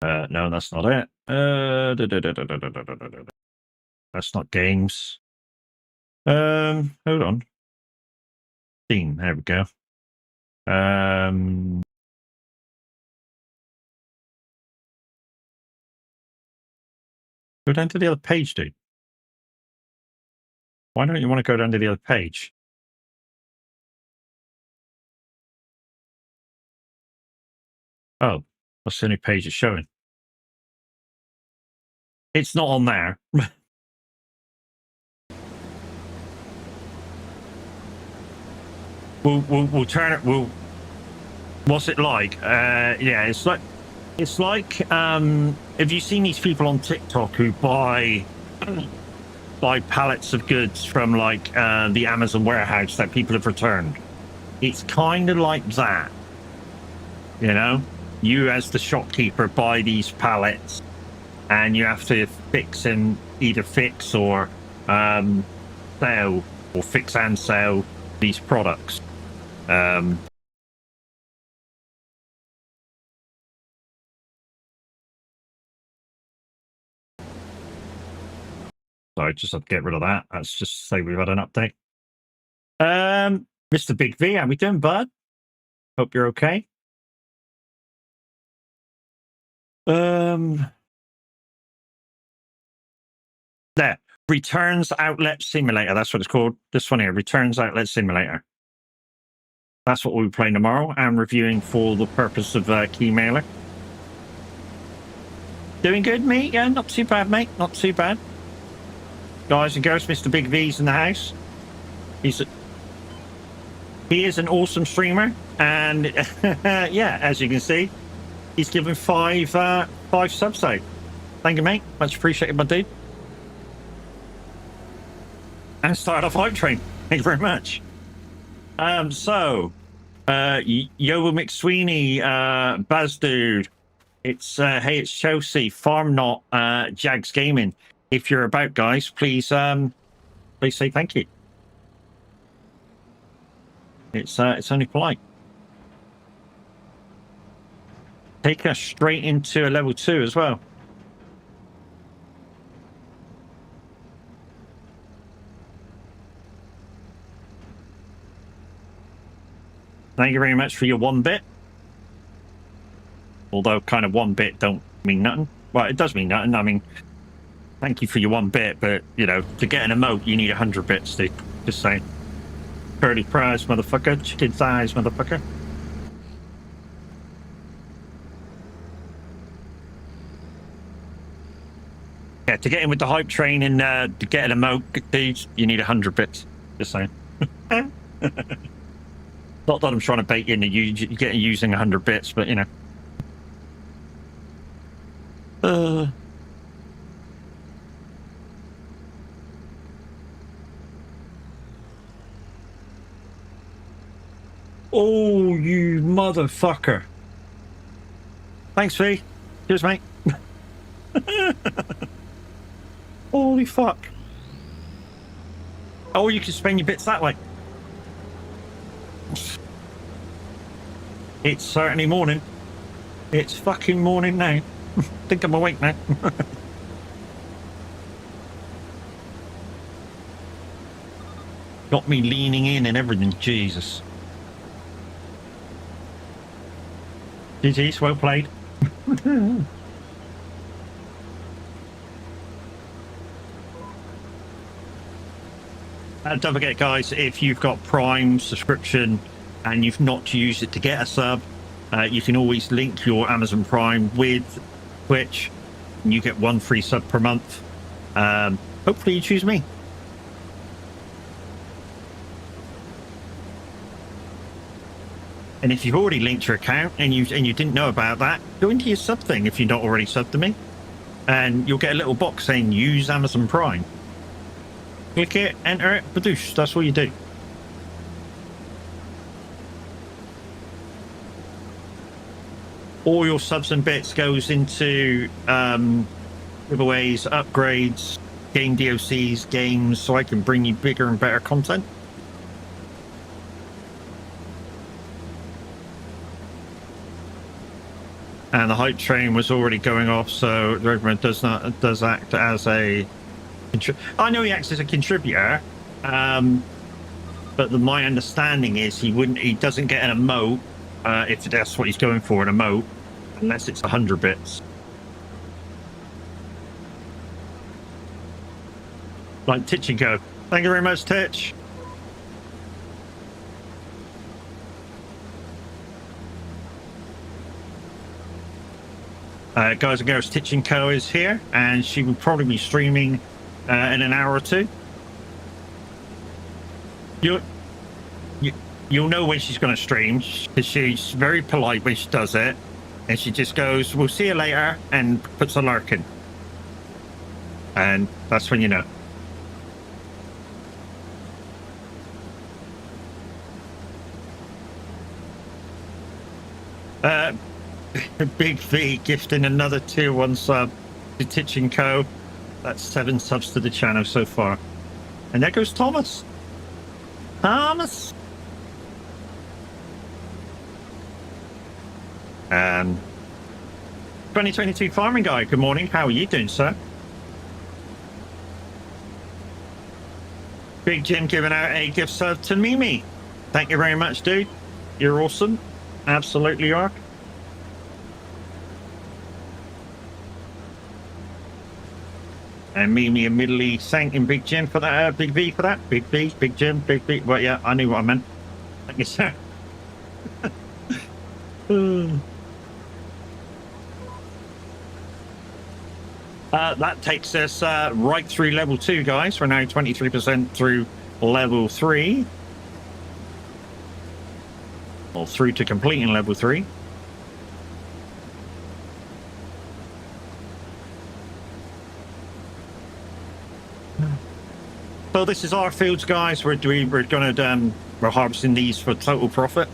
No, that's not it. That's not games. Hold on. Steam. There we go. Go down to the other page, dude. Why don't you want to go down to the other page? Oh, that's the only page it's showing. It's not on there. We'll turn it. What's it like? Yeah, it's like have you seen these people on TikTok who buy pallets of goods from like the Amazon warehouse that people have returned? It's kind of like that. You know, you as the shopkeeper buy these pallets, and you have to either fix or sell, or fix and sell these products. Sorry, just have to get rid of that. Let's just say we've had an update. Mr. Big V, how we doing, bud? Hope you're okay. There. Returns Outlet Simulator. That's what it's called. This one here, Returns Outlet Simulator. That's what we'll be playing tomorrow and reviewing for the purpose of Keymailer. Doing good, mate? Yeah, not too bad, mate. Not too bad. Guys and girls, Mr. Big V's in the house. He is an awesome streamer, and yeah, as you can see, he's given five subs out. Thank you, mate. Much appreciated, my dude. And start off Hype Train. Thank you very much. So, Yoba McSweeney, Baz Dude. It's hey, it's Chelsea, Farm Not, Jags Gaming. If you're about, guys, please say thank you. It's only polite. Take us straight into a level 2 as well. Thank you very much for your 1 bit. Although kind of 1 bit don't mean nothing. Well, it does mean nothing. I mean, thank you for your 1 bit, but you know, to get an emote, you need 100 bits, dude. Just saying. Curly fries, motherfucker. Chicken thighs, motherfucker. Yeah, to get in with the hype train and to get an emote, dude, you need 100 bits. Just saying. Not that I'm trying to bait you into using 100 bits, but you know. Oh, you motherfucker. Thanks, V. Cheers, mate. Holy fuck. Oh, you can spend your bits that way. It's certainly morning. It's fucking morning now. Think I'm awake now. Got me leaning in and everything. Jesus. GG's, well played. Don't forget, guys, if you've got Prime subscription and you've not used it to get a sub, you can always link your Amazon Prime with Twitch, and you get 1 free sub per month. Hopefully you choose me. And if you've already linked your account and you didn't know about that, go into your sub thing if you're not already subbed to me, and you'll get a little box saying use Amazon Prime. Click it, enter it, badoosh. That's what you do. All your subs and bits goes into giveaways, upgrades, game DLCs, games, so I can bring you bigger and better content. And the hype train was already going off, so the Reverend does act as a. I know he acts as a contributor, but my understanding is he doesn't get an emote if that's what he's going for, an emote, unless it's 100 bits. Like Titch and Co. Thank you very much, Titch. Guys and girls, Titch and Co is here, and she will probably be streaming in an hour or two. You'll know when she's going to stream, because she's very polite when she does it, and she just goes, "We'll see you later," and puts a lurk in, and that's when you know. Big V gifting another tier 1 sub to Titch and Co. That's 7 subs to the channel so far. And there goes Thomas. Thomas. 2022 Farming Guy, good morning. How are you doing, sir? Big Jim giving out a gift sub to Mimi. Thank you very much, dude. You're awesome. Absolutely are. And Mimi immediately thanking Big Jim for that, Big V for that. Big V, Big Jim, Big V. Well, yeah, I knew what I meant. Thank you, sir. That takes us right through level 2, guys. We're now 23% through level 3. Or through to completing level 3. So this is our fields, guys. We're harvesting these for total profit.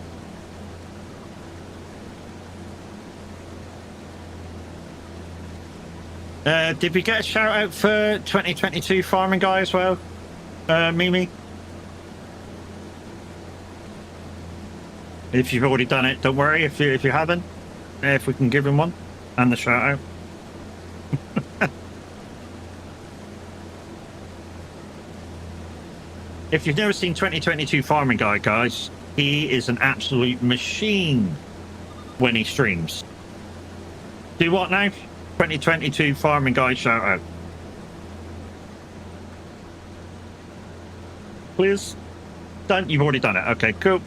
Did we get a shout out for 2022 Farming Guy as well, Mimi? If you've already done it, don't worry. If you haven't, if we can give him one and the shout out. If you've never seen 2022 Farming Guy, guys, he is an absolute machine when he streams. Do what now? 2022 Farming Guy shout out. Please? Done? You've already done it. Okay, cool.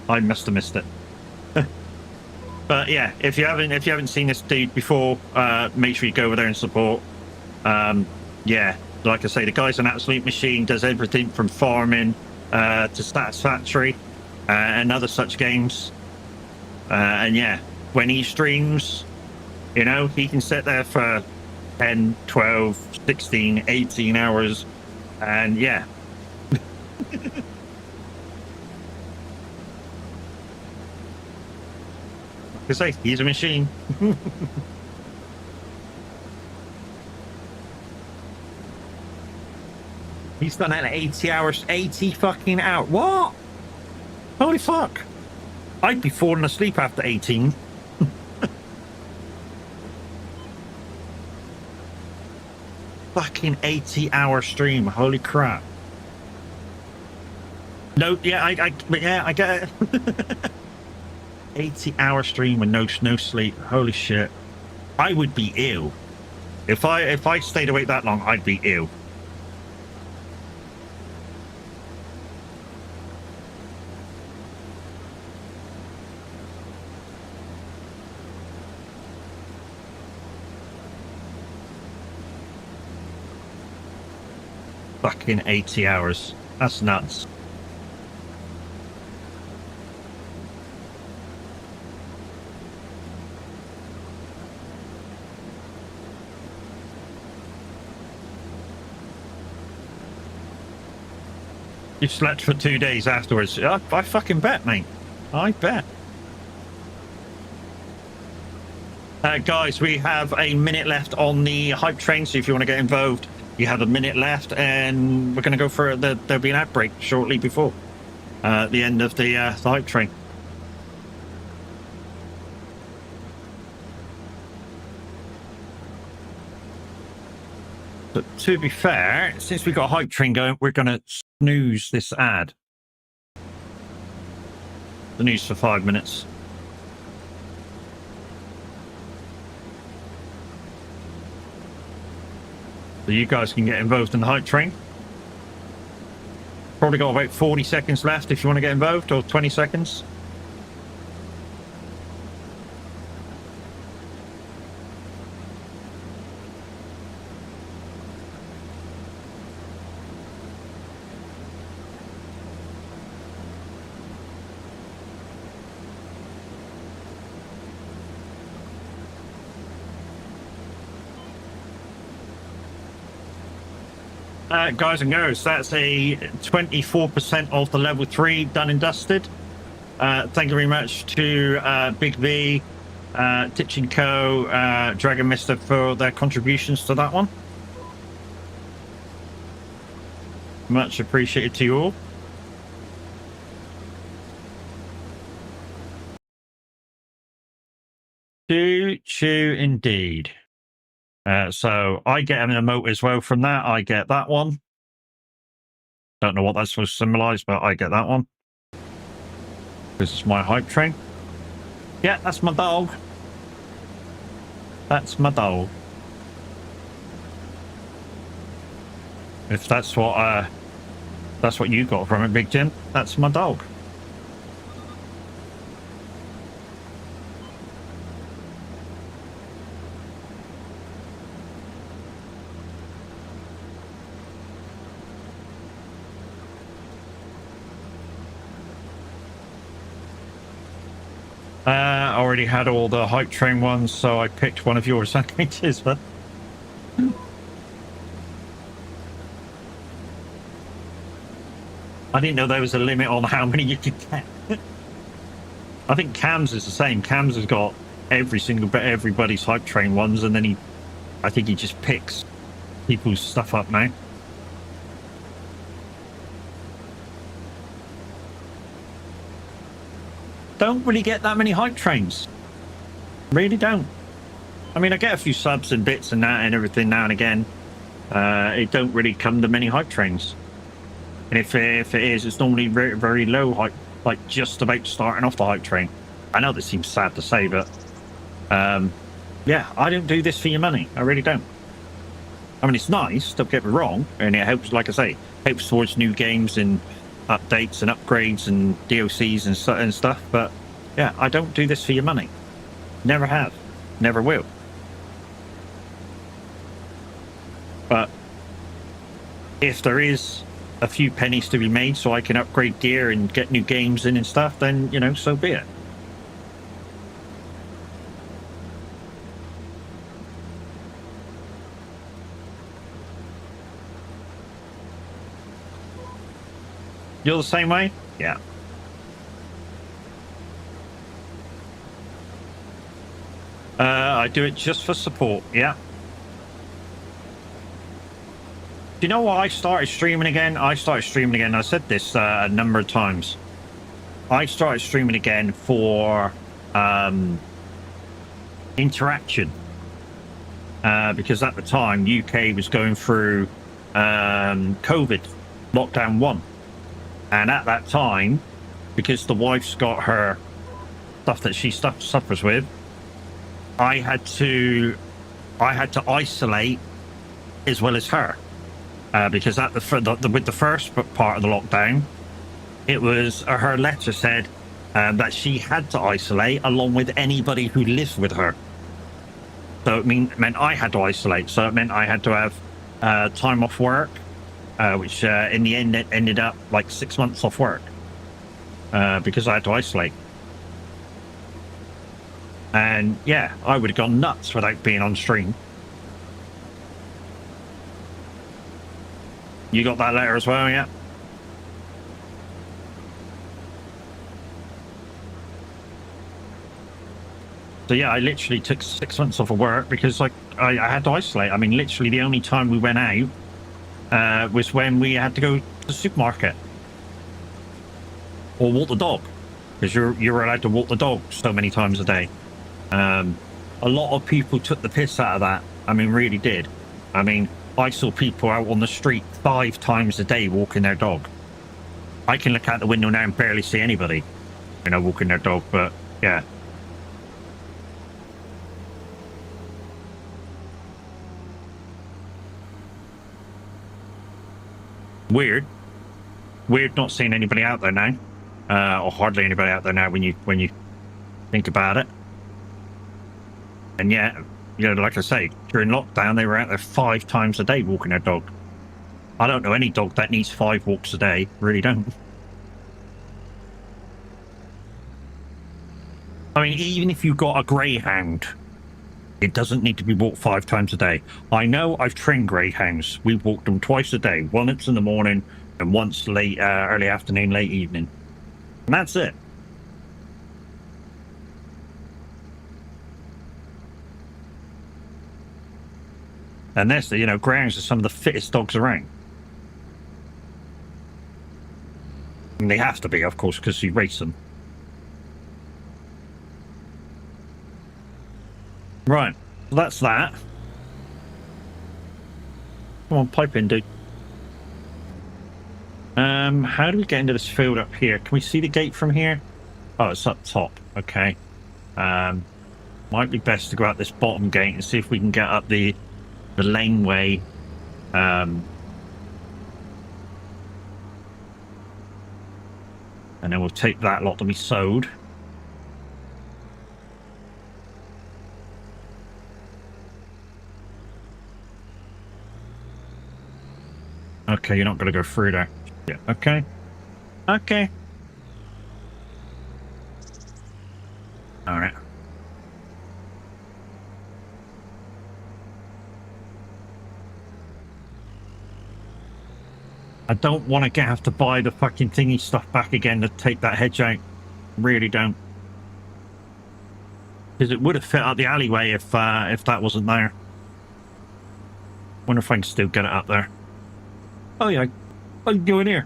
I must have missed it. But yeah, if you haven't seen this dude before, make sure you go over there and support. Yeah. Like I say, the guy's an absolute machine, does everything from farming to Satisfactory and other such games. And yeah, when he streams, you know, he can sit there for 10, 12, 16, 18 hours. And yeah. Like I say, he's a machine. He's done that at 80 hours, 80 fucking hours. What? Holy fuck. I'd be falling asleep after 18. Fucking 80-hour stream. Holy crap. No, yeah, I get it. 80-hour stream with no sleep. Holy shit. I would be ill. If I stayed awake that long, I'd be ill. Fucking 80 hours. That's nuts. You slept for 2 days afterwards. I fucking bet, mate. I bet. Guys, we have a minute left on the hype train, so if you want to get involved, you have a minute left, and we're going to go for there'll be an outbreak shortly before the end of the hype train. But to be fair, since we've got a hype train going, we're going to snooze this ad. The news for 5 minutes. So you guys can get involved in the hype train. Probably got about 40 seconds left if you want to get involved, or 20 seconds. Guys and girls, that's a 24% of the level 3 done and dusted. Thank you very much to Big V, Titch & Co, Dragon Mister for their contributions to that one. Much appreciated to you all. Choo indeed. So I get an emote as well from that. I get that one. Don't know what that's supposed to symbolize, but I get that one. This is my hype train. Yeah, that's my dog. That's my dog. If that's what you got from it, Big Jim, that's my dog. I already had all the hype train ones, so I picked one of your sandwiches, but I didn't know there was a limit on how many you could get. I think Cams is the same. Cams has got everybody's hype train ones, and then I think he just picks people's stuff up now. Don't really get that many hype trains. Really don't. I mean, I get a few subs and bits and that and everything now and again. It don't really come to many hype trains. And if it is, it's normally very, very low hype, like just about starting off the hype train. I know this seems sad to say, but yeah, I don't do this for your money. I really don't. I mean, it's nice, don't get me wrong, and it helps, like I say, helps towards new games and updates and upgrades and DLCs and stuff, but yeah, I don't do this for your money. Never have, never will. But if there is a few pennies to be made so I can upgrade gear and get new games in and stuff, then, you know, so be it. You're the same way? Yeah. I do it just for support, yeah. Do you know why I started streaming again? I said this a number of times. I started streaming again for interaction. Because at the time, UK was going through COVID, lockdown 1. And at that time, because the wife's got her stuff that she suffers with, I had to isolate as well as her, because with the first part of the lockdown, it was her letter said that she had to isolate along with anybody who lived with her. So it meant I had to isolate. So it meant I had to have time off work. Which in the end it ended up like 6 months off work because I had to isolate. And yeah, I would have gone nuts without being on stream. You got that letter as well, yeah? So yeah, I literally took 6 months off of work because like I had to isolate. I mean, literally the only time we went out was when we had to go to the supermarket or walk the dog, because you're allowed to walk the dog so many times a day. A lot of people took the piss out of that. I mean, really did. I mean, I saw people out on the street 5 times a day walking their dog. I can look out the window now and barely see anybody, walking their dog. But yeah. Weird not seeing anybody out there now, or hardly anybody out there now when you think about it. And yeah, like I say, during lockdown they were out there 5 times a day walking their dog. I don't know any dog that needs 5 walks a day. Really don't. I mean, even if you've got a greyhound, it doesn't need to be walked 5 times a day. I know I've trained greyhounds. We've walked them twice a day. Once in the morning and once late, early afternoon, late evening. And that's it. And that's greyhounds are some of the fittest dogs around. And they have to be, of course, because you race them. Right. So that's that. Come on, pipe in, dude. How do we get into this field up here? Can we see the gate from here? Oh, it's up top. Okay. Might be best to go out this bottom gate and see if we can get up the laneway. And then we'll take that lot to be sowed. Okay, you're not going to go through there. Yeah, okay. Okay. All right. I don't want to have to buy the fucking thingy stuff back again to take that hedge out. Really don't. Because it would have fit up the alleyway if that wasn't there. Wonder if I can still get it up there. Oh yeah, I can go in here.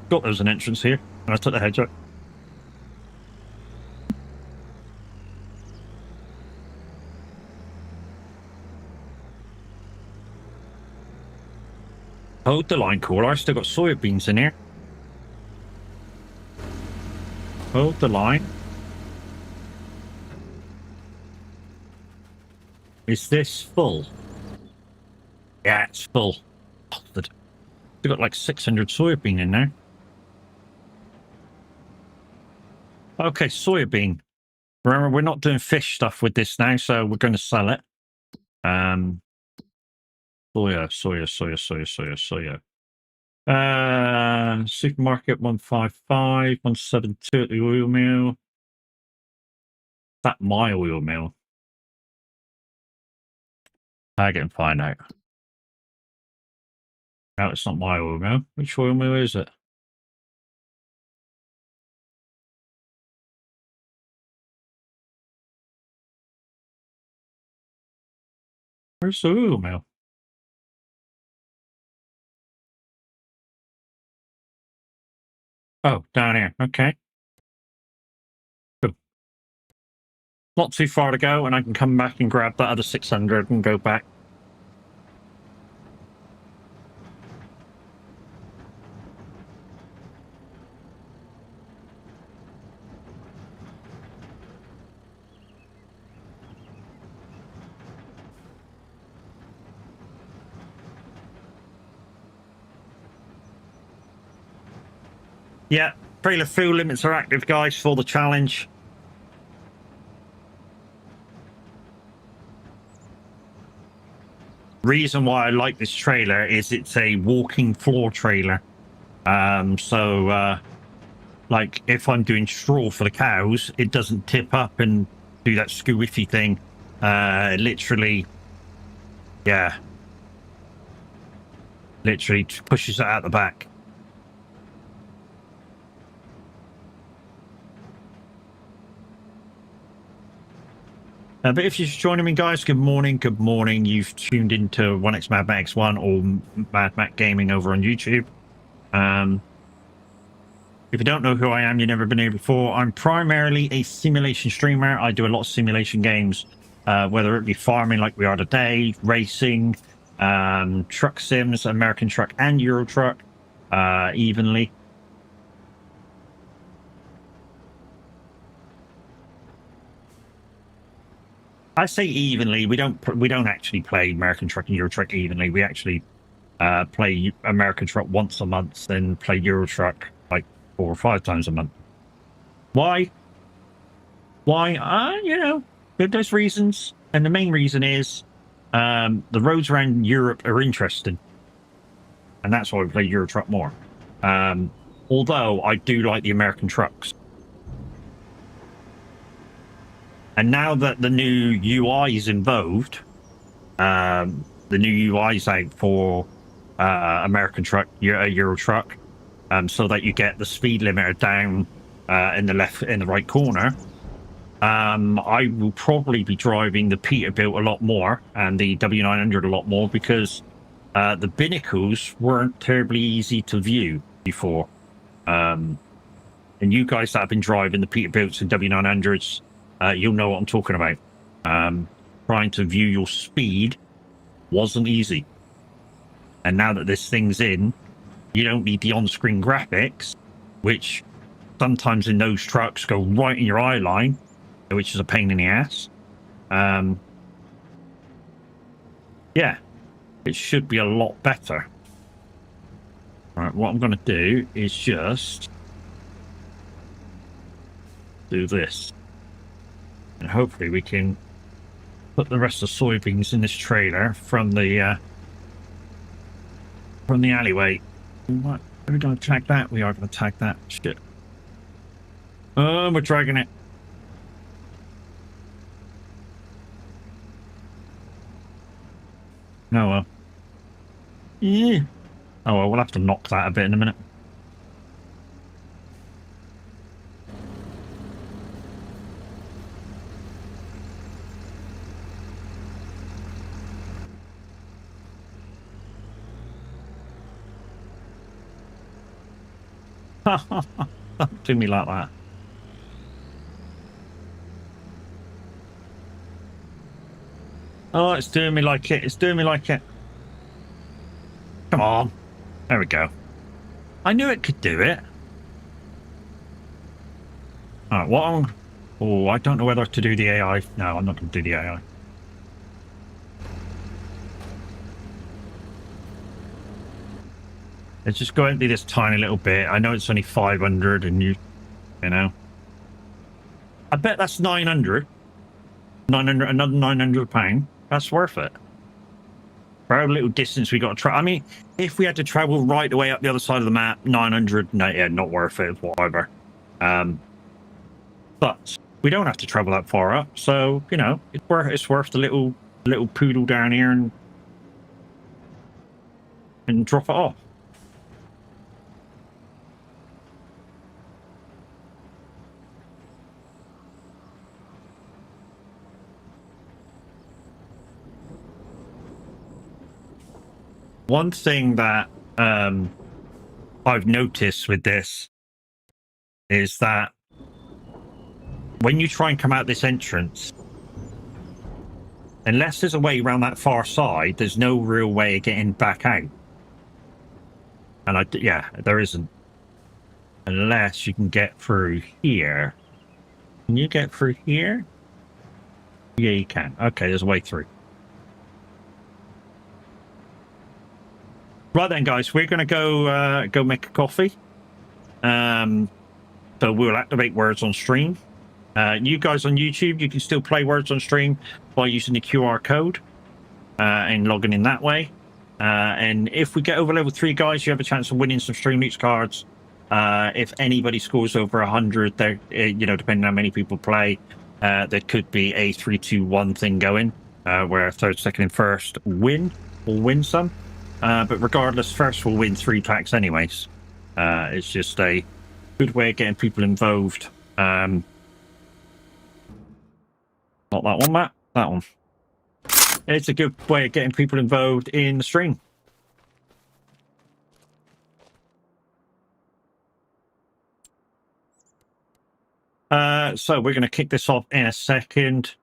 Thought there was an entrance here, and I took the hedge out. Hold the line, caller. I still got soybeans in here. Hold the line. Is this full? Yeah, it's full. We've got like 600 soybean in there. Okay, soybean. Remember, we're not doing fish stuff with this now, so we're going to sell it. Soya. Supermarket 155, 172 at the oil mill. That my oil mill. I can find out. No, it's not my oil mill. Which oil mill is it? Where's the oil mill? Oh, down here. Okay. Good. Not too far to go, and I can come back and grab that other 600 and go back. Yeah, trailer fuel limits are active, guys, for the challenge. Reason why I like this trailer is it's a walking floor trailer. Like if I'm doing straw for the cows, it doesn't tip up and do that squishy thing. Literally, yeah. Literally pushes it out the back. But if you're just joining me, guys, good morning. Good morning. You've tuned into 1x Mad Max 1 or Mad Mac Gaming over on YouTube. If you don't know who I am, you've never been here before. I'm primarily a simulation streamer. I do a lot of simulation games, whether it be farming like we are today, racing, truck sims, American Truck and Euro Truck, evenly. I say evenly. We don't actually play American Truck and Euro Truck evenly. We actually play American Truck once a month, then play Euro Truck like 4 or 5 times a month. Why? You know, there's reasons, and the main reason is the roads around Europe are interesting, and that's why we play Euro Truck more. Although I do like the American trucks. And now that the new UI is involved, the new UI is out for American Truck, Euro Truck, so that you get the speed limiter down in the right corner. I will probably be driving the Peterbilt a lot more and the W900 a lot more because the binnacles weren't terribly easy to view before. And you guys that have been driving the Peterbilts and W900s, you'll know what I'm talking about. Trying to view your speed wasn't easy. And now that this thing's in, you don't need the on-screen graphics, which sometimes in those trucks go right in your eye line, which is a pain in the ass. Yeah, it should be a lot better. All right, what I'm going to do is just do this. And hopefully we can put the rest of the soybeans in this trailer from the alleyway. What? Are we going to tag that? We are going to tag that. Shit. Oh, we're dragging it. Oh, well. Yeah. Oh, well, we'll have to knock that a bit in a minute. Don't do me like that. Oh, it's doing me like it. It's doing me like it. Come on. There we go. I knew it could do it. All right, what on? Oh, I don't know whether to do the AI. No, I'm not going to do the AI. Let's just go empty this tiny little bit. I know it's only 500 and you know. I bet that's 900. 900, another 900 pound. That's worth it. For how little distance we got to travel. I mean, if we had to travel right the way up the other side of the map, 900, no, yeah, not worth it, whatever. But we don't have to travel that far up, so you know, it's worth the little poodle down here and drop it off. One thing that I've noticed with this is that when you try and come out this entrance, unless there's a way around that far side, there's no real way of getting back out. And yeah, there isn't. Unless you can get through here. Can you get through here? Yeah, you can. Okay, there's a way through. Right then, guys, we're going to go make a coffee. So we'll activate Words on Stream. You guys on YouTube, you can still play Words on Stream by using the QR code and logging in that way. And if we get over level 3, guys, you have a chance of winning some Stream Leaks cards. If anybody scores over 100, there, you know, depending on how many people play, there could be a 3-2-1 thing going, where third, second, and first win some. But regardless, first will win 3 packs anyways. It's just a good way of getting people involved. Not Not that one, Matt. That one. It's a good way of getting people involved in the stream. So we're going to kick this off in a second.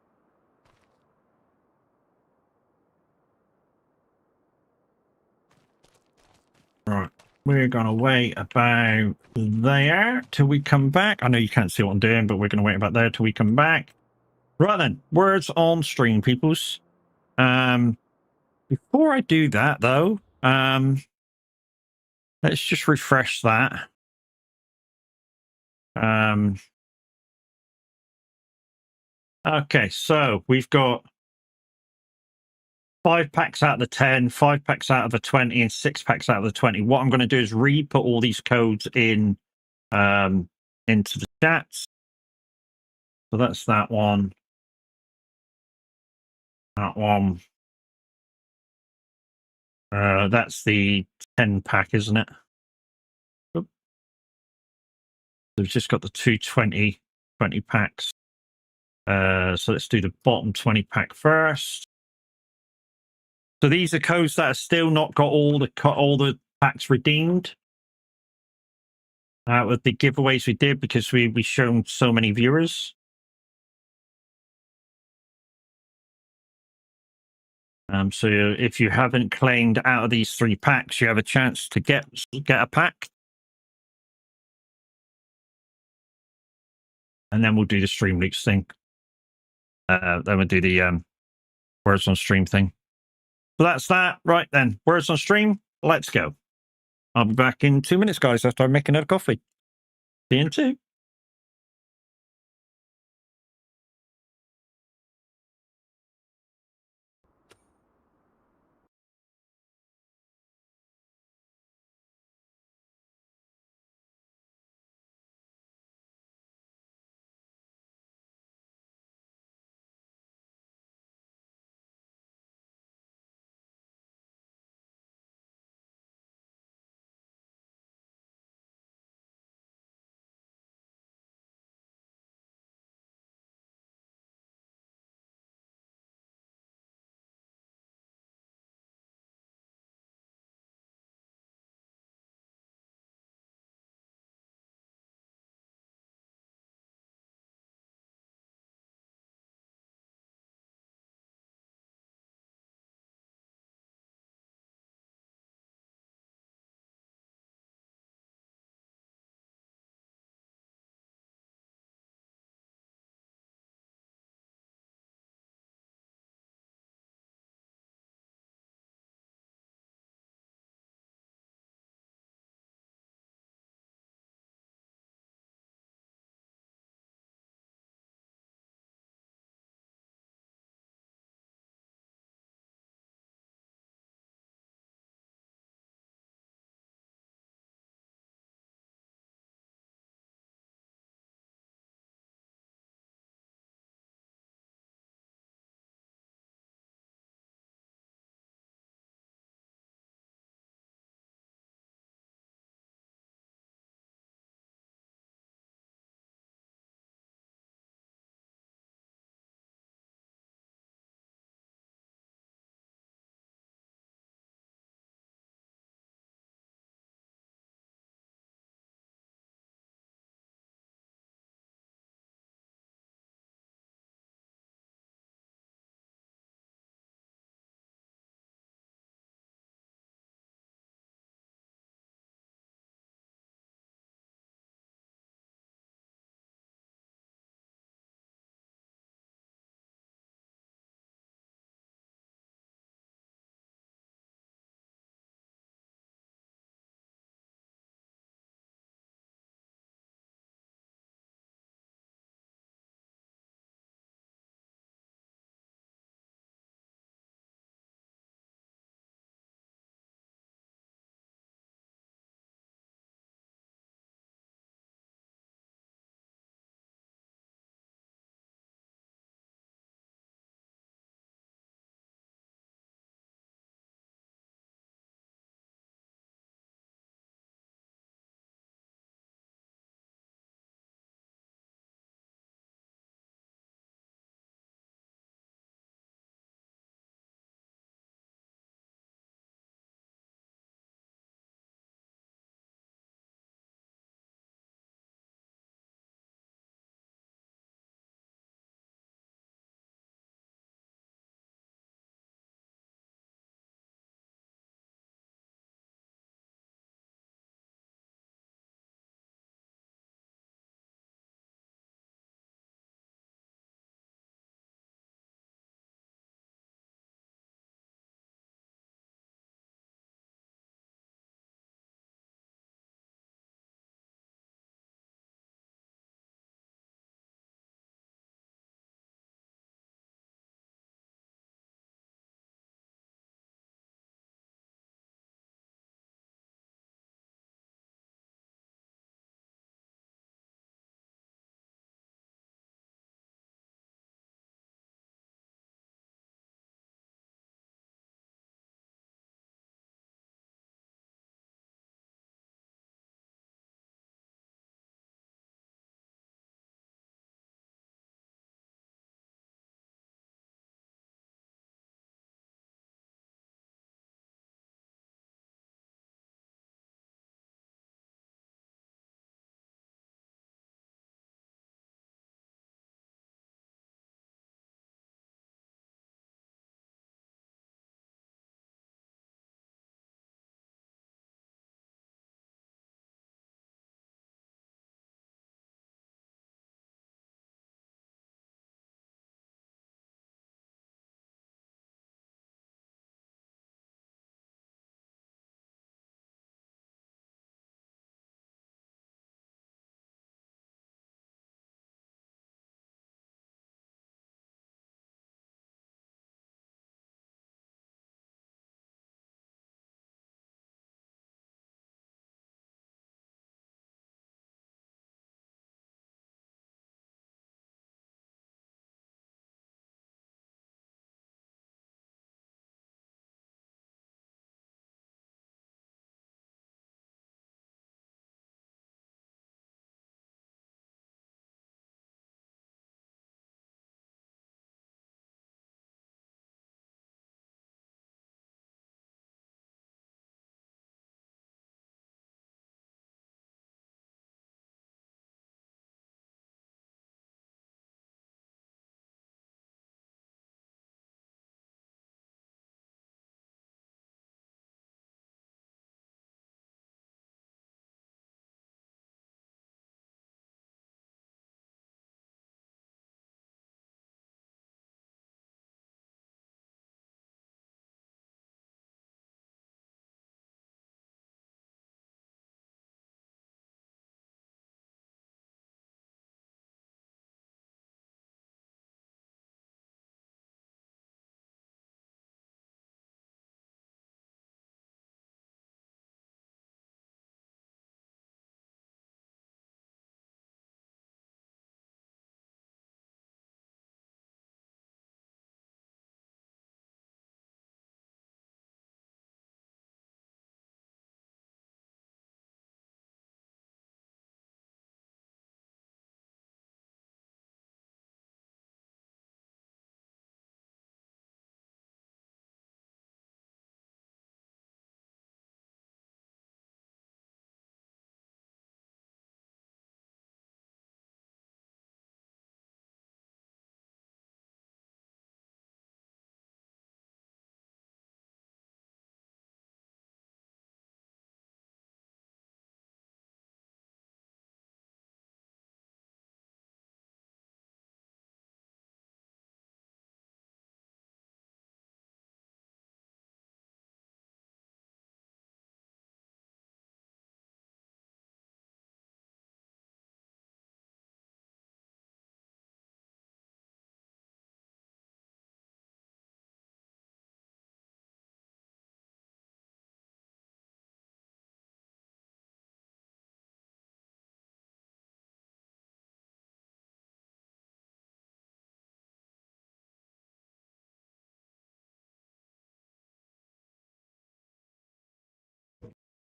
Right. We're going to wait about there till we come back. I know you can't see what I'm doing, but we're going to wait about there till we come back. Right then, words on stream, peoples. Before I do that, though, let's just refresh that. Okay, so we've got 5 packs out of the 10, 5 packs out of the 20, and 6 packs out of the 20. What I'm going to do is re-put all these codes in into the chats. So that's that one. That one. That's the 10 pack, isn't it? Oop. We've just got the 220 20 packs. So let's do the bottom 20 pack first. So these are codes that have still not got all the packs redeemed. With the giveaways we did because we shown so many viewers. So if you haven't claimed out of these 3 packs, you have a chance to get a pack. And then we'll do the stream leaks thing. Then we'll do the words on stream thing. So that's that. Right then, words on stream. Let's go. I'll be back in 2 minutes, guys, after I make another coffee. See you in 2.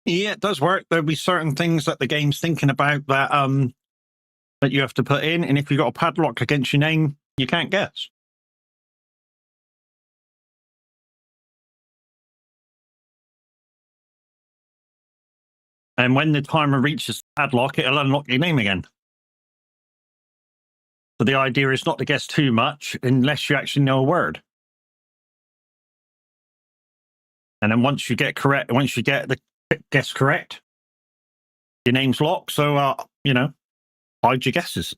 Yeah, it does work. There'll be certain things that the game's thinking about that you have to put in, and if you've got a padlock against your name, you can't guess. And when the timer reaches the padlock, it'll unlock your name again. So the idea is not to guess too much unless you actually know a word. And then once you get the guess correct, your name's locked. So, hide your guesses.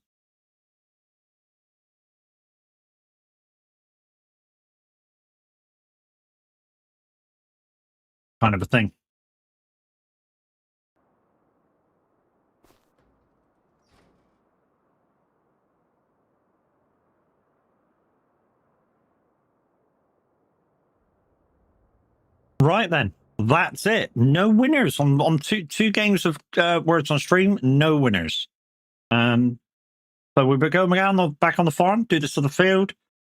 Kind of a thing. Right then, that's it. No winners on two games of Words on Stream. No winners. So we'll be going back on the farm, do this to the field,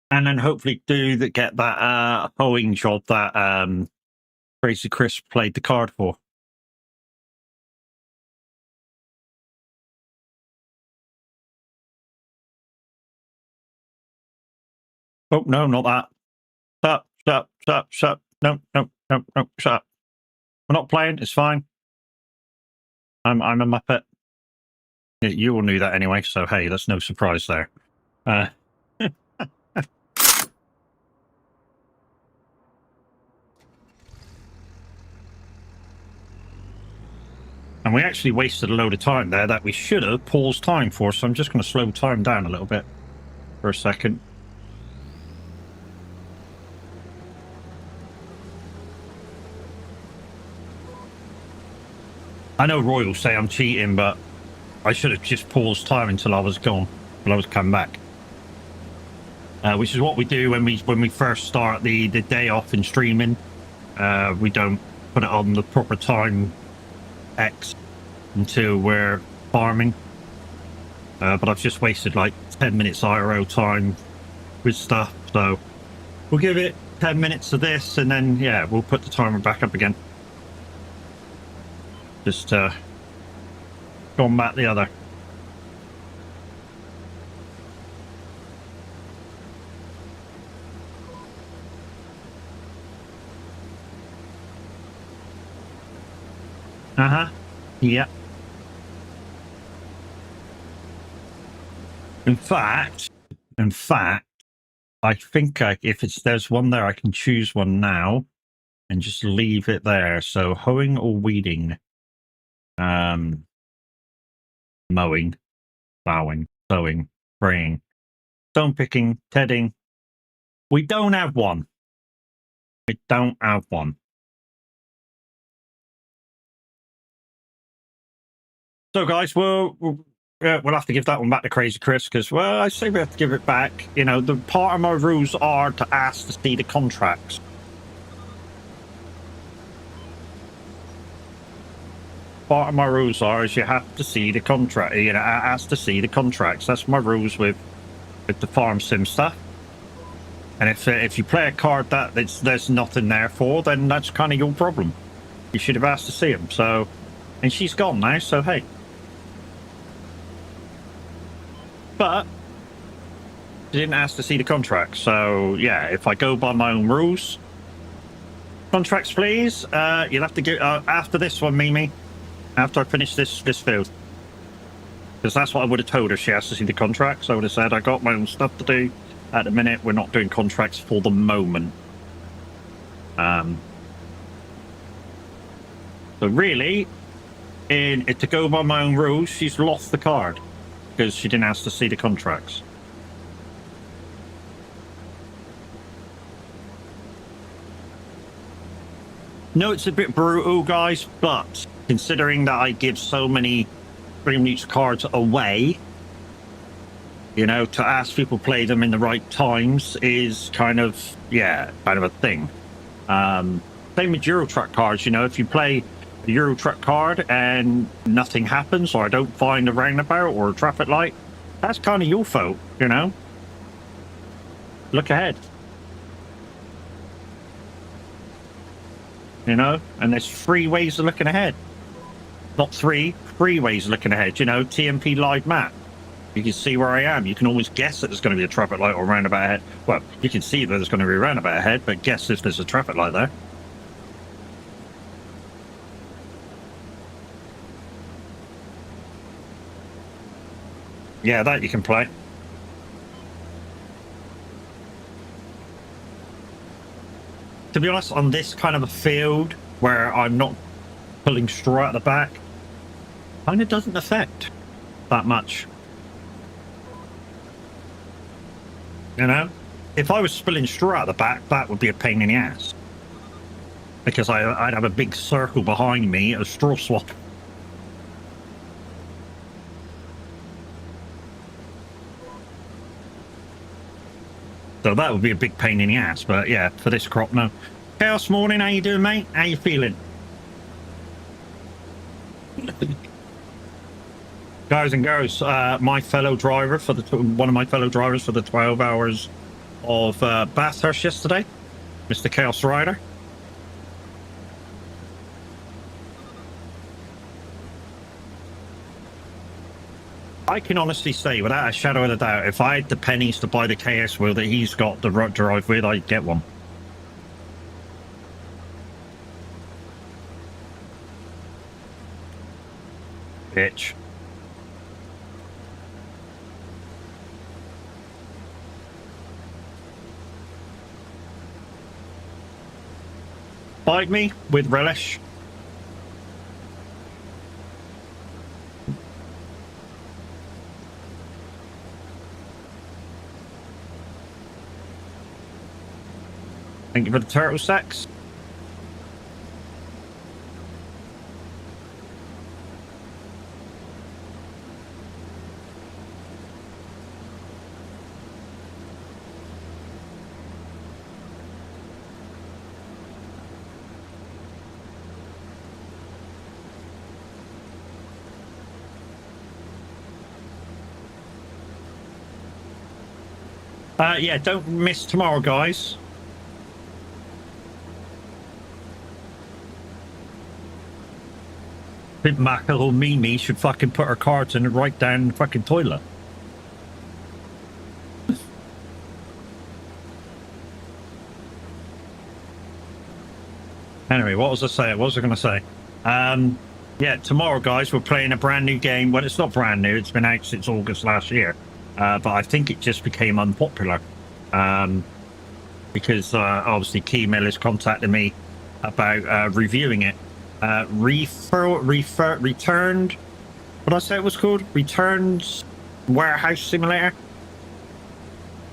and then hopefully get that hoeing job that Crazy Chris played the card for. Oh no, not that. Shut. No, shut up. We're not playing. It's fine. I'm a Muppet. You all knew that anyway, so hey, that's no surprise there. And we actually wasted a load of time there that we should have paused time for, so I'm just going to slow time down a little bit for a second. I know Roy will say I'm cheating, but I should have just paused time until I was gone, until I was come back. Which is what we do when we first start the day off in streaming. We don't put it on the proper time X until we're farming. But I've just wasted like 10 minutes IRO time with stuff, so we'll give it 10 minutes of this, and then yeah, we'll put the timer back up again. Just combat the other. Yeah. In fact, I think if there's one there, I can choose one now and just leave it there. So hoeing or weeding, mowing, plowing, sowing, spraying, stone picking, tedding. We don't have one. We don't have one. So guys, we'll have to give that one back to Crazy Chris because, well, I say we have to give it back. You know, the part of my rules are to ask to see the contracts. Part of my rules is you have to see the contract. You know, ask to see the contracts. That's my rules with the farm sim stuff. And if you play a card that there's nothing there for, then that's kind of your problem. You should have asked to see them. So, and she's gone now. So hey. But she didn't ask to see the contract, so yeah, if I go by my own rules, contracts please, you'll have to go after this one, Mimi, after I finish this field, because that's what I would have told her. She has to see the contracts. I would have said I got my own stuff to do at the minute. We're not doing contracts for the moment. So really, to go by my own rules, she's lost the card because she didn't ask to see the contracts. No, it's a bit brutal, guys, but considering that I give so many Freedom News cards away, you know, to ask people to play them in the right times is kind of a thing. Same with Euro Truck cards, you know, if you play the Euro Truck card and nothing happens, or I don't find a roundabout or a traffic light, that's kind of your fault, you know? Look ahead. you know, and there's 3 ways of looking ahead. Not 3 ways of looking ahead, you know, TMP live map. You can see where I am. You can always guess that there's going to be a traffic light or roundabout ahead. Well, you can see that there's going to be a roundabout ahead, but guess if there's a traffic light there. Yeah, that you can play. To be honest, on this kind of a field where I'm not pulling straw at the back, kind of doesn't affect that much. You know, if I was spilling straw at the back, that would be a pain in the ass, because I'd have a big circle behind me, a straw swap. So that would be a big pain in the ass. But yeah, for this crop, no. Chaos Morning, how you doing, mate? How you feeling? Guys and girls, my fellow driver for one of my fellow drivers for the 12 hours of Bathurst yesterday, Mr. Chaos Rider. I can honestly say, without a shadow of a doubt, if I had the pennies to buy the KS wheel that he's got the drive with, I'd get one. Bitch. Bite me with relish. Thank you for the turtle sacks. Yeah, don't miss tomorrow, guys. I think my little Mimi should fucking put her cards in and right down the fucking toilet. Anyway, what was I saying? What was I going to say? Yeah, tomorrow, guys, we're playing a brand new game. Well, it's not brand new. It's been out since August last year. But I think it just became unpopular. Because obviously Keymel has contacted me about reviewing it. Returned. What did I say it was called? Returns Warehouse Simulator.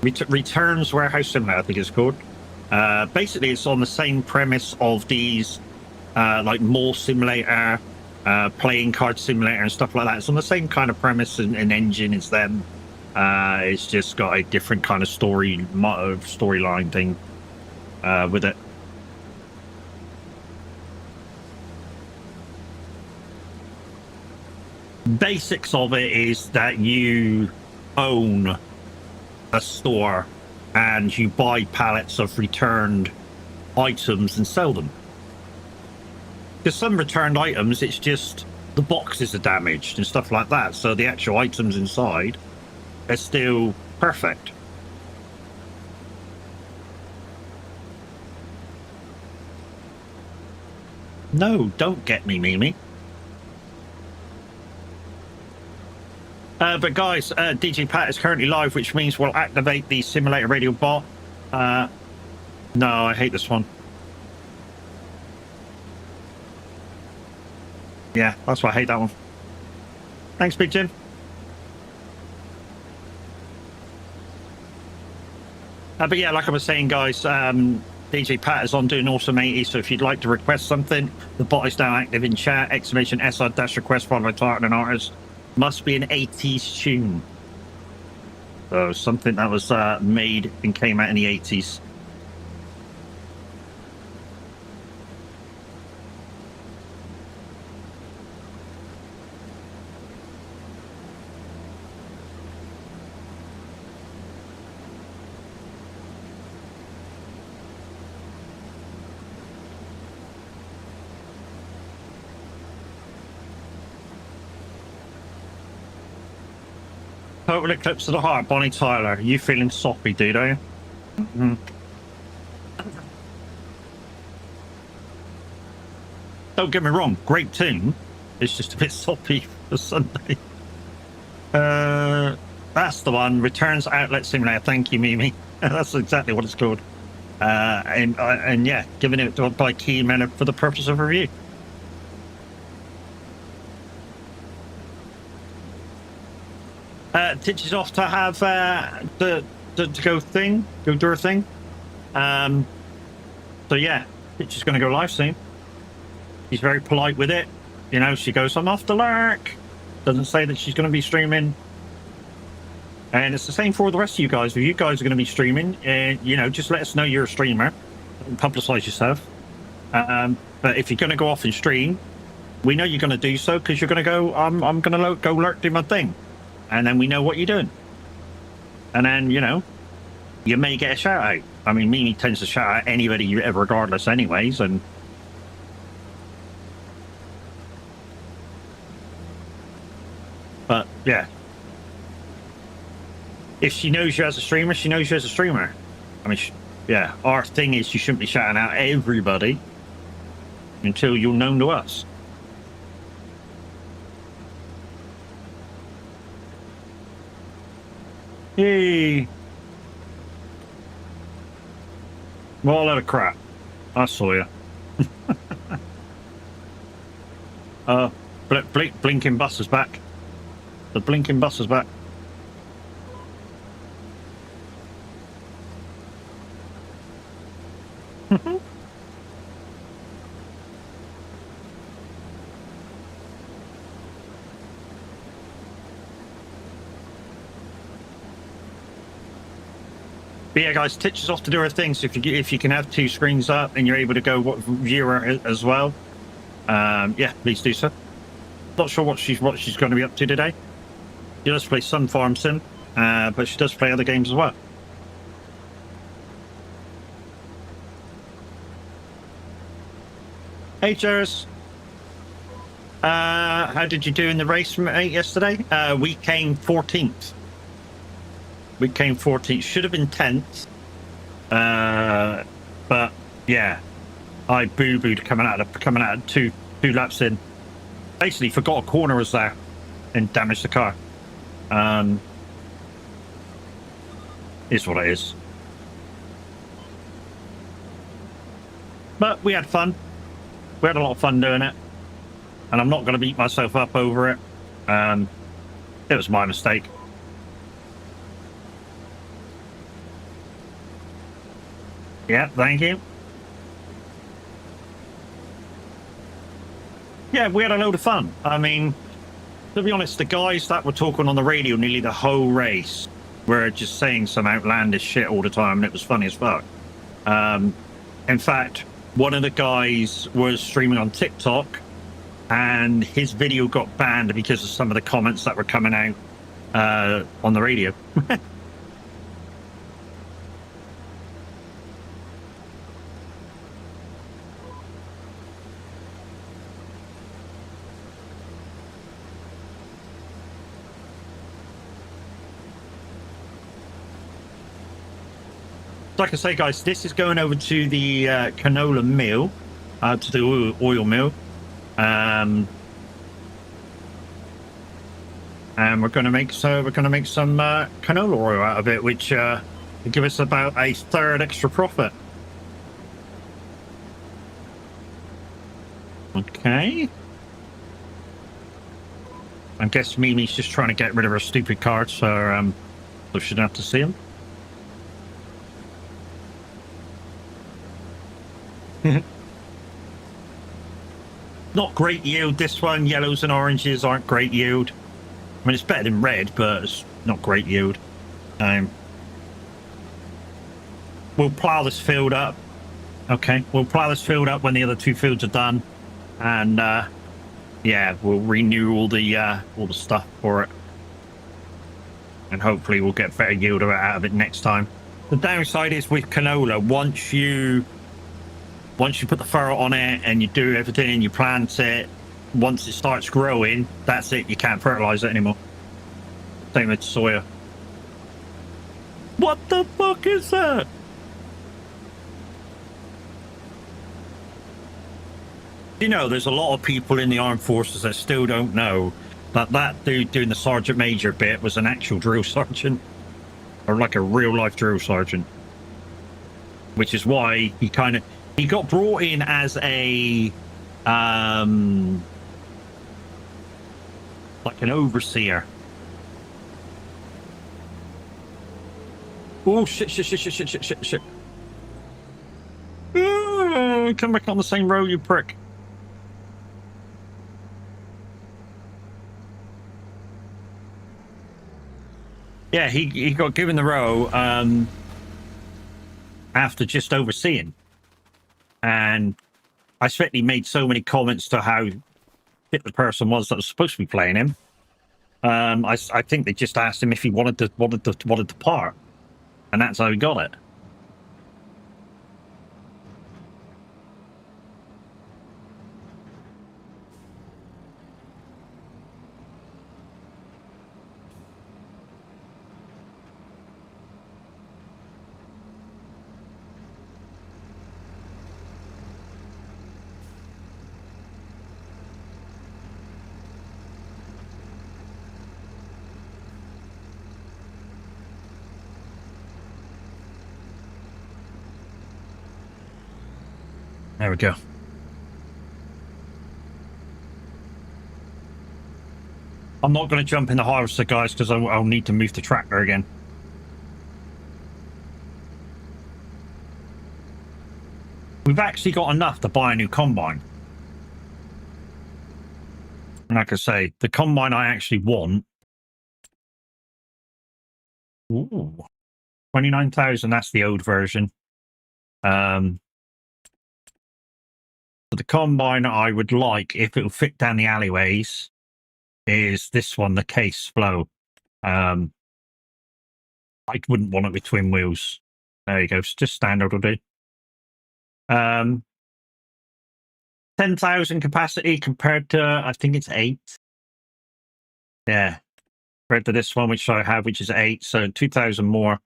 Returns Warehouse Simulator, I think it's called. Basically, it's on the same premise of these, like Mall Simulator, playing card simulator, and stuff like that. It's on the same kind of premise and engine as them. It's just got a different kind of storyline thing with it. Basics of it is that you own a store and you buy pallets of returned items and sell them. Because some returned items, it's just the boxes are damaged and stuff like that. So the actual items inside are still perfect. No, don't get me, Mimi. But guys, DJ Pat is currently live, which means we'll activate the simulator radio bot. No, I hate this one. Yeah, that's why I hate that one. Thanks, Big Jim. But yeah, like I was saying, guys, DJ Pat is on doing Awesome 80, so if you'd like to request something, the bot is now active in chat, exclamation SR-request followed by target and artist. Must be an 80s tune. So something that was made and came out in the 80s. Total eclipse of the heart, Bonnie Tyler. You feeling soppy, dude, are you? Mm-hmm. Don't get me wrong, great tune. It's just a bit soppy for Sunday. That's the one. Returns Outlet Simulator. Thank you, Mimi. That's exactly what it's called. And yeah, giving it by Key Manor for the purpose of review. Titch is off to have to go do her thing. So yeah, Titch is going to go live soon. She's very polite with it. You know, she goes, I'm off to lurk. Doesn't say that she's going to be streaming. And it's the same for all the rest of you guys. If you guys are going to be streaming, you know, just let us know you're a streamer. Publicize yourself. But if you're going to go off and stream, we know you're going to do so because you're going to go, I'm going to go lurk, do my thing. And then we know what you're doing. And then, you know, you may get a shout out. I mean, Mimi tends to shout out anybody regardless anyways. And but yeah, if she knows you as a streamer, she knows you as a streamer. I mean, yeah, our thing is you shouldn't be shouting out everybody until you're known to us. Hey. Well, a lot of crap. I saw you. Blinking bus is back. The blinking bus is back. But yeah, guys, Titch is off to do her thing. So if you can have two screens up and you're able to go viewer as well, yeah, please do so. Not sure what she's going to be up to today. She does play Sun Farm Sim, but she does play other games as well. Hey, Jerris. How did you do in the race from 8 yesterday? We came 14th. We came 14th. Should have been 10th. But yeah, I boo-booed coming out of two laps in. Basically forgot a corner was there and damaged the car. Is what it is. But we had fun. We had a lot of fun doing it. And I'm not going to beat myself up over it. It was my mistake. Yeah, thank you. Yeah, we had a load of fun. I mean, to be honest, the guys that were talking on the radio nearly the whole race were just saying some outlandish shit all the time, and it was funny as fuck. In fact, one of the guys was streaming on TikTok, and his video got banned because of some of the comments that were coming out on the radio. Like I say, guys, this is going over to the canola mill, to the oil mill, and we're going to make some canola oil out of it, which will give us about a third extra profit. Okay. I guess Mimi's just trying to get rid of her stupid cards, so we shouldn't have to see them. Not great yield, this one. Yellows and oranges aren't great yield. I mean, it's better than red, but it's not great yield. We'll plough this field up. Okay, we'll plough this field up when the other two fields are done. And, yeah, we'll renew all the stuff for it. And hopefully we'll get better yield out of it next time. The downside is with canola, once you put the furrow on it and you do everything and you plant it, once it starts growing, that's it. You can't fertilize it anymore. Same with Sawyer. What the fuck is that? You know, there's a lot of people in the armed forces that still don't know that that dude doing the sergeant major bit was an actual drill sergeant, or like a real life drill sergeant, which is why he got brought in as a like an overseer. Oh shit. Come back on the same road, you prick. Yeah, he got given the row after just overseeing. And I expect he made so many comments to how shit the person was that was supposed to be playing him. I think they just asked him if he wanted the part. And that's how he got it. There we go. I'm not going to jump in the harvester, guys, because I'll need to move the tractor again. We've actually got enough to buy a new combine. And like I say, the combine I actually want. Ooh, 29,000. That's the old version. But the combine I would like, if it will fit down the alleyways, is this one, the Case Flow. I wouldn't want it with twin wheels. There you go. It's just standard will do. 10,000 capacity compared to, I think it's 8. Yeah. Compared to this one, which I have, which is 8. So 2,000 more.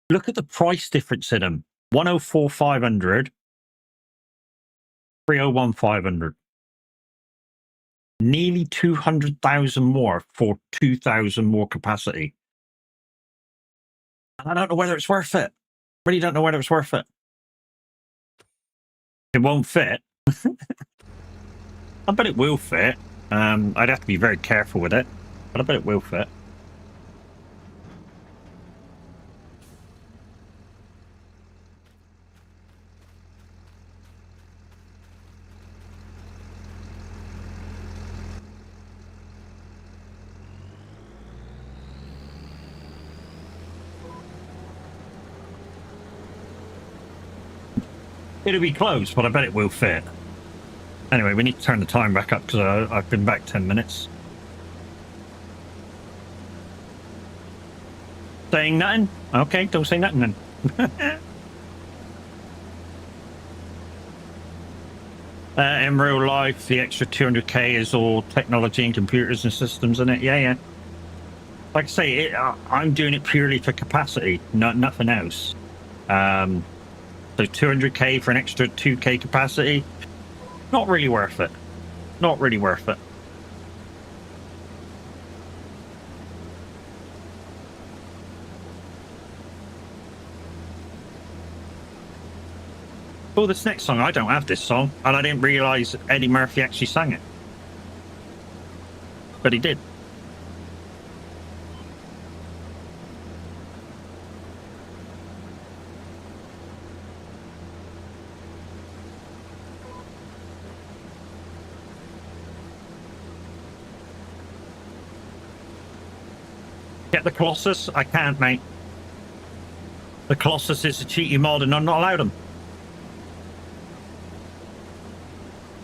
Look at the price difference in them. 104,500. 301,500. Nearly 200,000 more for 2,000 more capacity. And I don't know whether it's worth it. Really don't know whether it's worth it. It won't fit. I bet it will fit. I'd have to be very careful with it, but I bet it will fit. It'll be close, but I bet it will fit. Anyway, we need to turn the time back up because I've been back 10 minutes. Saying nothing? Okay, don't say nothing then. In real life, the extra 200k is all technology and computers and systems in it. Yeah. Like I say, I'm doing it purely for capacity, nothing else. So 200k for an extra 2k capacity, not really worth it. Not really worth it. Oh, this next song, I don't have this song, and I didn't realise Eddie Murphy actually sang it. But he did. Get the Colossus? I can't, mate. The Colossus is a cheaty mod and I'm not allowed them.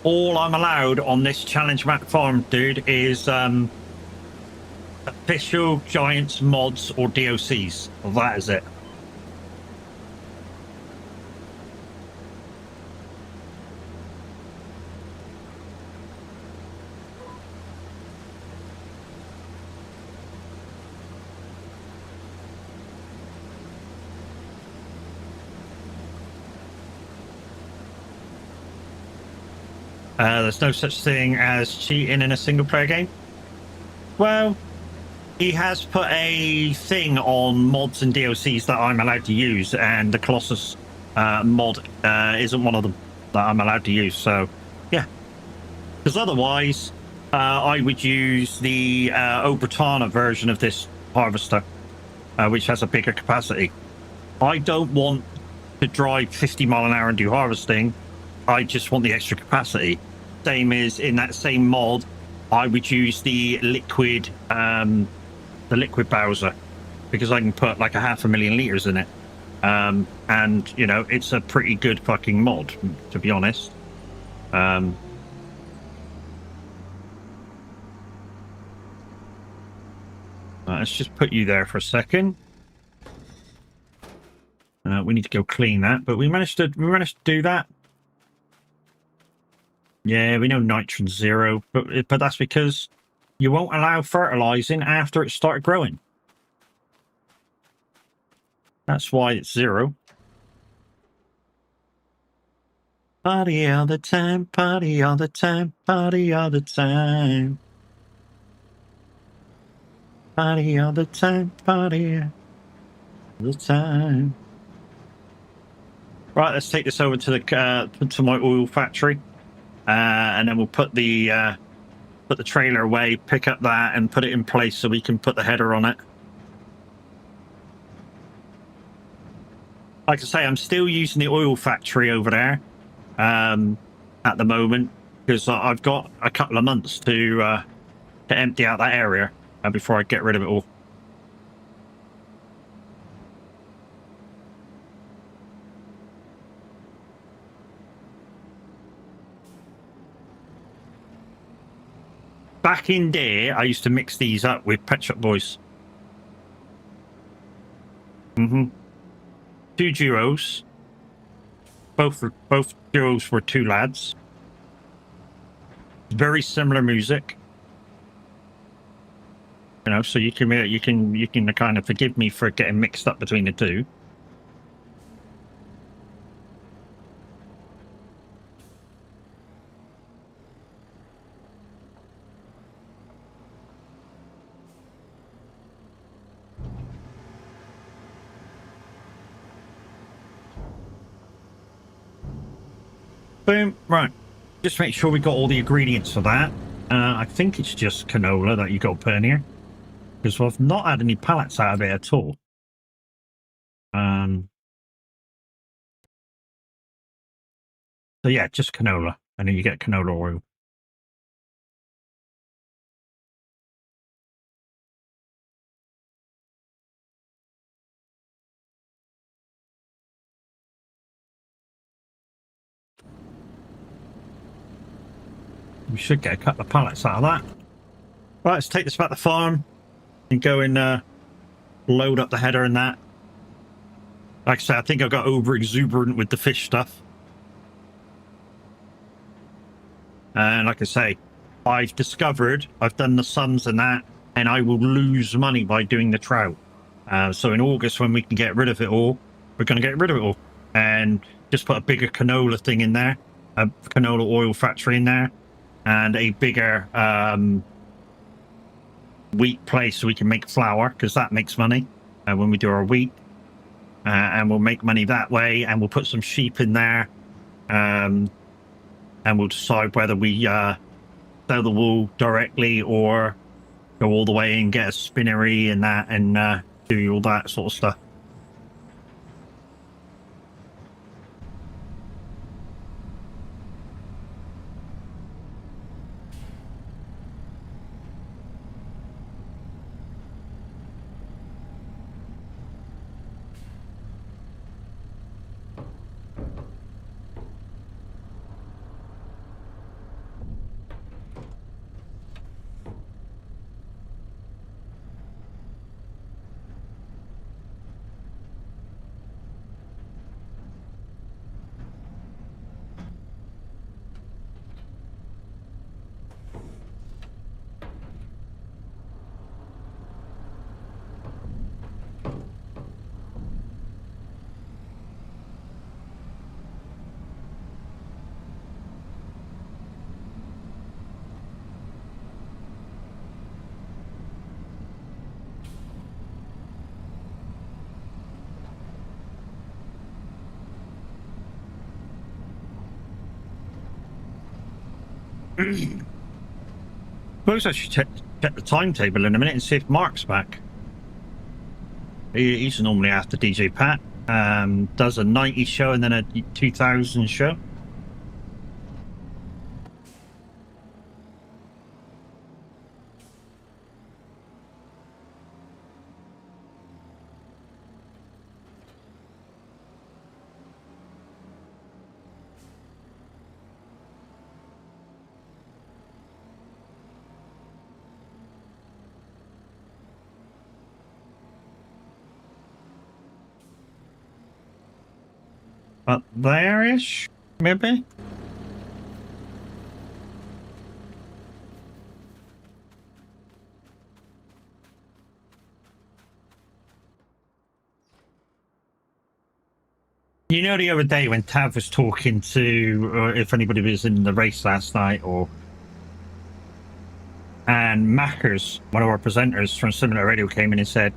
All I'm allowed on this challenge map farm, dude, is official Giants mods or DOCs. Well, that is it. There's no such thing as cheating in a single player game. Well, he has put a thing on mods and DLCs that I'm allowed to use, and the Colossus mod isn't one of them that I'm allowed to use. So, yeah. Because otherwise, I would use the Obratana version of this harvester, which has a bigger capacity. I don't want to drive 50 mile an hour and do harvesting. I just want the extra capacity. Same as in that same mod, I would use the liquid Bowser, because I can put like 500,000 liters in it. And you know, it's a pretty good fucking mod, to be honest. Let's just put you there for a second. We need to go clean that, but we managed to do that. Yeah, we know nitrogen's 0, but that's because you won't allow fertilizing after it started growing. That's why it's 0. Party all the time, party all the time, party all the time. Party all the time, party all the time. Right, let's take this over to the to my oil factory, and then we'll put the trailer away, pick up that, and put it in place so we can put the header on it. Like I say, I'm still using the oil factory over there at the moment, because I've got a couple of months to empty out that area before I get rid of it all. Back in there, I used to mix these up with Pet Shop Boys. 2 duos. Both duos were 2 lads. Very similar music. You know, so you can kind of forgive me for getting mixed up between the two. Boom. Right. Just make sure we got all the ingredients for that. I think it's just canola that you got to put in here, because I've not had any pallets out of it at all. So yeah, just canola, and then you get canola oil. We should get a couple of pallets out of that. Right, let's take this back to the farm and go and load up the header and that. Like I said, I think I got over exuberant with the fish stuff. And like I say, I've discovered, I've done the sums and that, and I will lose money by doing the trout. So in August, when we can get rid of it all, we're going to get rid of it all. And just put a bigger canola thing in there, a canola oil factory in there, and a bigger wheat place so we can make flour, because that makes money when we do our wheat. And we'll make money that way, and we'll put some sheep in there. And we'll decide whether we sell the wool directly or go all the way and get a spinnery and that, and do all that sort of stuff. Suppose I should check the timetable in a minute and see if Mark's back. He's normally after DJ Pat. Does a 90 show and then a 2000 show. But there-ish, maybe? You know, the other day when Tav was talking to, or if anybody was in the race last night, and Mackers, one of our presenters from Simulator Radio, came in and said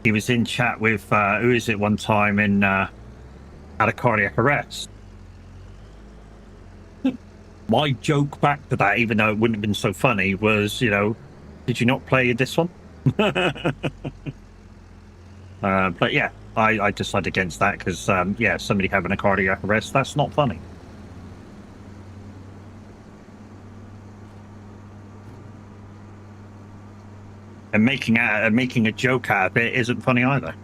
he was in chat with who is it one time and had a cardiac arrest. My joke back to that, even though it wouldn't have been so funny, was, you know, did you not play this one? But yeah, I decided against that because, yeah, somebody having a cardiac arrest, that's not funny. And making a joke out of it isn't funny either.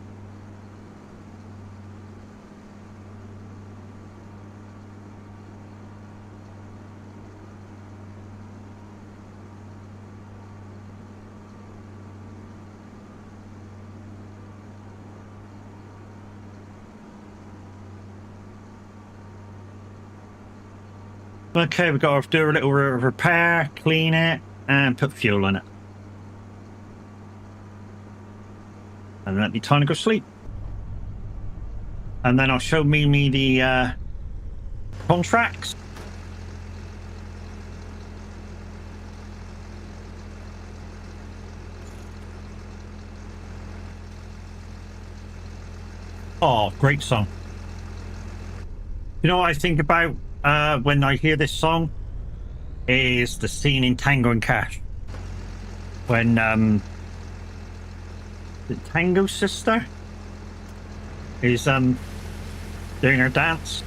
Okay, we've got to do a little repair, clean it, and put fuel in it. And that'll be time to go sleep. And then I'll show Mimi the contracts. Oh, great song. You know what I think about when I hear this song is the scene in Tango and Cash when the Tango sister is doing her dance.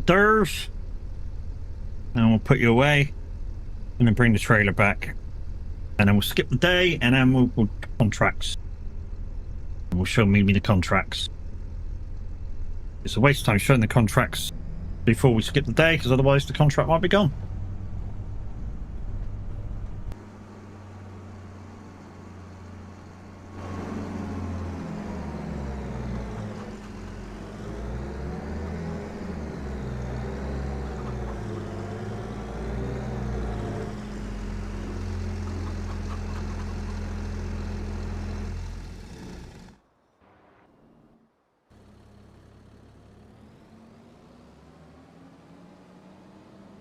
Derv, and we'll put you away and then bring the trailer back, and then we'll skip the day, and then we'll contracts, and we'll show Mimi the contracts. It's a waste of time showing the contracts before we skip the day, because otherwise the contract might be gone.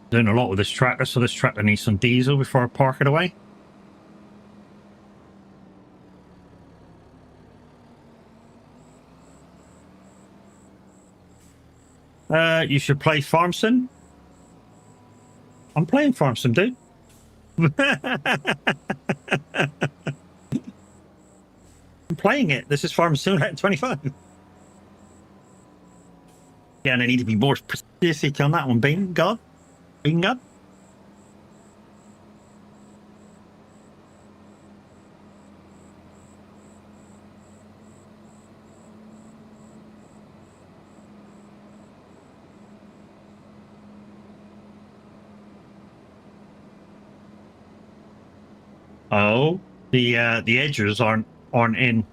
Doing a lot with this tractor, so this tractor needs some diesel before I park it away. You should play Farm Sim. I'm playing Farm Sim, dude. I'm playing it. This is Farm Simulator 25. Yeah, and I need to be more specific on that one, Bean God. Bean God. Oh, the edges aren't in.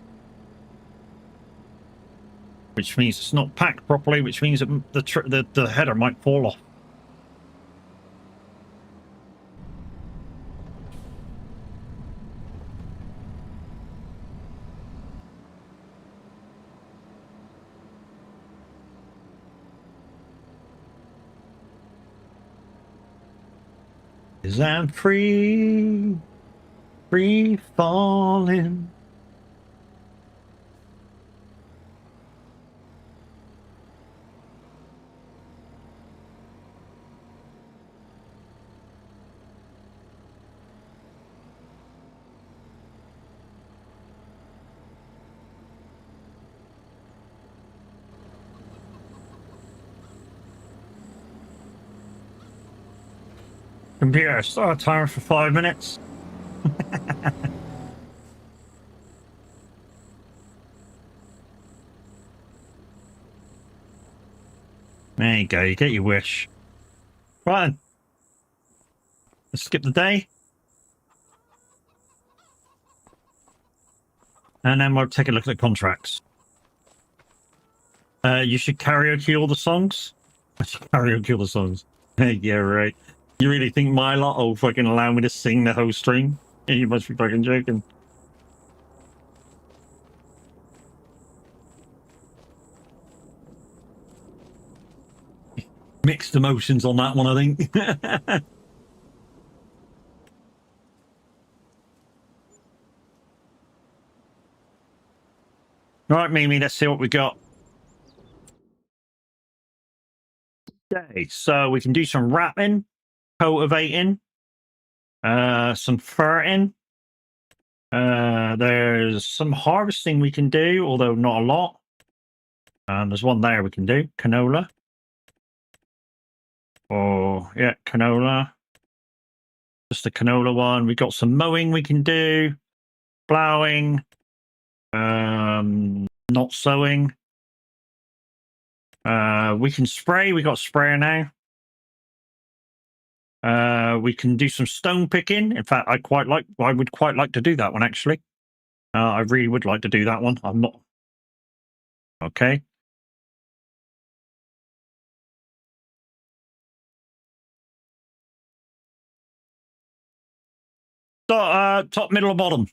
which means it's not packed properly, which means that the header might fall off. Cause I'm free falling. Computer, start a timer for 5 minutes. There you go, you get your wish. Right then. Let's skip the day. And then we'll take a look at the contracts. You should karaoke all the songs. I should karaoke all the songs. Yeah, right. You really think my lot will fucking allow me to sing the whole stream? Yeah, you must be fucking joking. Mixed emotions on that one, I think. Right, Mimi, let's see what we got. Okay, so we can do some rapping, cultivating, some farting. There's some harvesting we can do, although not a lot. There's one there we can do, canola. Oh, yeah, canola. Just the canola one. We got some mowing we can do, ploughing, not sowing. We can spray. We got sprayer now. We can do some stone picking. In fact, I would quite like to do that one, actually. I really would like to do that one. I'm not. Okay. So, top, middle, or bottom?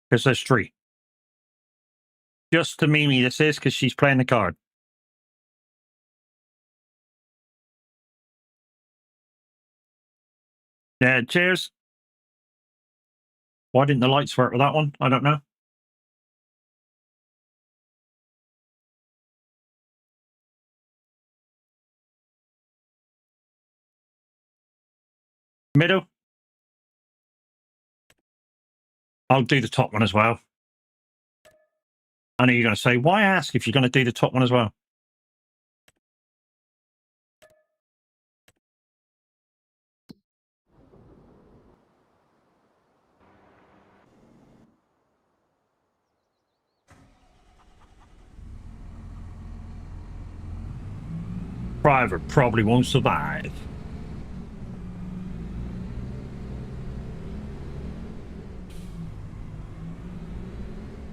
Because there's 3. Just to Mimi, this is because she's playing the card. Yeah, cheers. Why didn't the lights work with that one? I don't know. Middle. I'll do the top one as well. I know you're going to say, why ask if you're going to do the top one as well? Private probably won't survive.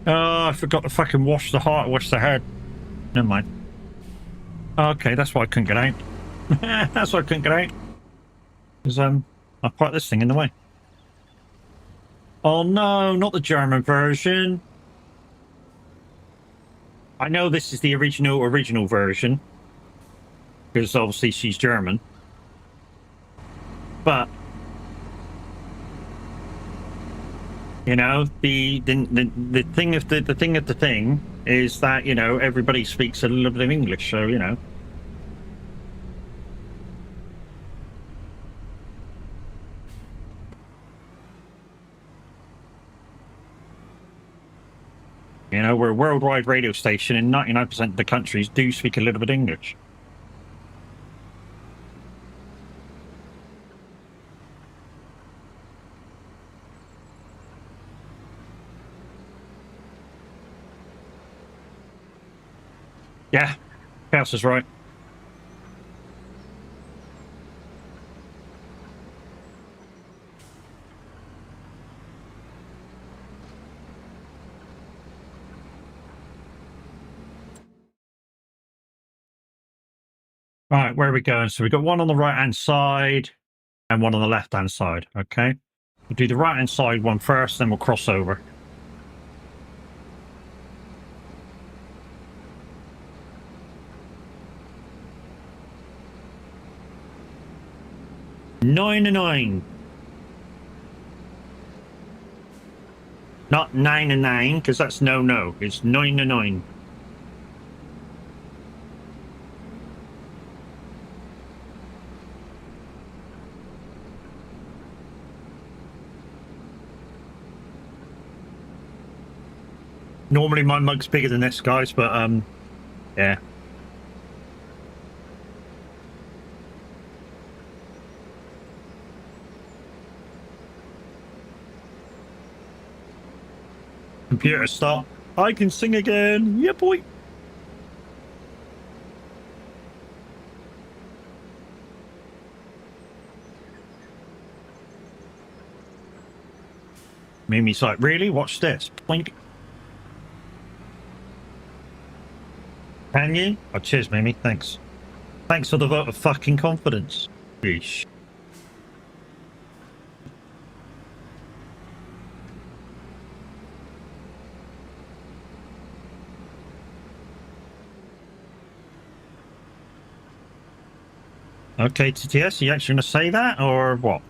Oh, I forgot to fucking wash the head. Never mind. Okay, that's why I couldn't get out. That's why I couldn't get out. Because I put this thing in the way. Oh no, not the German version. I know this is the original version. Because obviously she's German. But you know, the thing of the thing is that, you know, everybody speaks a little bit of English, so you know. You know, we're a worldwide radio station, and 99% of the countries do speak a little bit English. Yeah, Chaos is right. Right, where are we going? So we've got one on the right-hand side and one on the left-hand side, okay? We'll do the right-hand side one first, then we'll cross over. Nine and nine. Not 9 and 9, because that's no. It's 9 and 9. Normally my mug's bigger than this, guys, but yeah. Computer stop. I can sing again. Yeah, boy. Mimi's like, really? Watch this. Blink. Can you? Oh, cheers, Mimi. Thanks. Thanks for the vote of fucking confidence. Yeesh. Okay, TTS, are you actually going to say that, or what?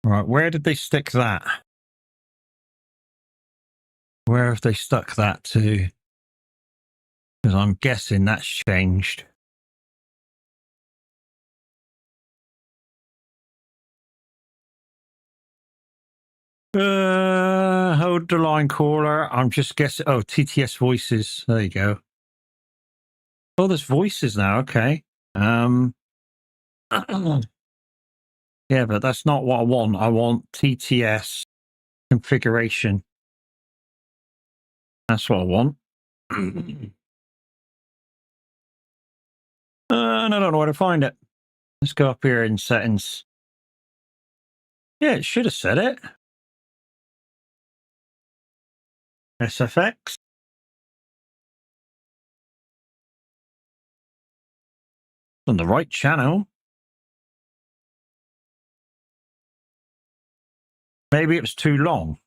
Right, where did they stick that? Where have they stuck that to? Because I'm guessing that's changed. Hold the line, caller. I'm just guessing. Oh, TTS voices. There you go. Oh, there's voices now. Okay. Yeah, but that's not what I want. I want TTS configuration. That's what I want. And I don't know where to find it. Let's go up here in settings. Yeah, it should have said it. SFX. On the right channel. Maybe it was too long.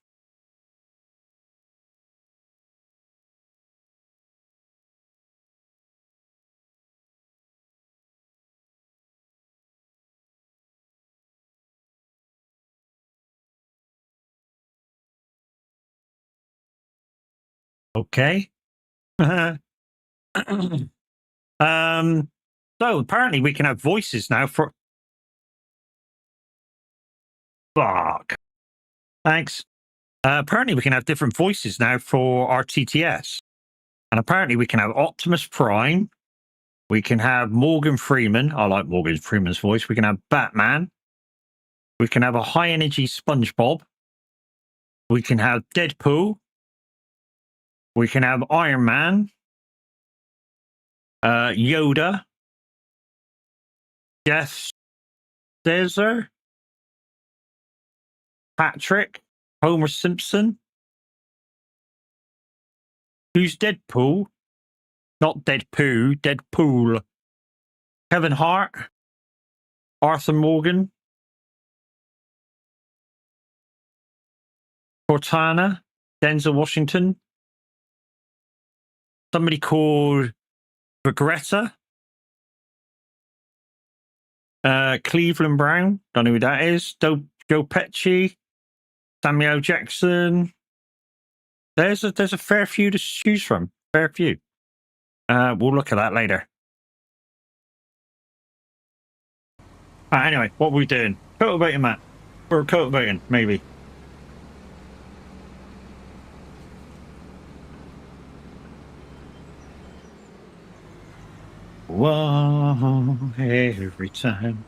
Okay. So apparently we can have voices now for. Fuck. Thanks. Apparently we can have different voices now for our TTS. And apparently we can have Optimus Prime. We can have Morgan Freeman. I like Morgan Freeman's voice. We can have Batman. We can have a high energy SpongeBob. We can have Deadpool. We can have Iron Man. Yoda. Jeff Dezer. Patrick. Homer Simpson. Who's Deadpool? Not Deadpoo, Deadpool. Kevin Hart. Arthur Morgan. Cortana. Denzel Washington. Somebody called Regretta. Cleveland Brown. Don't know who that is. Joe Pesci. Samuel Jackson. There's a fair few to choose from. Fair few. We'll look at that later. Anyway, what are we doing? Cultivating, Matt. We're cultivating, maybe. Whoa, every time.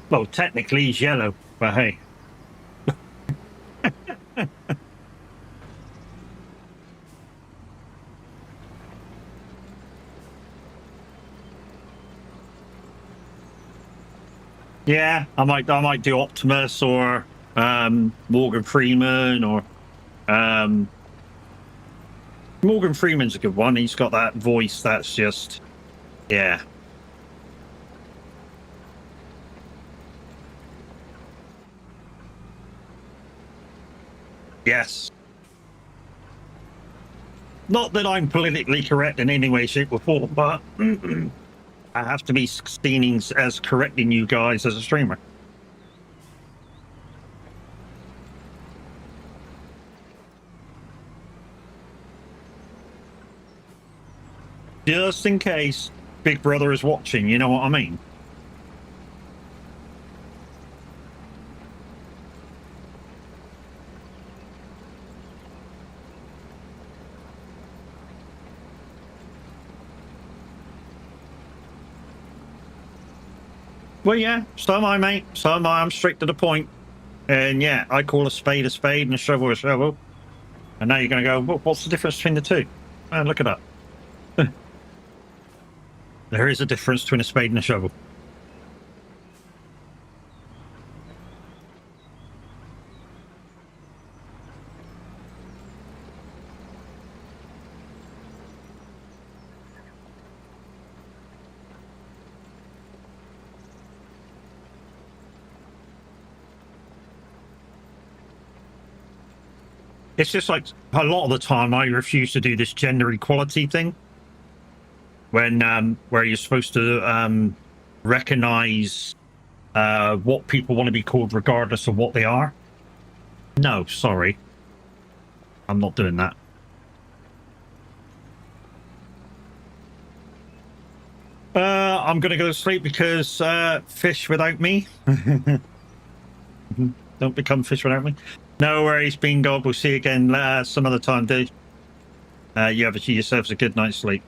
Well, technically he's yellow, but hey. Yeah, I might do Optimus or Morgan Freeman or Morgan Freeman's a good one. He's got that voice that's just, yeah. Yes. Not that I'm politically correct in any way, shape, or form, but I have to be seen as correcting you guys as a streamer. Just in case Big Brother is watching, you know what I mean? Well, yeah, so am I, mate. So am I. I'm straight to the point. And yeah, I call a spade and a shovel a shovel. And now you're going to go, well, what's the difference between the two? Man, look at that. There is a difference between a spade and a shovel. It's just like a lot of the time I refuse to do this gender equality thing when where you're supposed to recognize what people want to be called regardless of what they are. No, sorry. I'm not doing that. I'm going to go to sleep because fish without me. Don't become fish without me. No worries, Bean God. We'll see you again some other time, dude. You have yourselves a good night's sleep.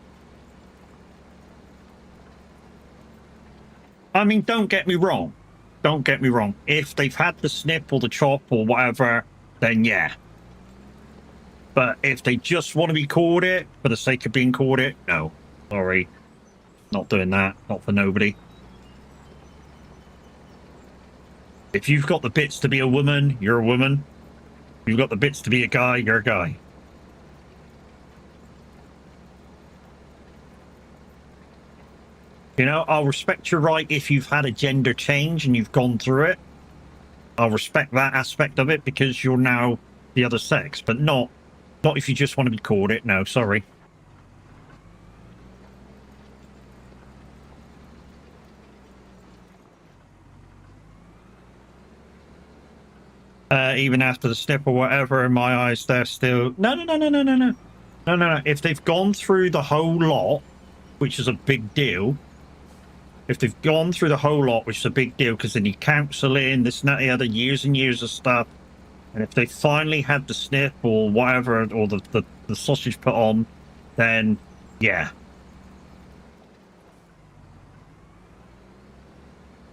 I mean, don't get me wrong. Don't get me wrong. If they've had the snip or the chop or whatever, then yeah. But if they just want to be called it for the sake of being called it, no. Sorry. Not doing that. Not for nobody. If you've got the bits to be a woman, you're a woman. If you've got the bits to be a guy, you're a guy. You know, I'll respect your right if you've had a gender change and you've gone through it. I'll respect that aspect of it because you're now the other sex, but not if you just want to be called it. No, sorry. Even after the snip or whatever, in my eyes, they're still no. If they've gone through the whole lot, which is a big deal. If they've gone through the whole lot, which is a big deal, because they need counselling, this and that, the other, years and years of stuff. And if they finally had the snip or whatever, or the sausage put on, then yeah.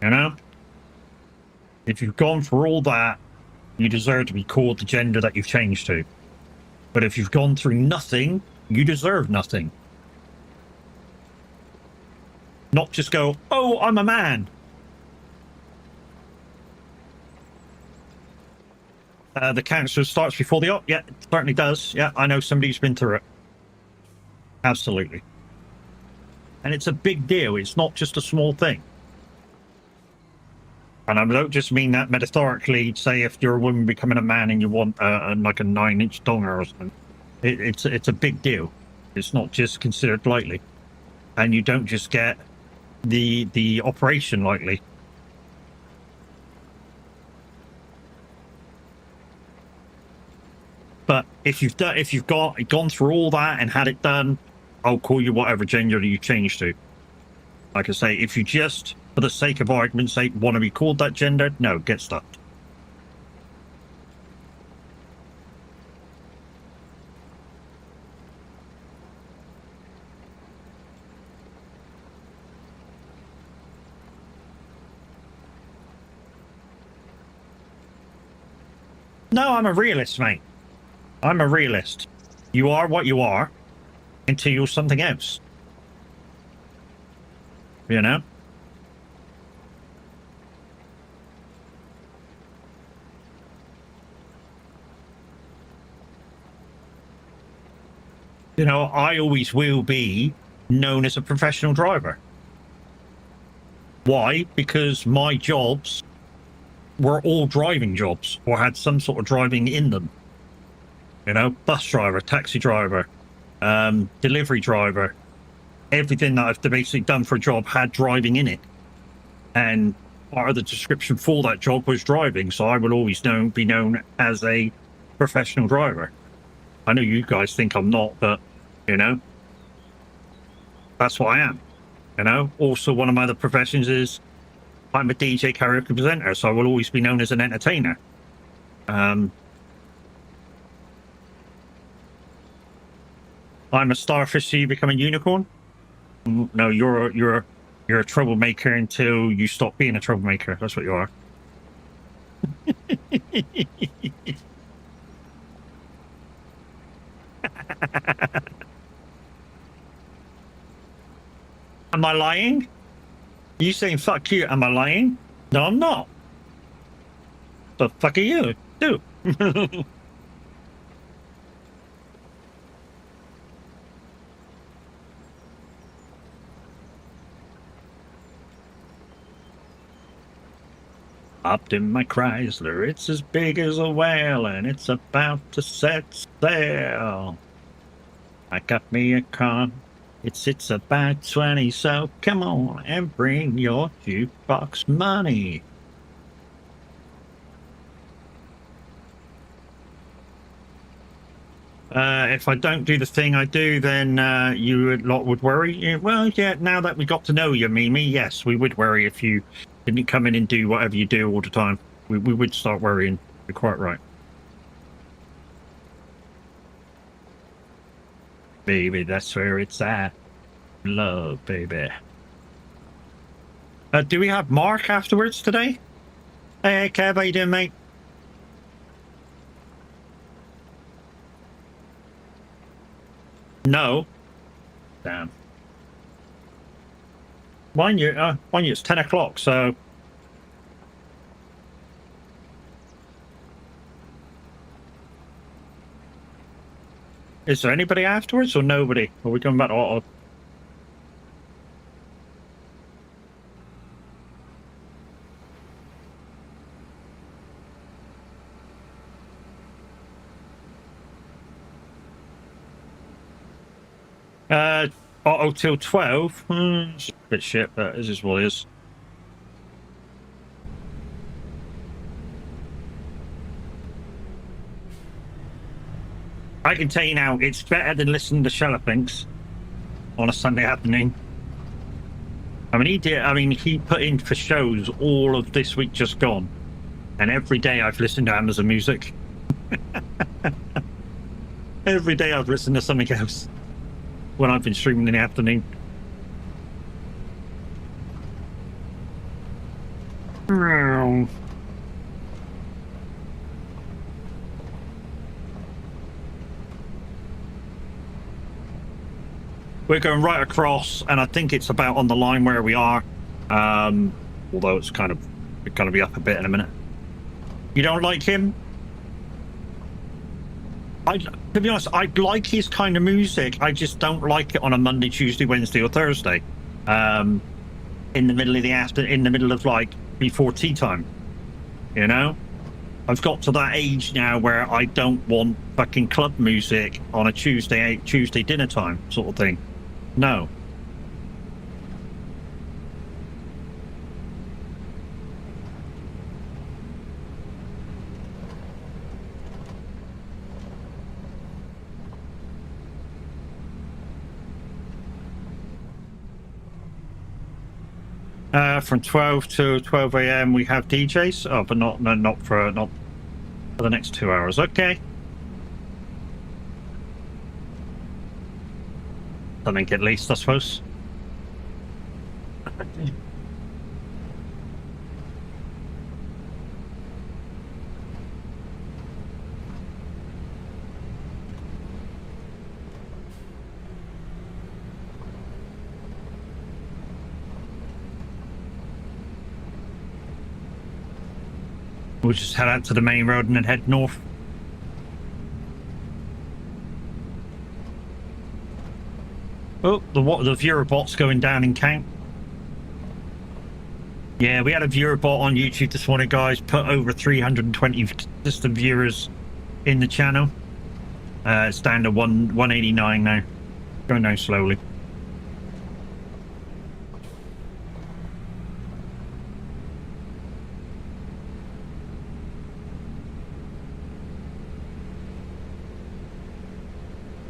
You know? If you've gone for all that, you deserve to be called the gender that you've changed to. But if you've gone through nothing, you deserve nothing. Not just go, oh, I'm a man. The cancer starts before the op. Yeah, it certainly does. Yeah, I know somebody who's been through it. Absolutely. And it's a big deal. It's not just a small thing. And I don't just mean that metaphorically. Say if you're a woman becoming a man and you want like a 9-inch donger or something, it's a big deal. It's not just considered lightly, and you don't just get the operation lightly. But if you've gone through all that and had it done, I'll call you whatever gender you change to. Like I say, if you just for the sake of argument's sake, want to be called that gender? No, get stuffed. No, I'm a realist, mate. I'm a realist. You are what you are until you're something else. You know? You know, I always will be known as a professional driver. Why? Because my jobs were all driving jobs or had some sort of driving in them. You know, bus driver, taxi driver, delivery driver, everything that I've basically done for a job had driving in it. And part of the description for that job was driving. So I will always be known as a professional driver. I know you guys think I'm not, but, you know, that's what I am. You know, also one of my other professions is I'm a DJ karaoke presenter, so I will always be known as an entertainer. I'm a starfish, so you become a unicorn. No, you're a troublemaker until you stop being a troublemaker. That's what you are. Am I lying? You saying fuck you? Am I lying? No, I'm not. The fuck are you? Do. Hopped in my Chrysler, it's as big as a whale, and it's about to set sail. I got me a car, it sits about 20, so come on and bring your jukebox money. If I don't do the thing I do, then you lot would worry. Yeah, well, yeah, now that we got to know you, Mimi, yes, we would worry if you didn't come in and do whatever you do all the time. We would start worrying. You're quite right. Baby, that's where it's at. Love, baby. Do we have Mark afterwards today? Hey, Kev, how you doing, mate? No. Damn. Mind you, it's 10 o'clock, so... Is there anybody afterwards or nobody? Are we coming back to auto? Auto till 12. It's a bit shit, but this is what it is. I can tell you now, it's better than listening to Shalapinks on a Sunday afternoon. I mean, he put in for shows all of this week just gone, and every day I've listened to Amazon Music. Every day I've listened to something else when I've been streaming in the afternoon. We're going right across, and I think it's about on the line where we are. Although it's going to be up a bit in a minute. You don't like him? To be honest, I like his kind of music. I just don't like it on a Monday, Tuesday, Wednesday, or Thursday. In the middle of the afternoon, in the middle of like before tea time. You know, I've got to that age now where I don't want fucking club music on a Tuesday dinner time sort of thing. No. From 12 to 12 a.m. we have DJs. Oh, but not for the next 2 hours. Okay. Something at least, I suppose. We'll just head out to the main road and then head north. Oh, the viewer bot's going down in count. Yeah, we had a viewer bot on YouTube this morning, guys. Put over 320 consistent viewers in the channel. It's down to 189 now. Going down slowly.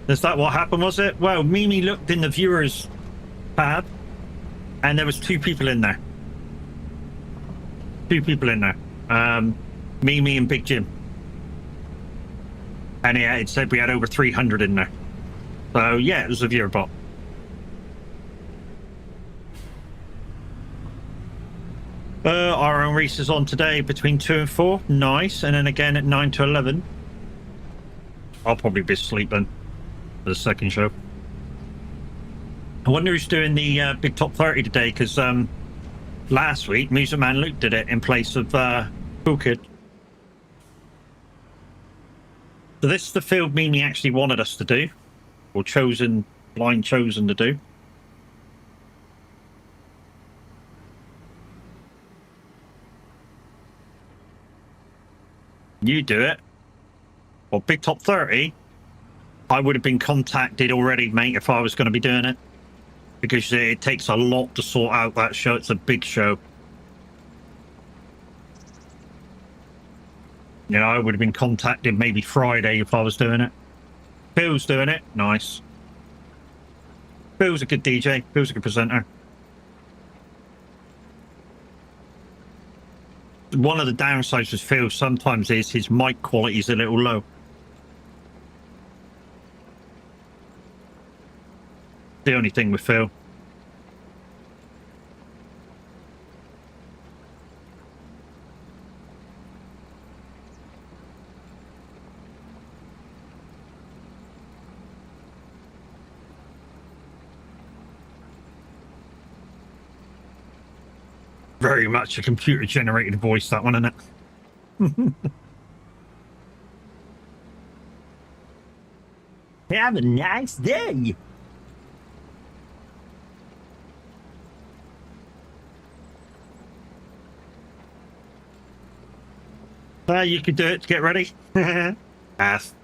Is that what happened, was it? Well, Mimi looked in the viewers tab and there was 2 people in there. 2 people in there. Mimi and Big Jim. And yeah, it said we had over 300 in there. So yeah, it was a viewer bot. Our own race is on today between 2 and 4. Nice. And then again at 9 to 11. I'll probably be asleep then. The second show. I wonder who's doing the big top 30 today, because last week Music Man Luke did it in place of Cool Kid. So this is the field Mimi actually wanted us to do, or blind chosen to do. You do it. Well, big top 30. I would have been contacted already, mate, if I was going to be doing it. Because it takes a lot to sort out that show. It's a big show. You know, I would have been contacted maybe Friday if I was doing it. Phil's doing it. Nice. Phil's a good DJ. Phil's a good presenter. One of the downsides with Phil sometimes is his mic quality is a little low. The only thing with Phil. Very much a computer generated voice, that one, isn't it? Have a nice day. You can do it to get ready. Yes.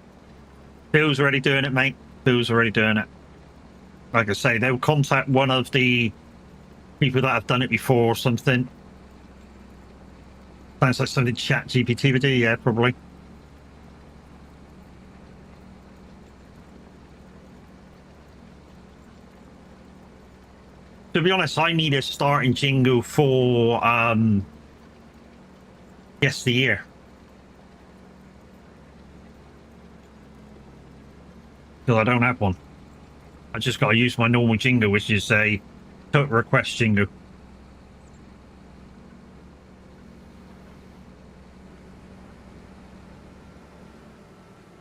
Phil's already doing it, mate. Phil's already doing it. Like I say, they'll contact one of the people that have done it before or something. Sounds like something ChatGPT would do, yeah, probably. To be honest, I need a starting jingle for Guess the Year. Because I don't have one. I just got to use my normal jingle, which is a total request jingle.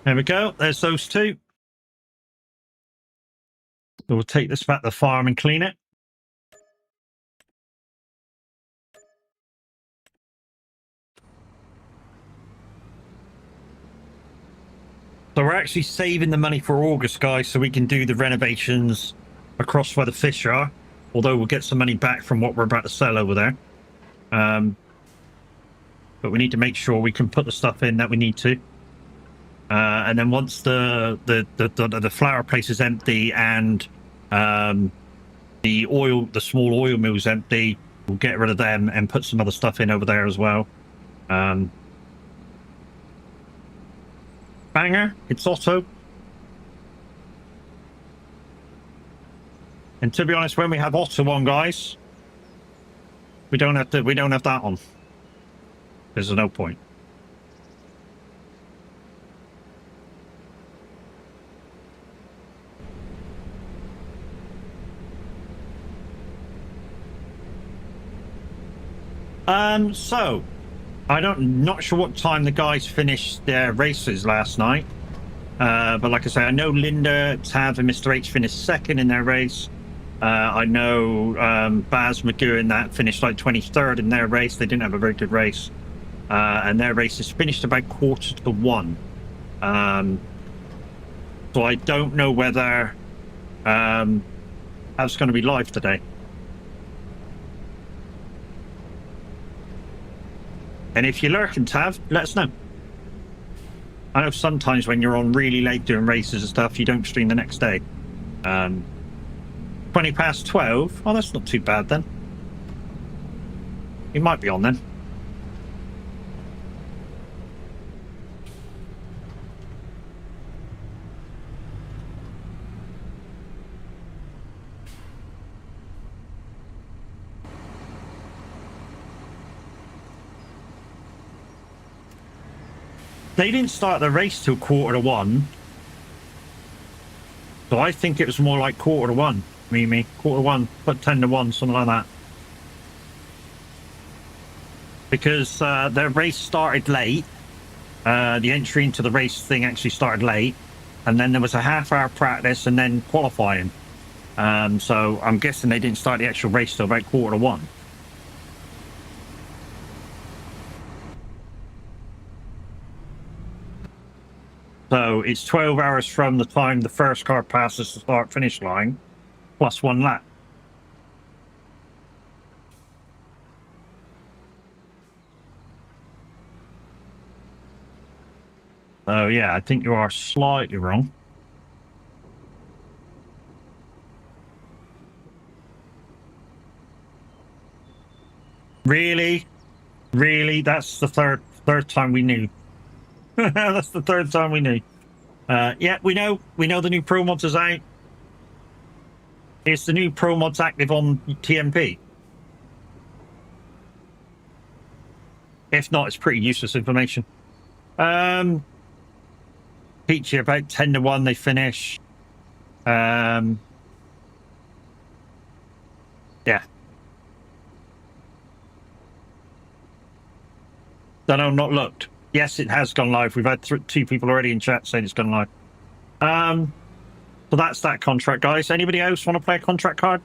There we go. There's those 2. So we'll take this back to the farm and clean it. So we're actually saving the money for August, guys, so we can do the renovations across where the fish are. Although we'll get some money back from what we're about to sell over there. But we need to make sure we can put the stuff in that we need to. And then once the flour place is empty and the small oil mill is empty, we'll get rid of them and put some other stuff in over there as well. Banger, it's Otto. And to be honest, when we have Otto on, guys, We don't have that on. There's no point. So not sure what time the guys finished their races last night. But like I say, I know Linda, Tav, and Mr. H finished second in their race. I know Baz, Magoo, and that finished like 23rd in their race. They didn't have a very good race. And their race is finished about 1:45. So I don't know whether that's going to be live today. And if you're lurking, Tav, let us know. I know sometimes when you're on really late doing races and stuff, you don't stream the next day. 12:20. Oh, that's not too bad then. You might be on then. They didn't start the race till 1:45. So I think it was more like 1:45. Me. 1:45, put 10-1, something like that. Because their race started late. The entry into the race thing actually started late. And then there was a half-hour practice and then qualifying. So I'm guessing they didn't start the actual race till about 1:45. So it's 12 hours from the time the first car passes the start-finish line, plus 1 lap. So yeah, I think you are slightly wrong. Really? That's the third time we knew. That's the third time we knew. Yeah, we know the new Pro Mods is out. It's the new Pro Mods active on TMP. If not, it's pretty useless information. Peachy, about 10-1 they finish. Yeah. Don't know, not looked. Yes, it has gone live. We've had 2 people already in chat saying it's gone live. So that's that contract, guys. Anybody else want to play a contract card?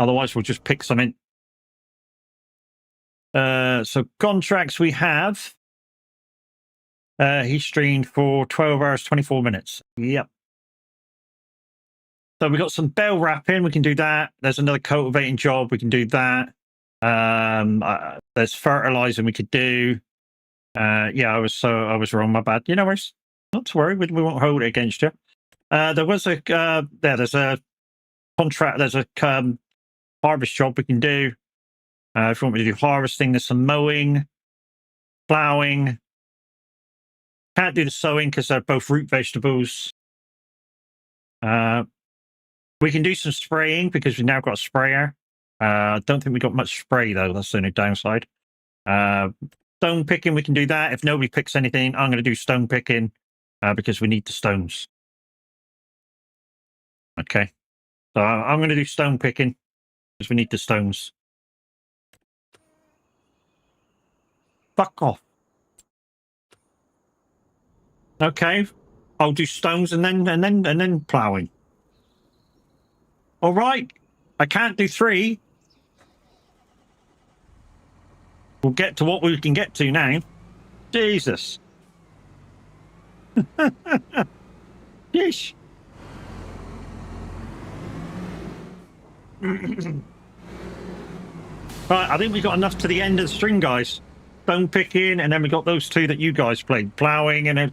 Otherwise, we'll just pick some in. So contracts we have. He streamed for 12 hours, 24 minutes. Yep. So we've got some bell wrapping. We can do that. There's another cultivating job. We can do that. There's fertilizing we could do. Yeah, I was wrong. My bad. You know, not to worry. We won't hold it against you. There was a there's a contract. There's a harvest job we can do. If you want me to do harvesting, there's some mowing, plowing. Can't do the sowing because they're both root vegetables. We can do some spraying because we've now got a sprayer. I don't think we got much spray though. That's the only downside. Stone picking, we can do that. If nobody picks anything, I'm going to do stone picking because we need the stones. Okay. So I'm going to do stone picking because we need the stones. Fuck off. Okay. I'll do stones and then plowing. All right. I can't do 3. We'll get to what we can get to now. Jesus. Yeesh. Right, I think we got enough to the end of the string, guys. Stone picking, and then we got those 2 that you guys played, plowing and then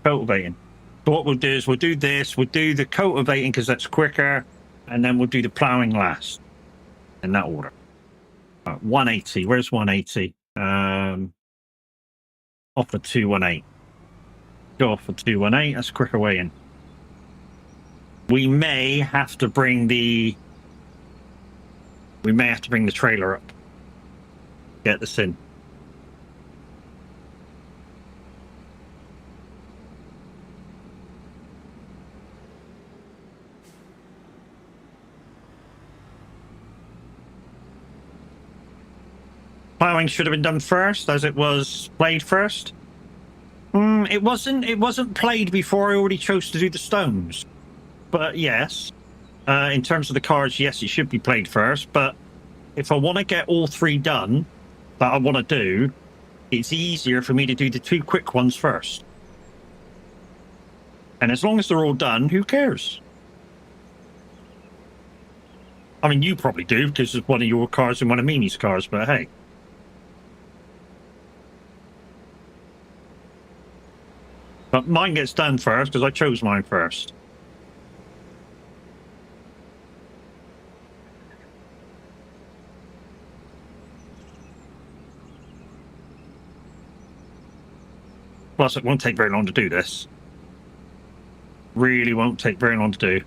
cultivating. So what we'll do is we'll do this, we'll do the cultivating because that's quicker, and then we'll do the plowing last in that order. 180. Where's 180? Offer 218. Go off for 218. That's a quicker way in. We may have to bring the trailer up. Get this in. Plowing should have been done first, as it was played first. It wasn't played before I already chose to do the stones. But yes, in terms of the cars, yes, it should be played first. But if I want to get all three done that I want to do, it's easier for me to do the two quick ones first. And as long as they're all done, who cares? I mean, you probably do, because it's one of your cars and one of Mimi's cars, but hey. But mine gets done first, because I chose mine first. Plus, it won't take very long to do this. Really won't take very long to do.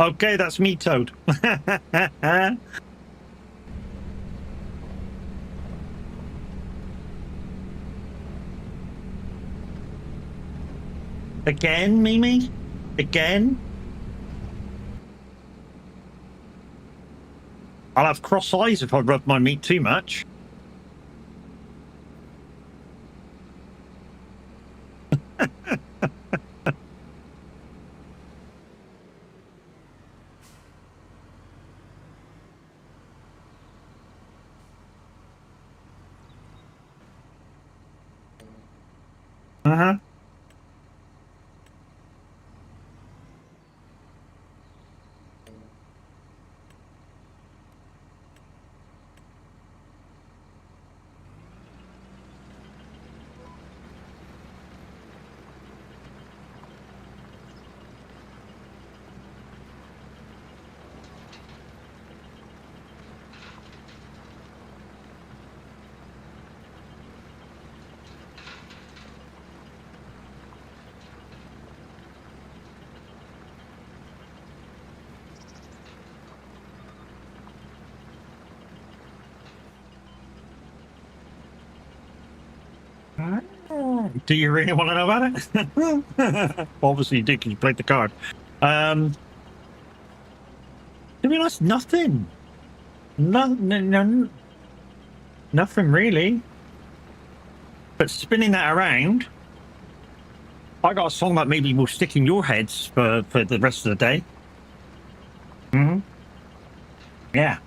Okay, that's me, Toad. Again, Mimi? Again? I'll have cross eyes if I rub my meat too much. Uh-huh. Do you really want to know about it? Obviously you do, because you played the card. To be honest, nothing. Nothing really. But spinning that around, I got a song that maybe will stick in your heads for the rest of the day. Yeah.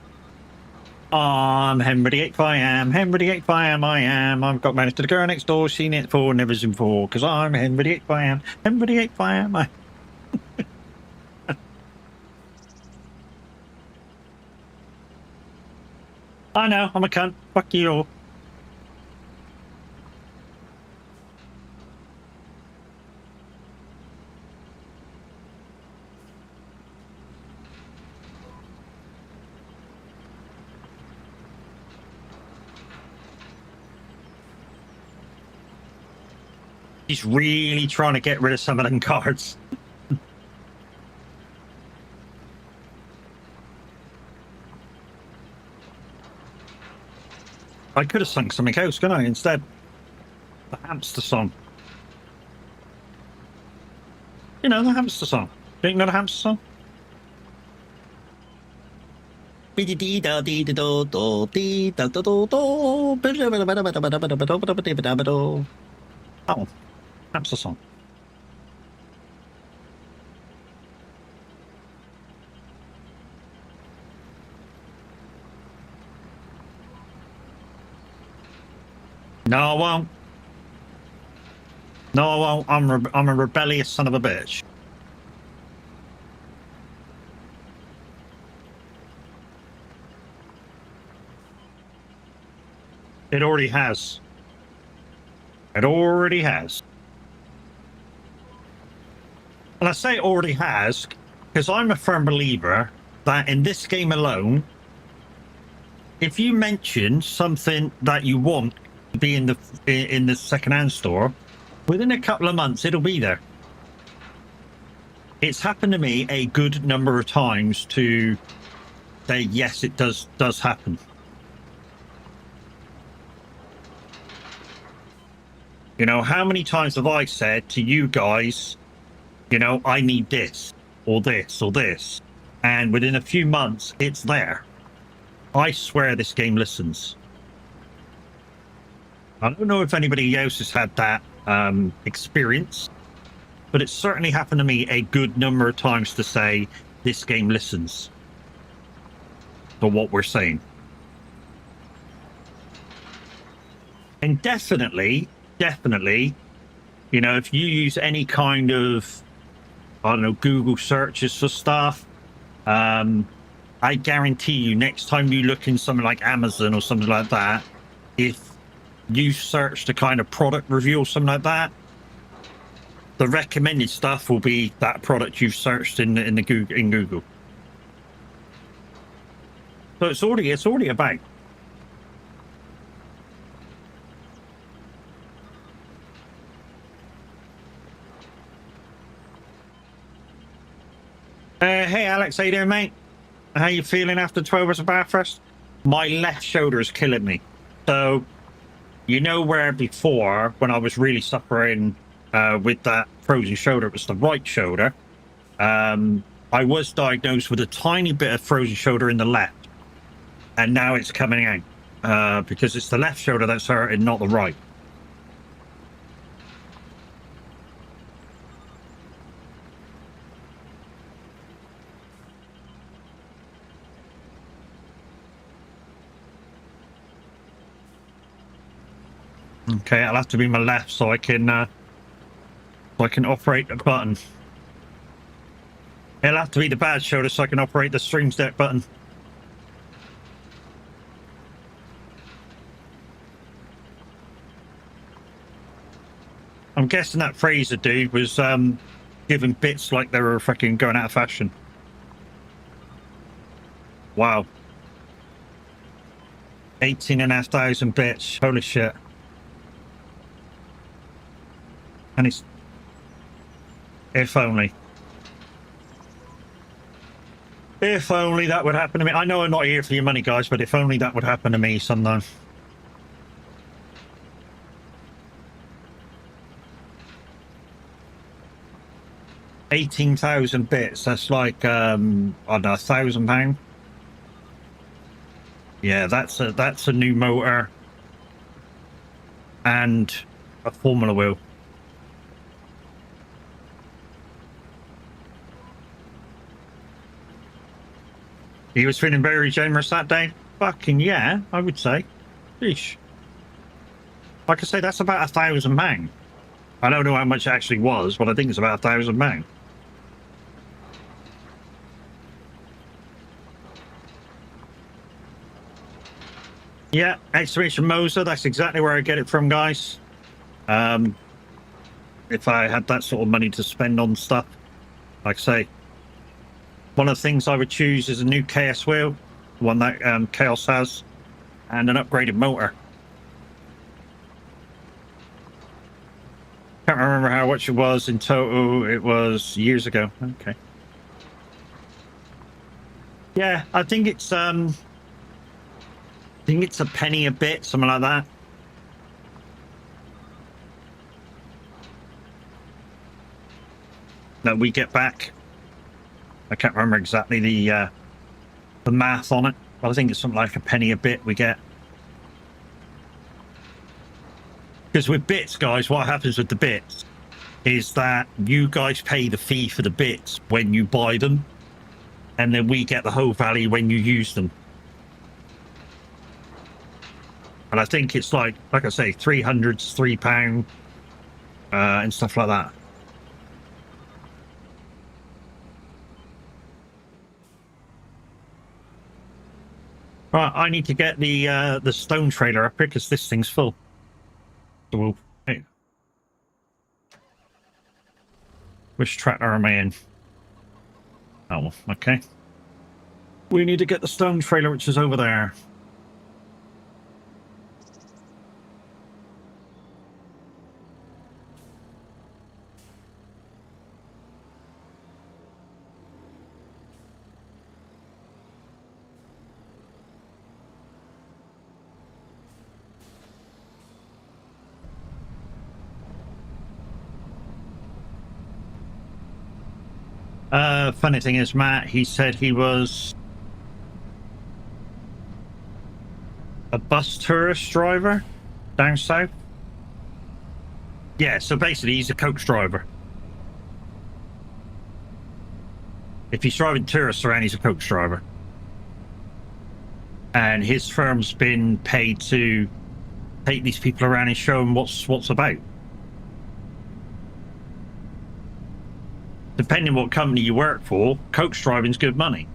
Henry 8 I am, Henry 8 I am, I am. I've got married to the girl next door, seen it for, never seen for, because I'm Henry 8 I am, Henry 8 I am, I. I know, I'm a cunt. Fuck you all. He's really trying to get rid of some of them cards. I could have sung something else, couldn't I, instead? The hamster song. You know, the hamster song. Do you know the hamster song? Oh, hamster song. No, I won't. No, I won't. I'm a rebellious son of a bitch. It already has. It already has. And I say it already has because I'm a firm believer that in this game alone, if you mention something that you want to be in the secondhand store, within a couple of months it'll be there. It's happened to me a good number of times to say yes, it does happen. You know, how many times have I said to you guys, you know, I need this or this or this, and within a few months it's there. I swear this game listens. I don't know if anybody else has had that experience, but it's certainly happened to me a good number of times to say this game listens to what we're saying. And definitely, you know, if you use any kind of, I don't know, Google searches for stuff, I guarantee you next time you look in something like Amazon or something like that, if you search the kind of product review or something like that, the recommended stuff will be that product you've searched in Google. So it's already about. Hey Alex, how you doing, mate? How you feeling after 12 hours of Bathurst? My left shoulder is killing me. So, you know where before, when I was really suffering with that frozen shoulder, it was the right shoulder. I was diagnosed with a tiny bit of frozen shoulder in the left. And now it's coming out because it's the left shoulder that's hurting, not the right. Okay, I'll have to be my left so I can operate the button. It'll have to be the bad shoulder so I can operate the stream deck button. I'm guessing that Fraser dude was giving bits like they were fucking going out of fashion. Wow. 18,500 bits. Holy shit. And it's, if only that would happen to me. I know I'm not here for your money, guys, but if only that would happen to me sometime. £18,000 bits. That's like I don't know, £1,000. Yeah, that's a new motor and a Formula wheel. He was feeling very generous that day. Fucking yeah, I would say. Sheesh. Like I say, that's about £1,000. I don't know how much it actually was, but I think it's about £1,000. Yeah, exclamation Moser, that's exactly where I get it from, guys. If I had that sort of money to spend on stuff, like I say, one of the things I would choose is a new KS wheel, one that Chaos has, and an upgraded motor. Can't remember how much it was in total. It was years ago. Okay. Yeah, I think it's a penny a bit, something like that. That we get back. I can't remember exactly the math on it, but I think it's something like a penny a bit we get. Because with bits, guys, what happens with the bits is that you guys pay the fee for the bits when you buy them, and then we get the whole value when you use them. And I think it's like I say, 300's £3 and stuff like that. Right, I need to get the stone trailer up here because this thing's full. So we'll. Hey. Which tractor am I in? Oh, okay. We need to get the stone trailer, which is over there. Funny thing is, Matt, he said he was a bus tourist driver down south. Yeah, so basically he's a coach driver. If he's driving tourists around, he's a coach driver. And his firm's been paid to take these people around and show them what's about. Depending what company you work for, coach driving's good money.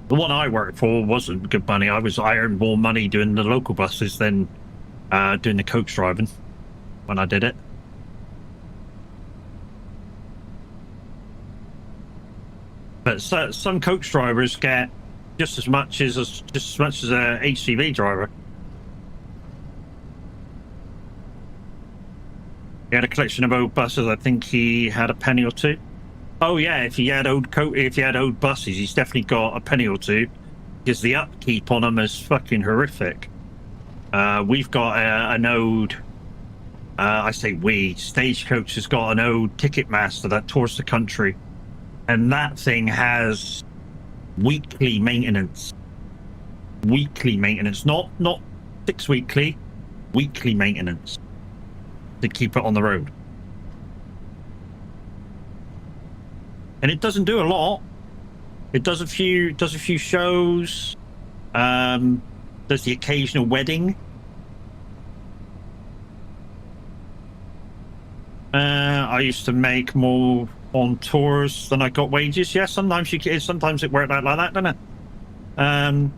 The one I worked for wasn't good money. I earned more money doing the local buses than doing the coach driving when I did it. But some coach drivers get just as much as a HCV driver. He had a collection of old buses. I think he had a penny or two. Oh yeah, if he had old buses, he's definitely got a penny or two, because the upkeep on them is fucking horrific. We've got an old. I say we. Stagecoach has got an old Ticketmaster that tours the country, and that thing has weekly maintenance. Weekly maintenance, not 6 weekly, weekly maintenance to keep it on the road. And it doesn't do a lot. It does a few shows. Does the occasional wedding. I used to make more on tours than I got wages. Yeah, sometimes it worked out like that, doesn't it?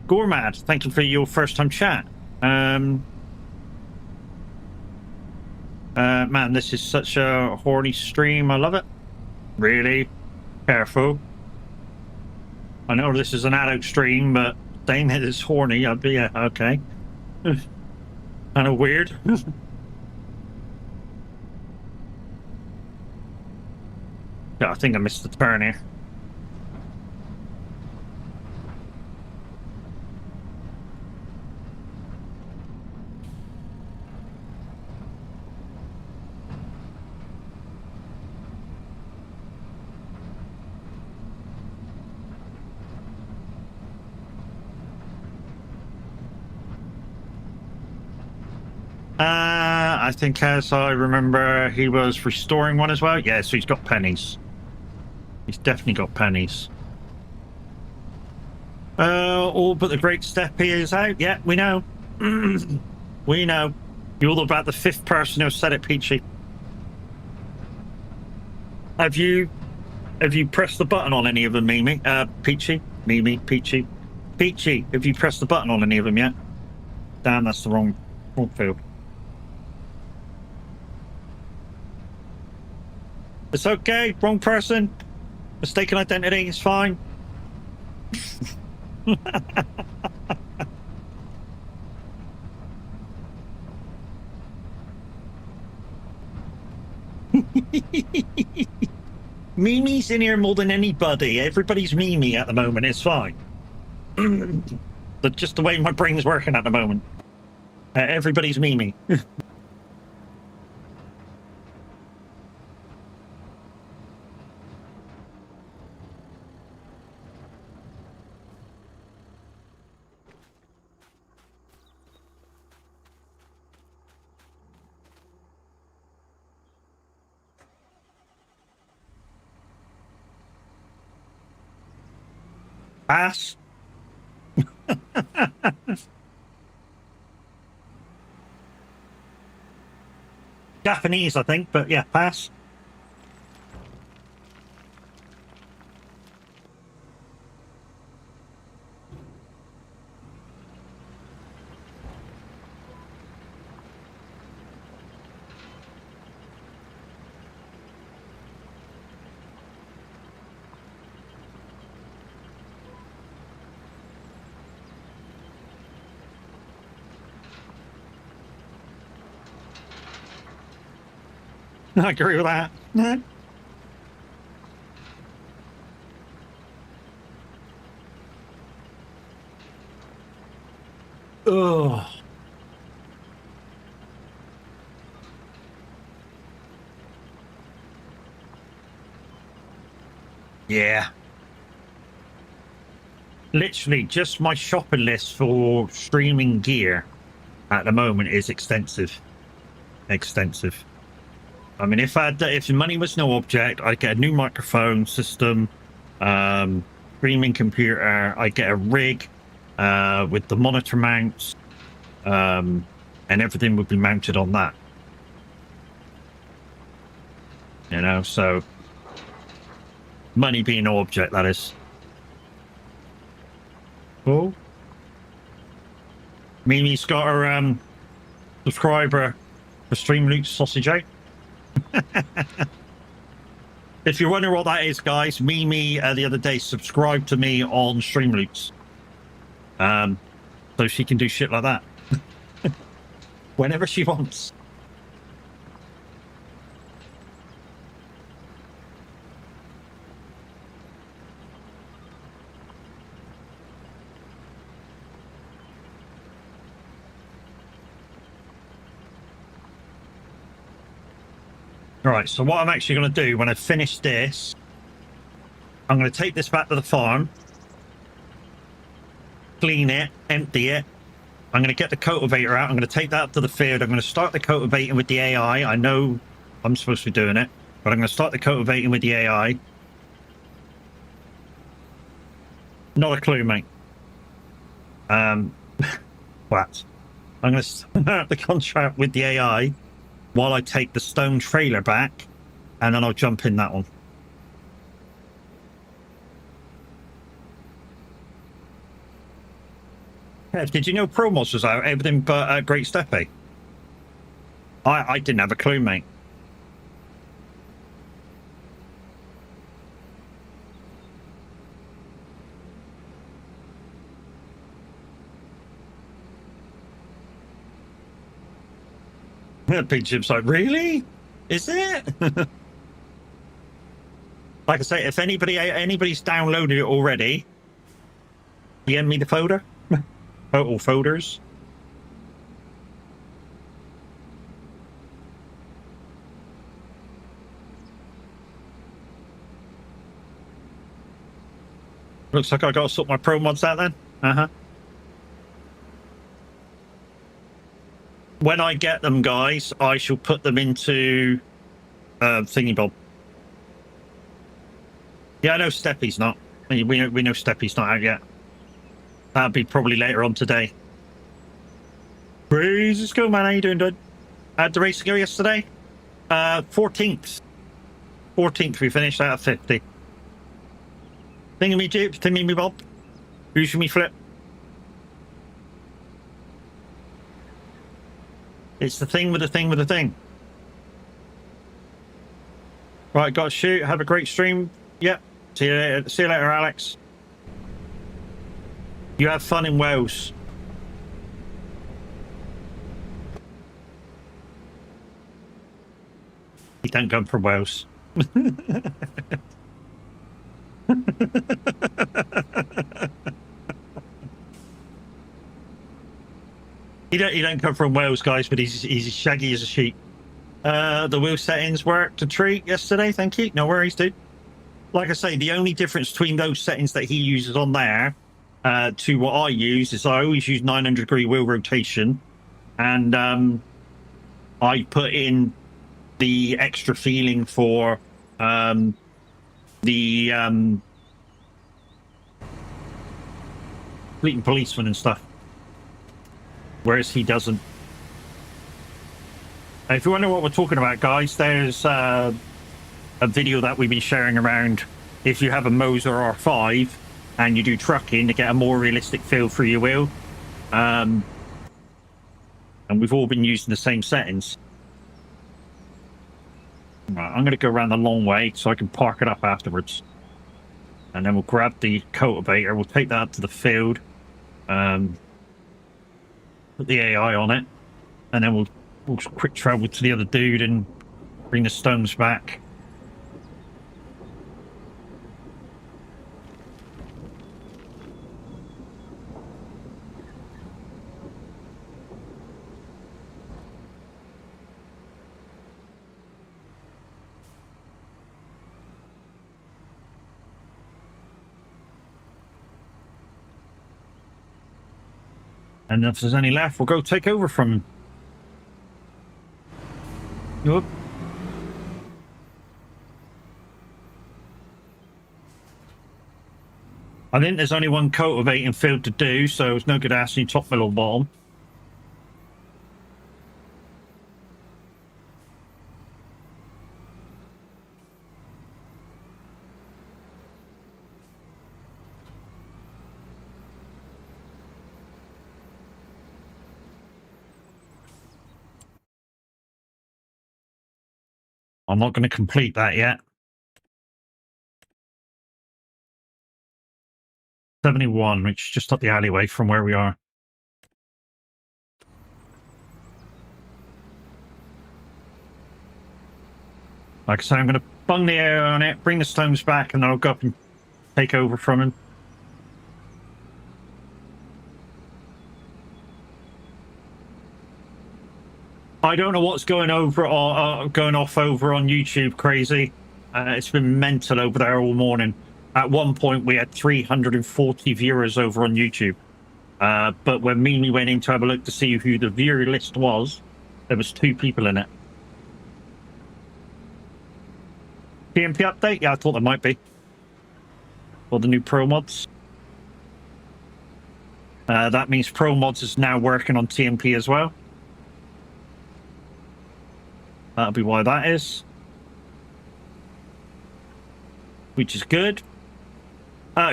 Gourmad, thank you for your first time chat. Man, this is such a horny stream. I love it. Really careful. I know this is an adult stream, but saying that it's horny, I'd be, yeah, okay. Kind of weird. Yeah, I think I missed the turn here. I think, as I remember, he was restoring one as well. Yeah, so he's got pennies. He's definitely got pennies. All but the Great Steppe is out. Yeah, we know. We know. You're about the fifth person who said it, Peachy. Have you pressed the button on any of them, Mimi? Peachy? Mimi, Peachy? Peachy, have you pressed the button on any of them yet? Damn, that's the wrong field. It's okay, wrong person. Mistaken identity, it's fine. Mimi's in here more than anybody. Everybody's Mimi at the moment, it's fine. That's just the way my brain's working at the moment. Everybody's Mimi. Pass. Japanese, I think, but yeah, pass. I agree with that. Ugh. Yeah. Literally, just my shopping list for streaming gear at the moment is extensive. Extensive. I mean, if the money was no object, I'd get a new microphone system, streaming computer. I get a rig with the monitor mounts, and everything would be mounted on that. You know, so money being no object, that is. Cool. Mimi's got her subscriber for Stream Loot Sausage out. If you're wondering what that is, guys, Mimi the other day subscribed to me on Streamloots, so she can do shit like that whenever she wants. All right, so what I'm actually going to do when I finish this, I'm going to take this back to the farm, clean it, empty it. I'm going to get the cultivator out. I'm going to take that up to the field. I'm going to start the cultivating with the AI. I know I'm supposed to be doing it, but I'm going to start the cultivating with the AI. Not a clue, mate. What? I'm going to start the contract with the AI while I take the stone trailer back, and then I'll jump in that one. Kev, did you know Promos was out? Everything but Great Steppe? I didn't have a clue, mate. Big Jim's like, really? Is it? Like I say, if anybody's downloaded it already, DM me the folder. Total folders. Looks like I got to sort my pro mods out then. When I get them, guys, I shall put them into Thingy Bob. Yeah, I know Steppe's not. We know Steppe's not out yet. That'll be probably later on today. Praise go, man. How you doing, dude? Had the race go yesterday? 14th. 14th, we finished out of 50. Thingy Jeep, Thingy Bob. Usually me flip. It's the thing with the thing with the thing. Right, got to shoot. Have a great stream. Yep. See you later. See you later, Alex. You have fun in Wales. You don't come from Wales. He don't come from Wales, guys, but he's as shaggy as a sheep. The wheel settings worked a treat yesterday. Thank you. No worries, dude. Like I say, the only difference between those settings that he uses on there to what I use is I always use 900-degree wheel rotation, and I put in the extra feeling for the fleeting policeman and stuff, whereas he doesn't. If you wonder what we're talking about, guys, there's a video that we've been sharing around. If you have a Moser R5 and you do trucking to get a more realistic feel for your wheel, and we've all been using the same settings. Right, I'm going to go around the long way so I can park it up afterwards, and then we'll grab the cultivator. We'll take that up to the field, put the AI on it, and then we'll quick travel to the other dude and bring the stones back. And if there's any left, we'll go take over from him. Yup. I think there's only one cultivating field to do, so it's no good asking top, middle, bottom. I'm not going to complete that yet. 71, which is just up the alleyway from where we are. Like I say, I'm going to bung the air on it, bring the stones back, and then I'll go up and take over from him. I don't know what's going over or going off over on YouTube, crazy. It's been mental over there all morning. At one point, we had 340 viewers over on YouTube. But when me went in to have a look to see who the viewer list was, there was 2 people in it. TMP update? Yeah, I thought there might be. Or the new Pro Mods. That means Pro Mods is now working on TMP as well. That'll be why that is. Which is good.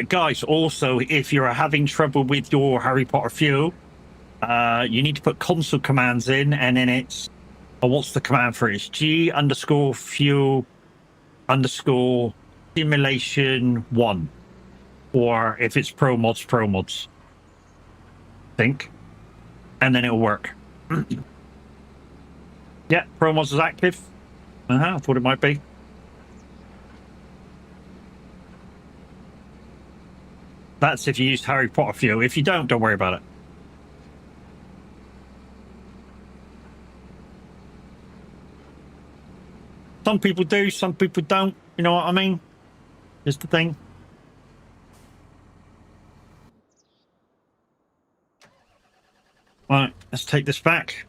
Guys, also, if you're having trouble with your Harry Potter fuel, you need to put console commands in, and then it's... Oh, what's the command for it? It's G_fuel_simulation1. Or if it's Pro Mods, I think. And then it'll work. Yeah, Pro Mods is active. I thought it might be. That's if you used Harry Potter fuel. If you don't worry about it. Some people do, some people don't. You know what I mean? Just the thing. Right, let's take this back.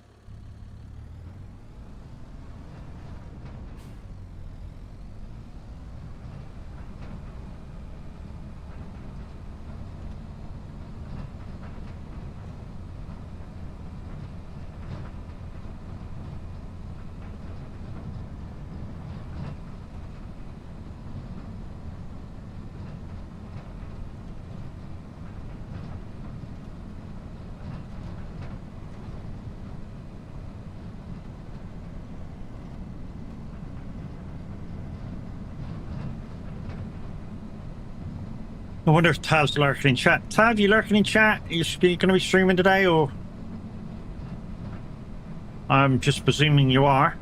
I wonder if Tav's lurking in chat. Tav, you lurking in chat? Are you going to be streaming today, or...? I'm just presuming you are.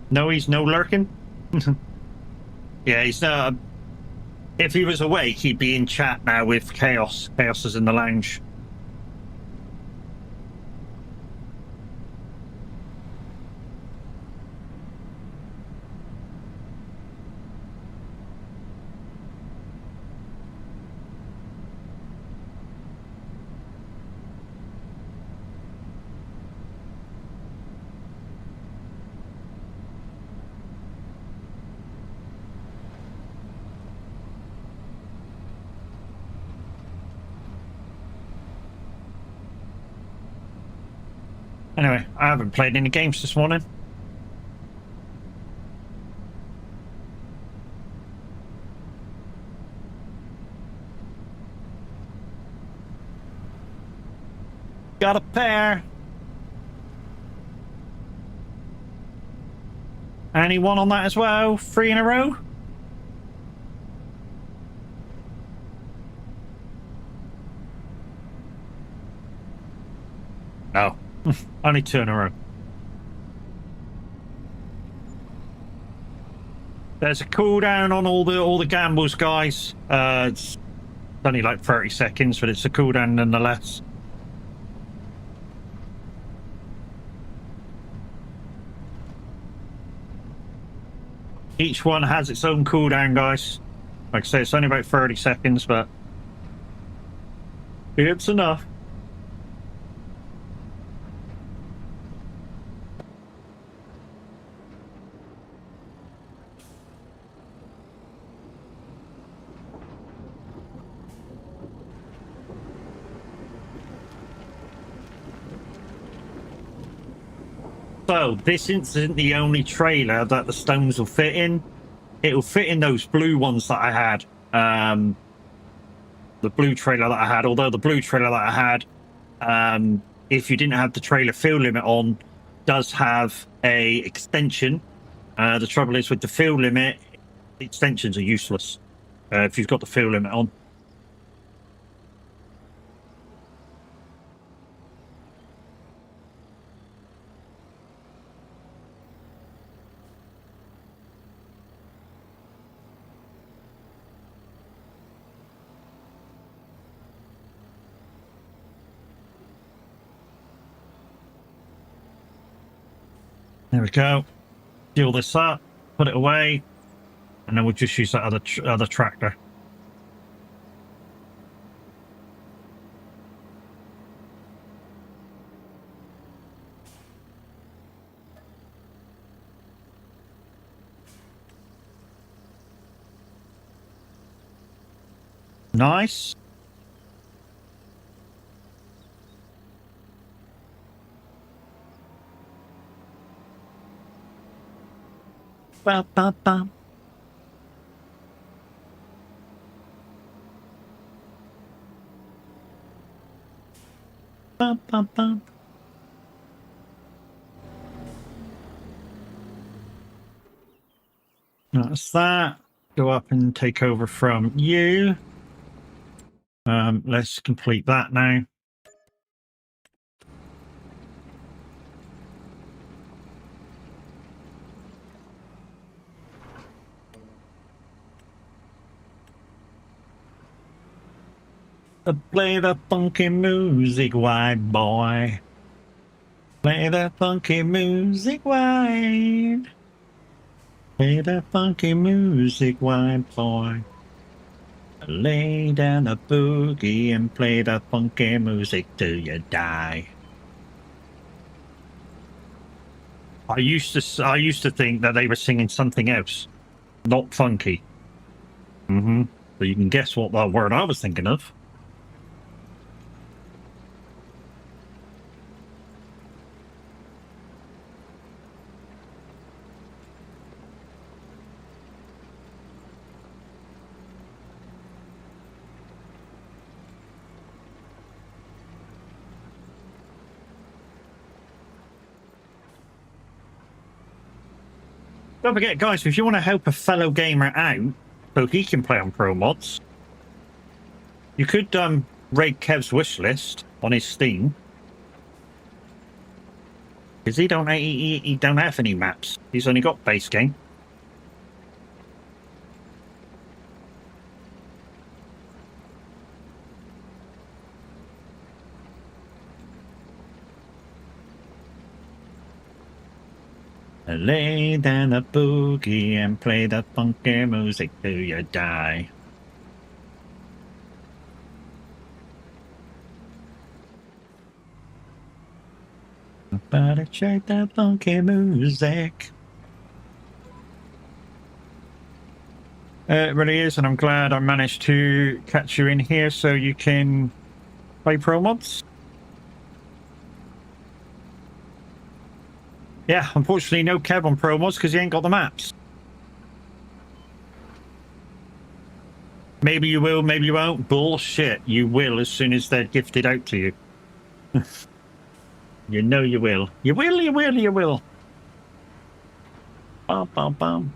No, he's no lurking. Yeah, he's if he was awake, he'd be in chat now with Chaos. Chaos is in the lounge. Anyway, I haven't played any games this morning. Got a pair. Anyone on that as well? 3 in a row? No. Only 2 in a row. There's a cooldown on all the gambles, guys. It's only like 30 seconds, but it's a cooldown nonetheless. Each one has its own cooldown, guys. Like I say, it's only about 30 seconds, but it's enough. So this isn't the only trailer that the stones will fit in. It'll fit in those blue ones that I had. The blue trailer that I had, although the blue trailer that I had, if you didn't have the trailer fuel limit on, does have a extension. The trouble is with the fuel limit, the extensions are useless if you've got the fuel limit on. There we go. Seal this up, put it away, and then we'll just use that other tractor. Nice. Ba, ba, ba. Ba, ba, ba. That's that. Go up and take over from you. Let's complete that now. Play the funky music, white boy. Play the funky music, white. Play the funky music, white boy. Lay down a boogie and play the funky music till you die. I used to think that they were singing something else, not funky. So you can guess what that word I was thinking of. Don't forget, guys, if you want to help a fellow gamer out so he can play on Pro Mods, you could raid Kev's wish list on his Steam. Because he don't have any maps. He's only got base game. Lay down a boogie and play the funky music till you die. Better check that funky music. It really is, and I'm glad I managed to catch you in here so you can play Pro Mods. Yeah, unfortunately no Kev on Pro Mods because he ain't got the maps. Maybe you will, maybe you won't. Bullshit. You will as soon as they're gifted out to you. You know you will. You will, you will, you will. Bum, bum, bum.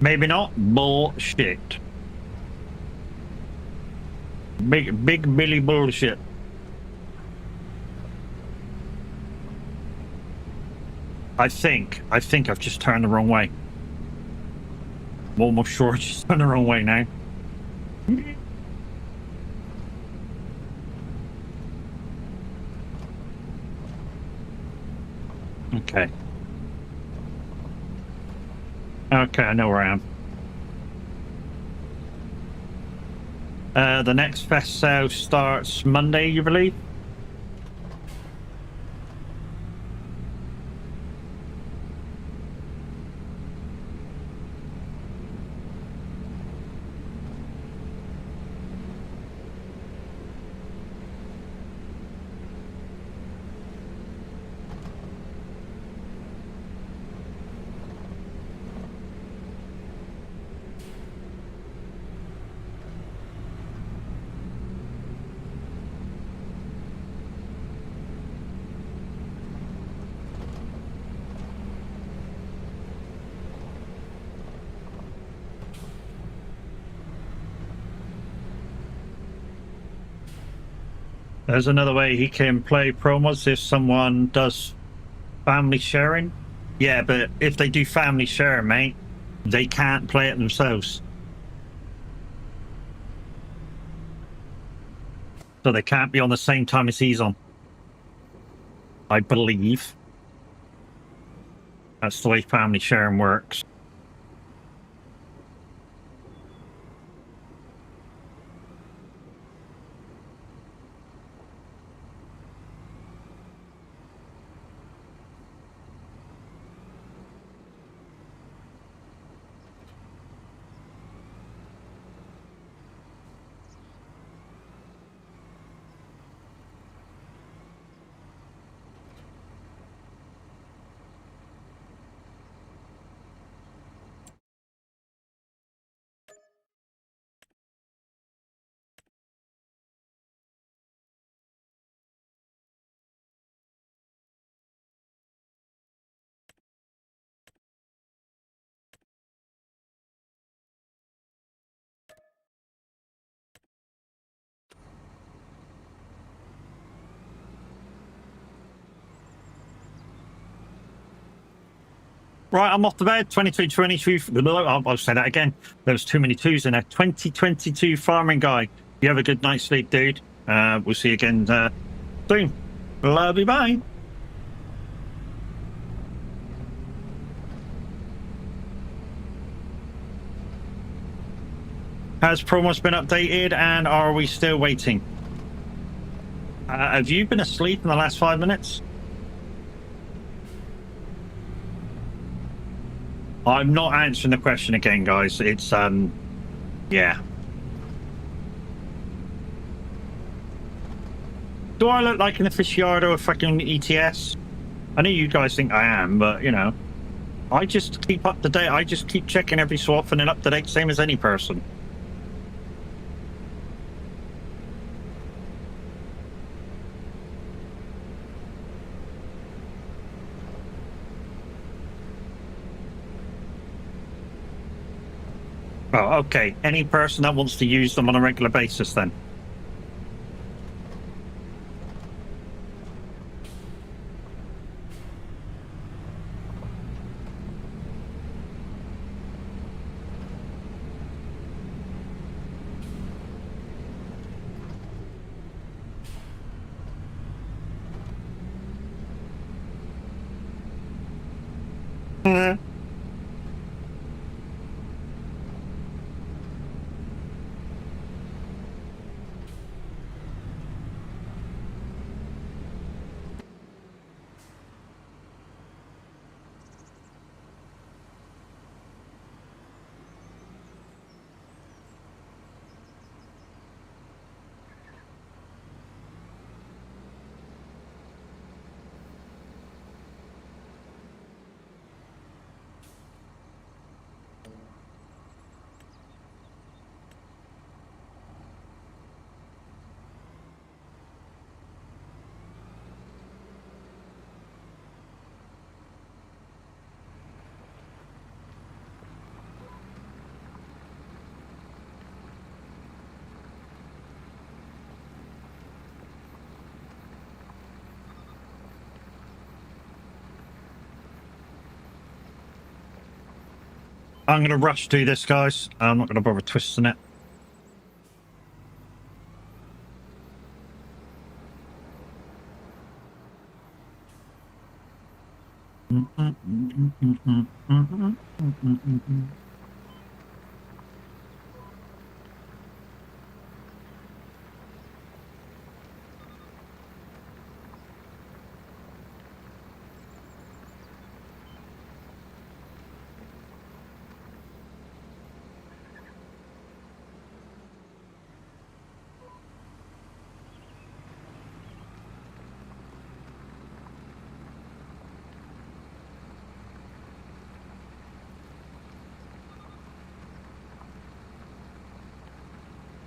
Maybe not. Bullshit. Big Billy bullshit. I think I've just turned the wrong way. I'm almost sure I just turned the wrong way now. Okay. Okay, I know where I am. The next Fest South starts Monday, you believe? There's another way he can play promos if someone does family sharing. Yeah, but if they do family sharing, mate, they can't play it themselves. So they can't be on the same time as he's on. I believe. That's the way family sharing works. Right, I'm off to bed. 22. I'll say that again. There was too many twos in there. 2022 Farming Guy. You have a good night's sleep, dude. We'll see you again soon. Love you. Bye. Has promos been updated, and are we still waiting? Have you been asleep in the last 5 minutes? I'm not answering the question again, guys. It's yeah. Do I look like an aficionado of fucking ETS? I know you guys think I am, but you know, I just keep up to date. I just keep checking every so often and up to date, same as any person. Oh, okay. Any person that wants to use them on a regular basis, then. I'm going to rush do this, guys. I'm not going to bother twisting it.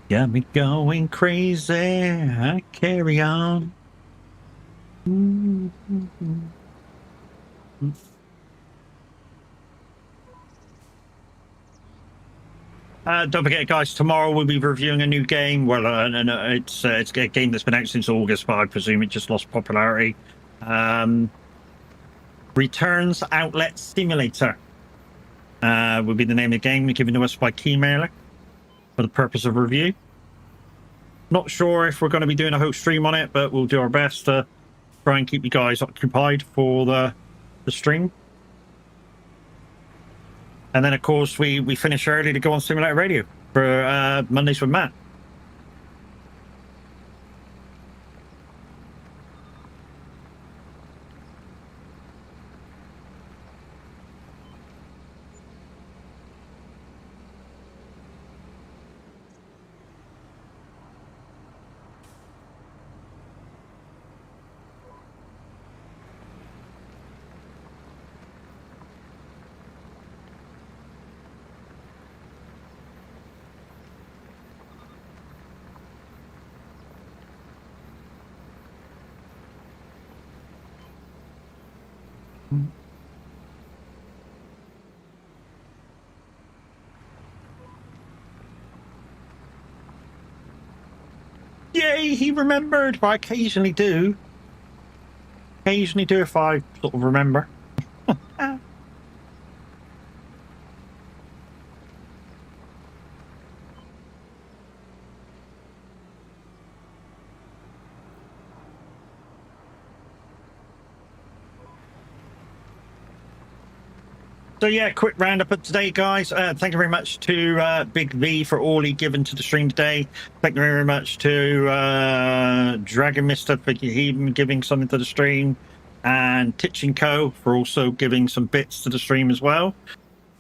Got me going crazy. I carry on. Don't forget, guys, tomorrow we'll be reviewing a new game. Well, it's a game that's been out since August, but I presume it just lost popularity. Returns Outlet Simulator will be the name of the game, given to us by Keymailer for the purpose of review. Not sure if we're going to be doing a whole stream on it, but we'll do our best to try and keep you guys occupied for the stream. And then, of course, we finish early to go on Simulator Radio for Mondays with Matt. Yay, he remembered. I occasionally do. Occasionally do if I sort of remember. So yeah, quick roundup of today, guys. Thank you very much to Big V for all he given to the stream today. Thank you very much to Dragon Mister for even giving something to the stream, and Titch & Co for also giving some bits to the stream as well.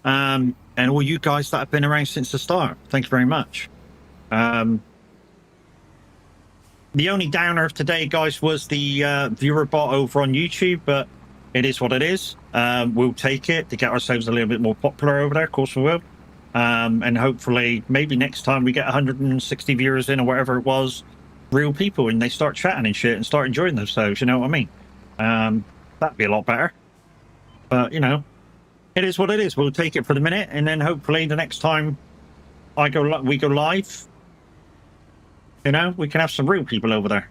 And all you guys that have been around since the start. Thank you very much. The only downer of today, guys, was the viewer bot over on YouTube, but it is what it is. We'll take it to get ourselves a little bit more popular over there. Of course we will. And hopefully maybe next time we get 160 viewers in or whatever it was, real people, and they start chatting and shit and start enjoying themselves. You know what I mean? That'd be a lot better. But, you know, it is what it is. We'll take it for the minute. And then hopefully the next time we go live, you know, we can have some real people over there.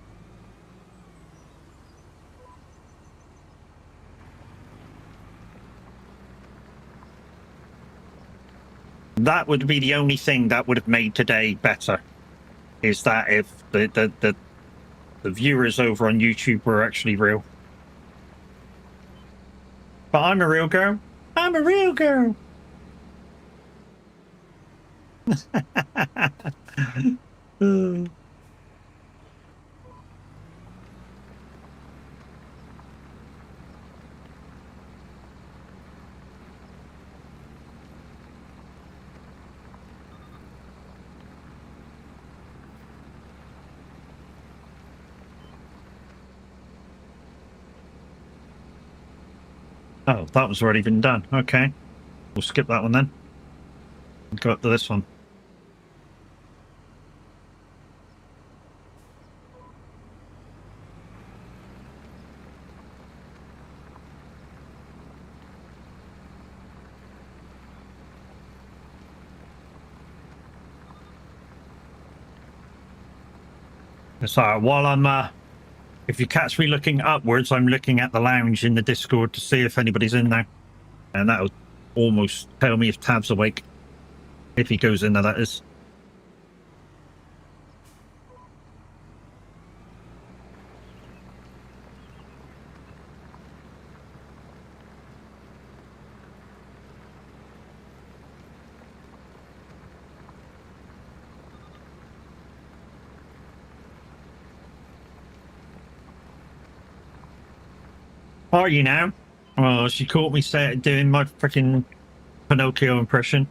That would be the only thing that would have made today better, is that if the viewers over on YouTube were actually real. But I'm a real girl. I'm a real girl. Oh, that was already been done. Okay. We'll skip that one then. Go up to this one. So while I'm if you catch me looking upwards, I'm looking at the lounge in the Discord to see if anybody's in there. And that'll almost tell me if Tab's awake. If he goes in there, that is. Are you now? Oh, she caught me doing my freaking Pinocchio impression.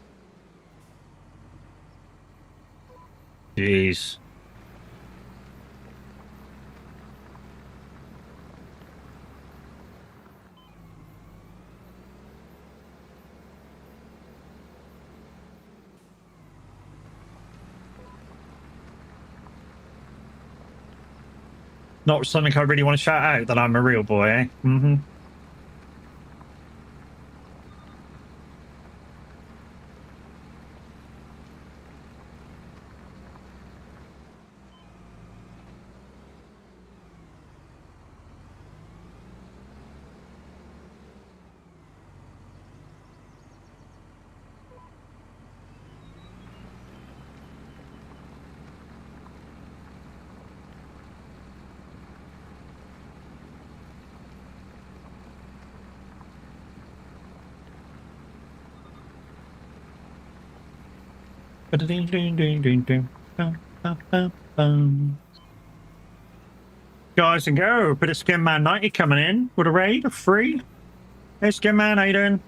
Jeez. Not something I really want to shout out that I'm a real boy, eh? Mm-hmm. Guys and go, bit of Skin Man 90 coming in with a raid of free. Hey Skin Man, how you doing?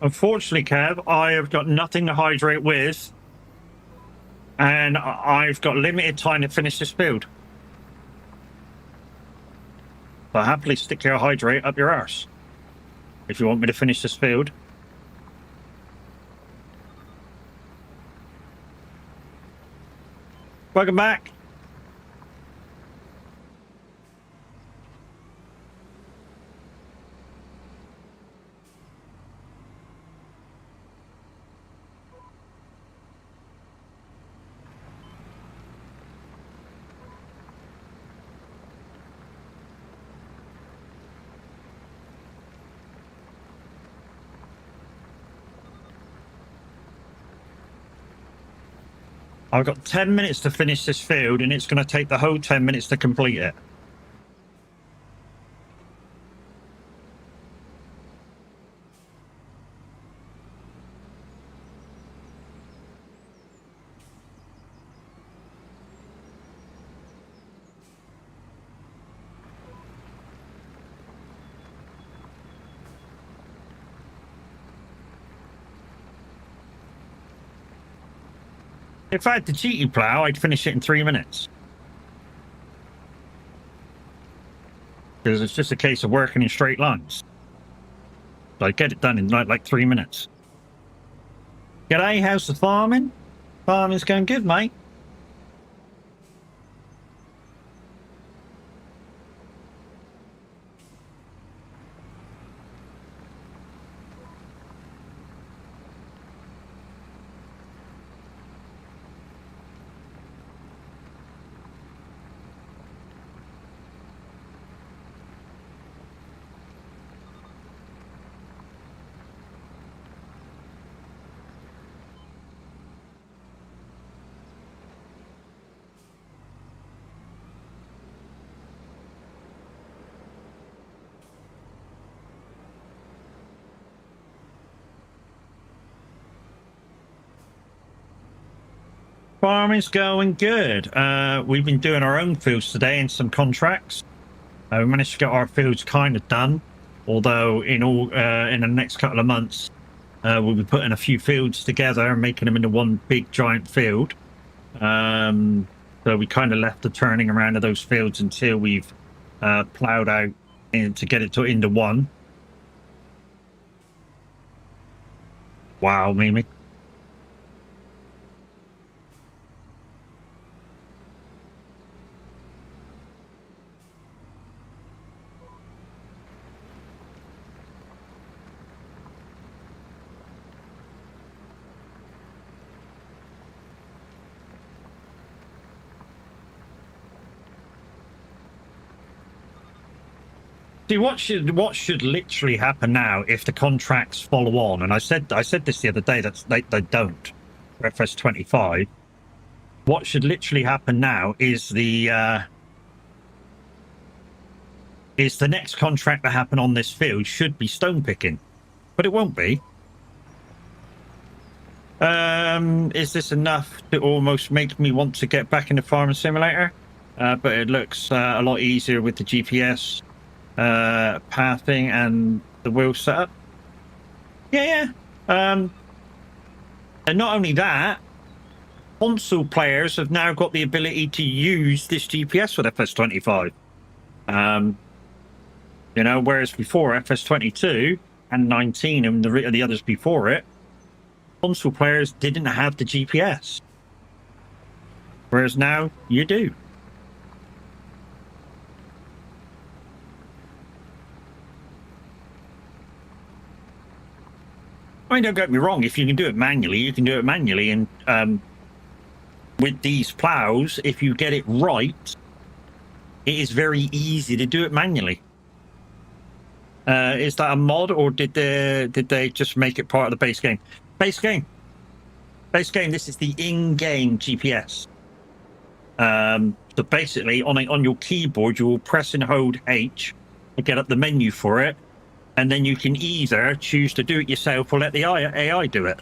Unfortunately, Kev, I have got nothing to hydrate with, and I've got limited time to finish this build. So happily stick your hydrate up your arse if you want me to finish this build. Welcome back. I've got 10 minutes to finish this field, and it's going to take the whole 10 minutes to complete it. If I had to cheat you plow, I'd finish it in 3 minutes. Because it's just a case of working in straight lines. So I get it done in like 3 minutes. G'day, how's the farming? Farming's going good, mate. Farming's going good. We've been doing our own fields today and some contracts. We managed to get our fields kind of done, although in the next couple of months, we'll be putting a few fields together and making them into one big giant field. So we kind of left the turning around of those fields until we've plowed out to get it into one. Wow, Mimi. See, what should literally happen now if the contracts follow on? And I said this the other day that they don't. For FS25. What should literally happen now is the next contract that happen on this field should be stone picking, but it won't be. Is this enough to almost make me want to get back into Farming Simulator? But it looks a lot easier with the GPS pathing and the wheel setup. Yeah. And not only that, console players have now got the ability to use this GPS with FS25. You know, whereas before FS22 and 19 and the others before it, console players didn't have the GPS. Whereas now you do. I mean, don't get me wrong, if you can do it manually, you can do it manually. And with these plows, if you get it right, it is very easy to do it manually. Is that a mod, or did they just make it part of the base game? Base game. This is the in-game GPS. So basically, on your keyboard, you will press and hold H to get up the menu for it, and then you can either choose to do it yourself or let the AI do it.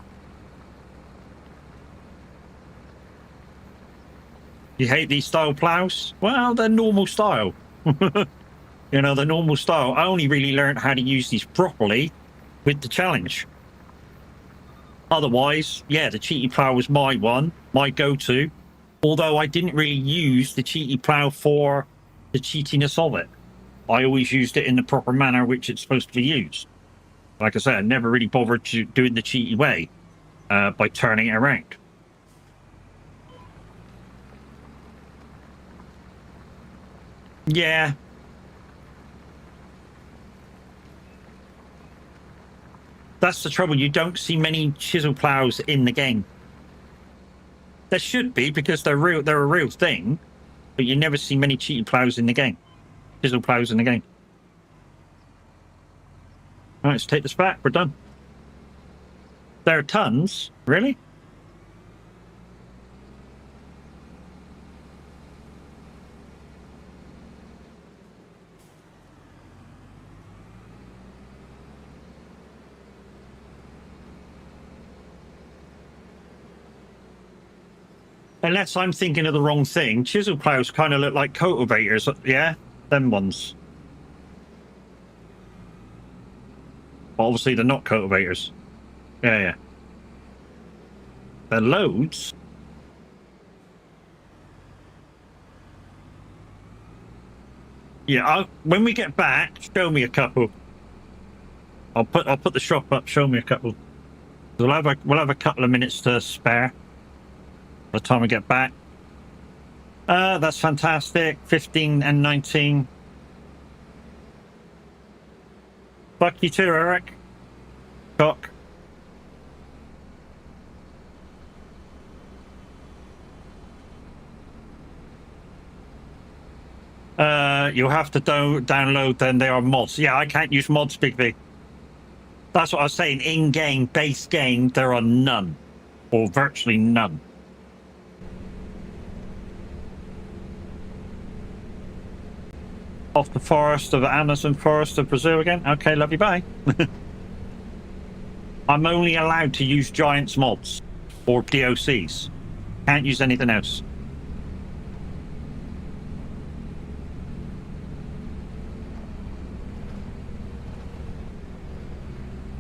You hate these style plows? Well, they're normal style. You know, the normal style. I only really learned how to use these properly with the challenge. Otherwise, yeah, the cheaty plow was my go-to. Although I didn't really use the cheaty plow for the cheatiness of it. I always used it in the proper manner which it's supposed to be used. Like I said, I never really bothered doing the cheaty way by turning it around. Yeah. That's the trouble. You don't see many chisel plows in the game. There should be, because they're a real thing, but you never see many cheaty plows in the game. Chisel plows in the game. All right, let's take this back. We're done. There are tons. Really? Unless I'm thinking of the wrong thing, chisel plows kind of look like cultivators. Yeah, them ones. But obviously, they're not cultivators. Yeah. They're loads. Yeah, when we get back, show me a couple. I'll put the shop up. Show me a couple. We'll have a couple of minutes to spare by the time we get back. That's fantastic. 15 and 19. Fuck you too, Eric. Cock. You'll have to download then. They are mods. Yeah, I can't use mods, Big V. That's what I was saying. In-game, base game, there are none. Or virtually none. Off the forest of the Amazon forest of Brazil again? Okay, love you, bye. I'm only allowed to use Giants mods or DOCs. Can't use anything else.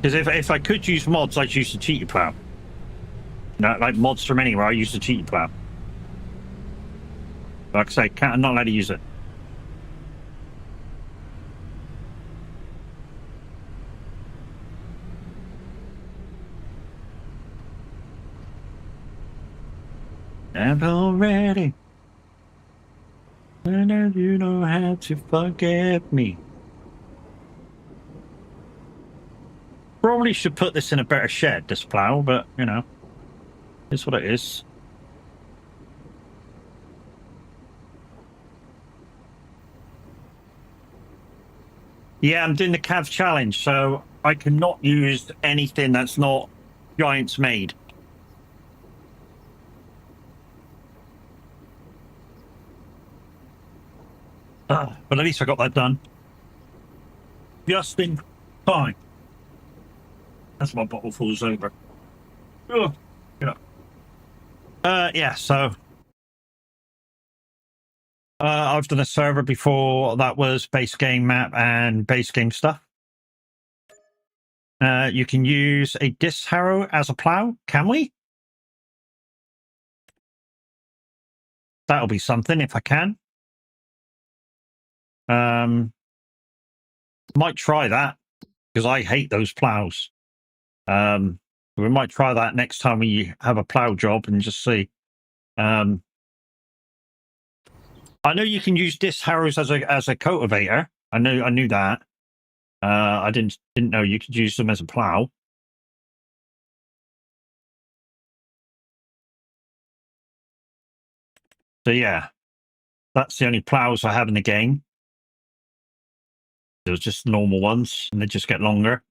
Because if I could use mods, I'd use the cheaty plow. No, like mods from anywhere, I use the cheaty plow. Like I say, I'm not allowed to use it. And already, I know you know how to forget me. Probably should put this in a better shed, this plow, but you know, it's what it is. Yeah, I'm doing the Cav challenge, so I cannot use anything that's not Giants made. But at least I got that done. Just in time. That's my bottle falls over. Oh, yeah, so I've done a server before that was base game map and base game stuff. You can use a disc harrow as a plow, can we? That'll be something if I can. Might try that because I hate those plows. We might try that next time we have a plow job and just see. I know you can use disc harrows as a cultivator. I knew that. I didn't know you could use them as a plow. So yeah, that's the only plows I have in the game. There's just normal ones, and they just get longer.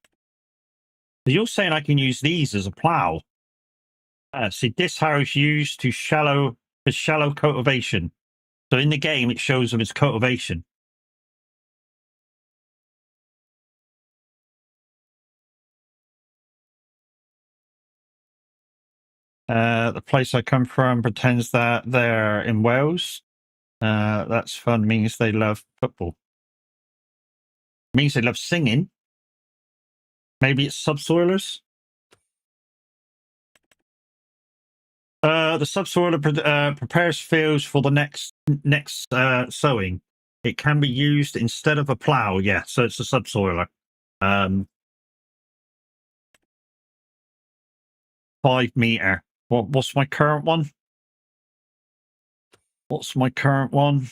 So you're saying I can use these as a plow? See, disc harrows used to shallow cultivation. So in the game, it shows them as cultivation. The place I come from pretends that they're in Wales. That's fun. Means they love football. Means they love singing. Maybe it's subsoilers. The subsoiler prepares fields for the next sowing. It can be used instead of a plow. Yeah, so it's a subsoiler. 5 meter. What's my current one? What's my current one?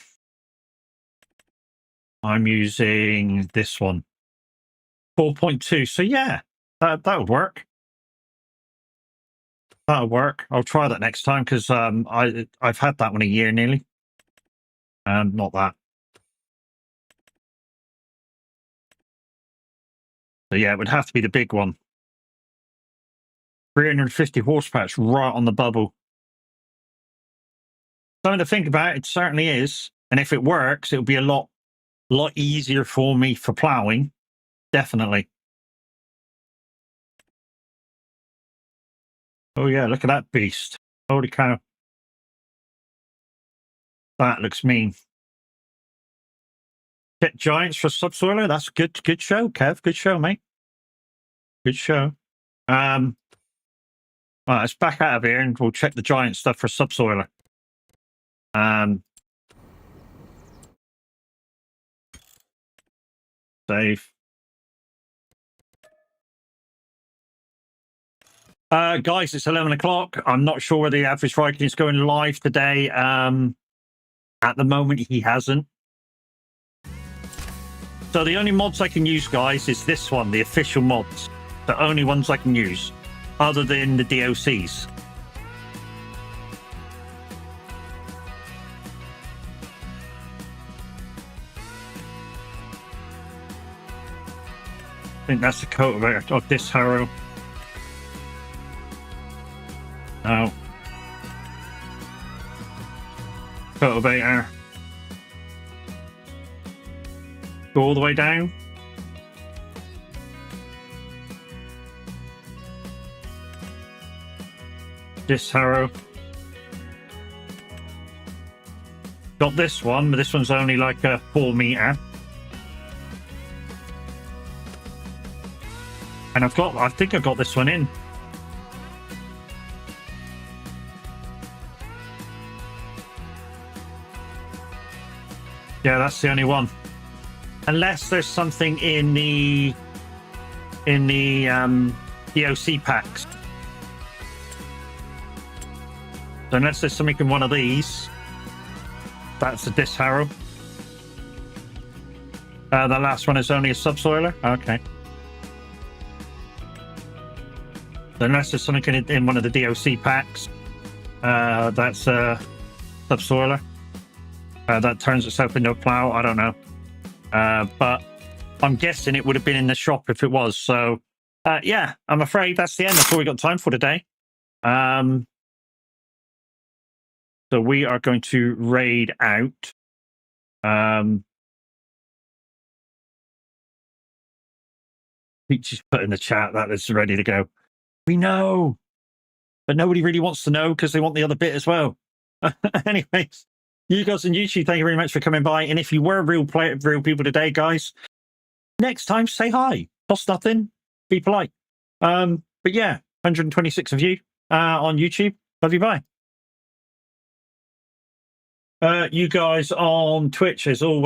I'm using this one. 4.2. So yeah, that would work. That'll work. I'll try that next time because I've had that one a year nearly. Not that. So yeah, it would have to be the big one. 350 horsepower, it's right on the bubble. Something to think about. It certainly is. And if it works, it'll be a lot easier for me for ploughing. Definitely. Oh yeah, look at that beast. Holy cow. That looks mean. Hit Giants for subsoiler. That's good show, Kev. Good show, mate. Good show. Right, let's back out of here and we'll check the Giant stuff for subsoiler. Save. Guys, it's 11 o'clock. I'm not sure whether the average Viking is going live today. At the moment, he hasn't. So the only mods I can use, guys, is this one, the official mods. The only ones I can use, other than the DLCs. I think that's the cultivator of this harrow. No. Cultivator. Go all the way down. This harrow. Got this one, but this one's only like a 4 meter. And I think I've got this one in. Yeah, that's the only one. Unless there's something in the DOC packs. So unless there's something in one of these, that's a disc harrow. The last one is only a subsoiler. Okay. So unless there's something in one of the DOC packs, that's a subsoiler. That turns itself into a plow. I don't know. But I'm guessing it would have been in the shop if it was. So, yeah, I'm afraid that's the end. That's all we got time for today. So we are going to raid out. Peach is put in the chat that is ready to go. We know, but nobody really wants to know because they want the other bit as well. Anyways, you guys on YouTube, thank you very much for coming by. And if you were real people today, guys, next time say hi. Cost nothing. Be polite. But yeah, 126 of you on YouTube. Love you. Bye. You guys on Twitch, as always.